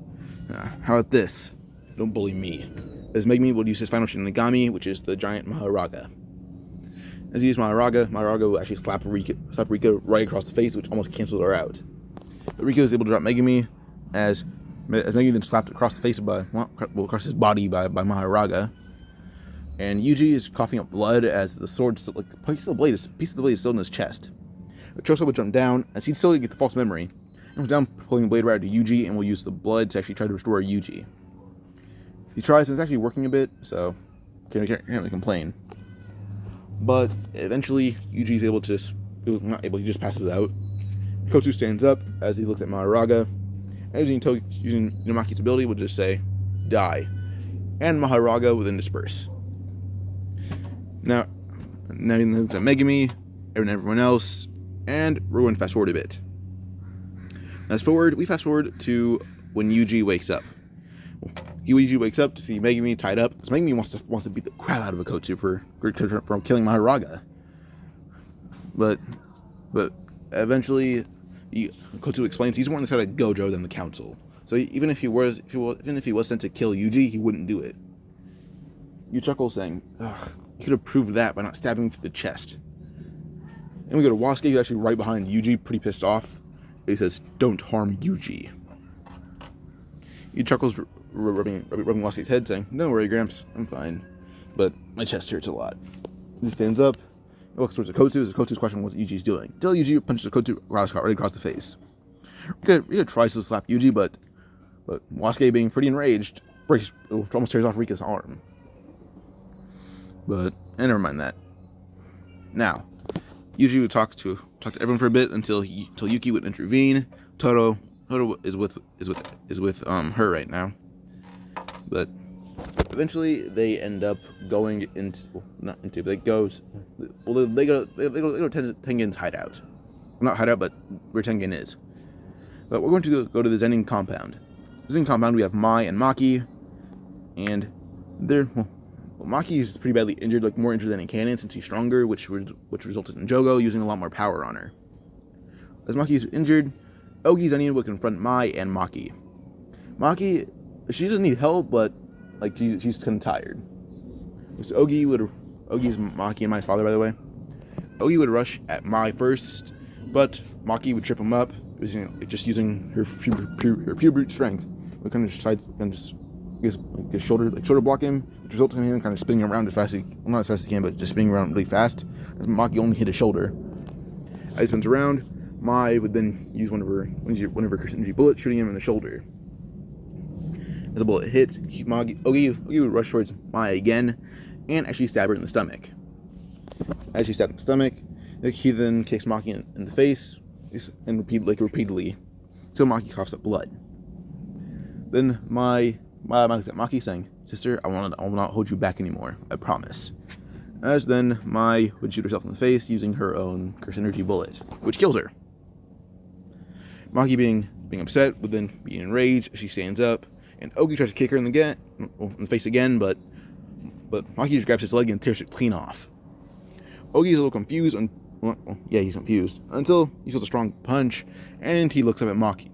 "How about this? Don't bully me." As Megumi will use his final Shinigami, which is the giant Maharaga. As he used Maharaga will actually slap Rika right across the face, which almost cancels her out. But Rika is able to drop Megumi as Megumi then slapped across the face across his body by Maharaga. And Yuji is coughing up blood as the sword, piece of the blade is still in his chest. But Choso would jump down as he'd still get the false memory, and was down pulling the blade right to Yuji, and will use the blood to actually try to restore Yuji. He tries, and it's actually working a bit, so can't really complain. But eventually, Yuji is able to, he just passes out. Kotsu stands up as he looks at Maharaga, and using Inamaki's ability, would just say, die. And Maharaga will then disperse. Now he looks at Megumi, and everyone else, and we're going to fast forward a bit. We fast forward to when Yuji wakes up. Yuji wakes up to see Megumi tied up, because Megumi wants to beat the crap out of Kotsu for killing Maharaga. But eventually, Kotsu explains he's more on the side of Gojo than the council. So even if he was sent to kill Yuji, he wouldn't do it. You chuckle, saying, "Ugh, you could have proved that by not stabbing him through the chest." And we go to Wasuke, who's actually right behind Yuji, pretty pissed off. He says, "Don't harm Yuji." He chuckles, rubbing Wasuke's head, saying, "Don't worry, Gramps, I'm fine. But my chest hurts a lot." He stands up, walks towards Kotsu. Kotsu's questioning what Yuji's doing. Until Yuji punches Kotsu right across the face. Rika tries to slap Yuji, but Wasuke, being pretty enraged, almost tears off Rika's arm. But never mind that. Now, Yuji would talk to everyone for a bit until Yuki would intervene. Toro is with her right now. But eventually they end up going they go to Tengen's hideout. Well, not hideout, but where Tengen is. But we're going to go to the Zenin compound. The Zenin compound, we have Mai and Maki, and Maki is pretty badly injured, like more injured than Canon, since he's stronger, which resulted in Jogo using a lot more power on her. As Maki is injured, Ogi's Zenin would confront Mai and Maki. Maki, she doesn't need help, but she's kind of tired. So Ogi's Maki and Mai's father, by the way. Ogi would rush at Mai first, but Maki would trip him up, using her pure brute strength. We kind of shoulder block him, which results in him kind of spinning around as fast as not as fast as he can, but just spinning around really fast. As Maki only hit his shoulder. As he spins around, Mai would then use one of her energy bullets, shooting him in the shoulder. As the bullet hits, Ogi would rush towards Mai again, and actually stab her in the stomach. As she stabbed in the stomach, he then kicks Maki in the face, and repeatedly, till Maki coughs up blood. Then Mai looks at Maki, saying, "Sister, I will not hold you back anymore. I promise." As then Mai would shoot herself in the face using her own curse energy bullet, which kills her. Maki, being upset, would then be enraged as she stands up, and Ogi tries to kick her in the face again, but Maki just grabs his leg and tears it clean off. Ogi's a little confused, he's confused, until he feels a strong punch, and he looks up at Maki.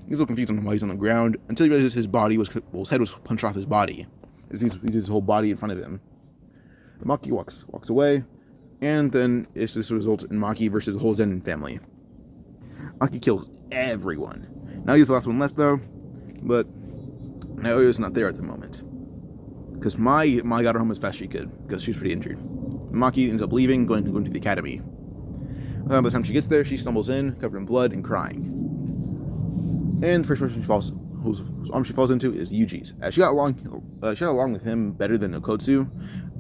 He's a little confused on why he's on the ground, until he realizes his head was punched off his body. He sees his whole body in front of him. Maki walks away, and then this results in Maki versus the whole Zenin family. Maki kills everyone. Now he's the last one left, though, but Naoya's not there at the moment. Because Mai got her home as fast as she could, because she was pretty injured. Maki ends up leaving, going to the academy. By the time she gets there, she stumbles in, covered in blood and crying. And the first person whose arm she falls into is Yuji's. She got along with him better than Okotsu,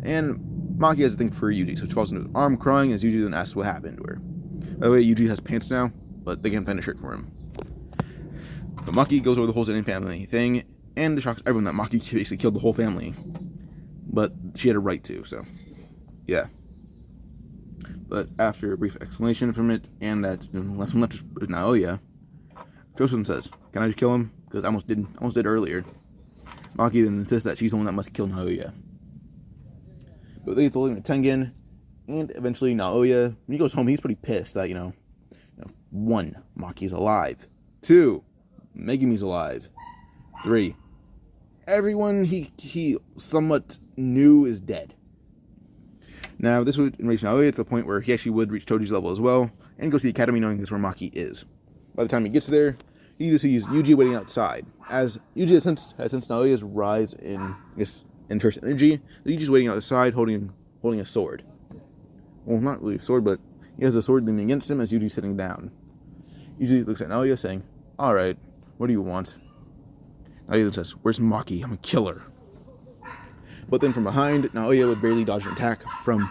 and Maki has a thing for Yuji, so she falls into his arm crying as Yuji then asks what happened to her. By the way, Yuji has pants now, but they can't find a shirt for him. But Maki goes over the whole Zenin family thing, and shocks everyone that Maki basically killed the whole family. But she had a right to, so yeah. But after a brief explanation from it, and that last one left is Naoya, Josun says, "Can I just kill him? Because I almost did earlier." Maki then insists that she's the one that must kill Naoya. But they told him to Tengen, and eventually Naoya, when he goes home, he's pretty pissed that, 1, Maki's alive. 2, Megumi's alive. 3, everyone he somewhat knew is dead. Now, this would enrage Naoya to the point where he actually would reach Toji's level as well, and go to the academy knowing this is where Maki is. By the time he gets there, he just sees Yuji waiting outside. As Yuji has sensed Naoya's rise in, I guess, in-person energy, Yuji's waiting outside holding a sword. Well, not really a sword, but he has a sword leaning against him as Yuji's sitting down. Yuji looks at Naoya saying, "Alright, what do you want?" Naoya says, "Where's Maki? I'm a killer." But then from behind, Naoya would barely dodge an attack from...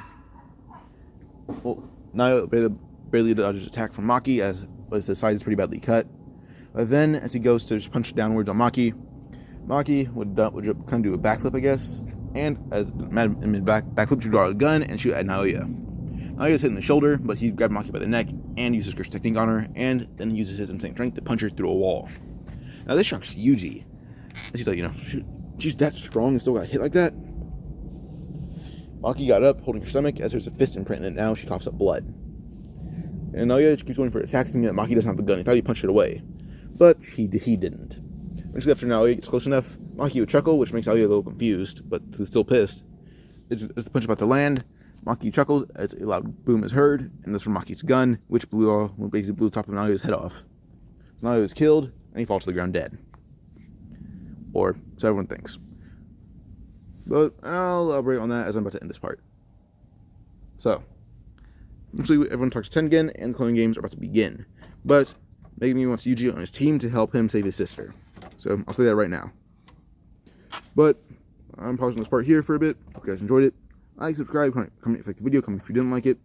Naoya barely dodges an attack from Maki as his side is pretty badly cut. But then, as he goes to punch downwards on Maki would kind of do a backflip, I guess. And as backflip, to draw a gun and shoot at Naoya. Naoya's hit in the shoulder, but he grabbed Maki by the neck and uses curse technique on her, and then he uses his insane strength to punch her through a wall. Now this shocks Yuji. She's like, she's that strong and still got hit like that? Maki got up, holding her stomach, as there's a fist imprint in it now. She coughs up blood. And Naoya keeps going for attacks, thinking that Maki doesn't have the gun. He thought he punched it away. But he didn't. Eventually, after Naoya gets close enough, Maki would chuckle, which makes Naoya a little confused, but still pissed. As the punch about to land, Maki chuckles as a loud boom is heard, and that's from Maki's gun, which basically blew the top of Naoya's head off. Naoya was killed, and he falls to the ground dead. Or so everyone thinks. But I'll elaborate on that as I'm about to end this part. So, eventually everyone talks Tengen, and the cloning games are about to begin. But Megumi wants Yuji on his team to help him save his sister. So I'll say that right now. But I'm pausing this part here for a bit. Hope you guys enjoyed it. Like, subscribe, comment if you like the video, comment if you didn't like it.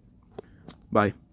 Bye.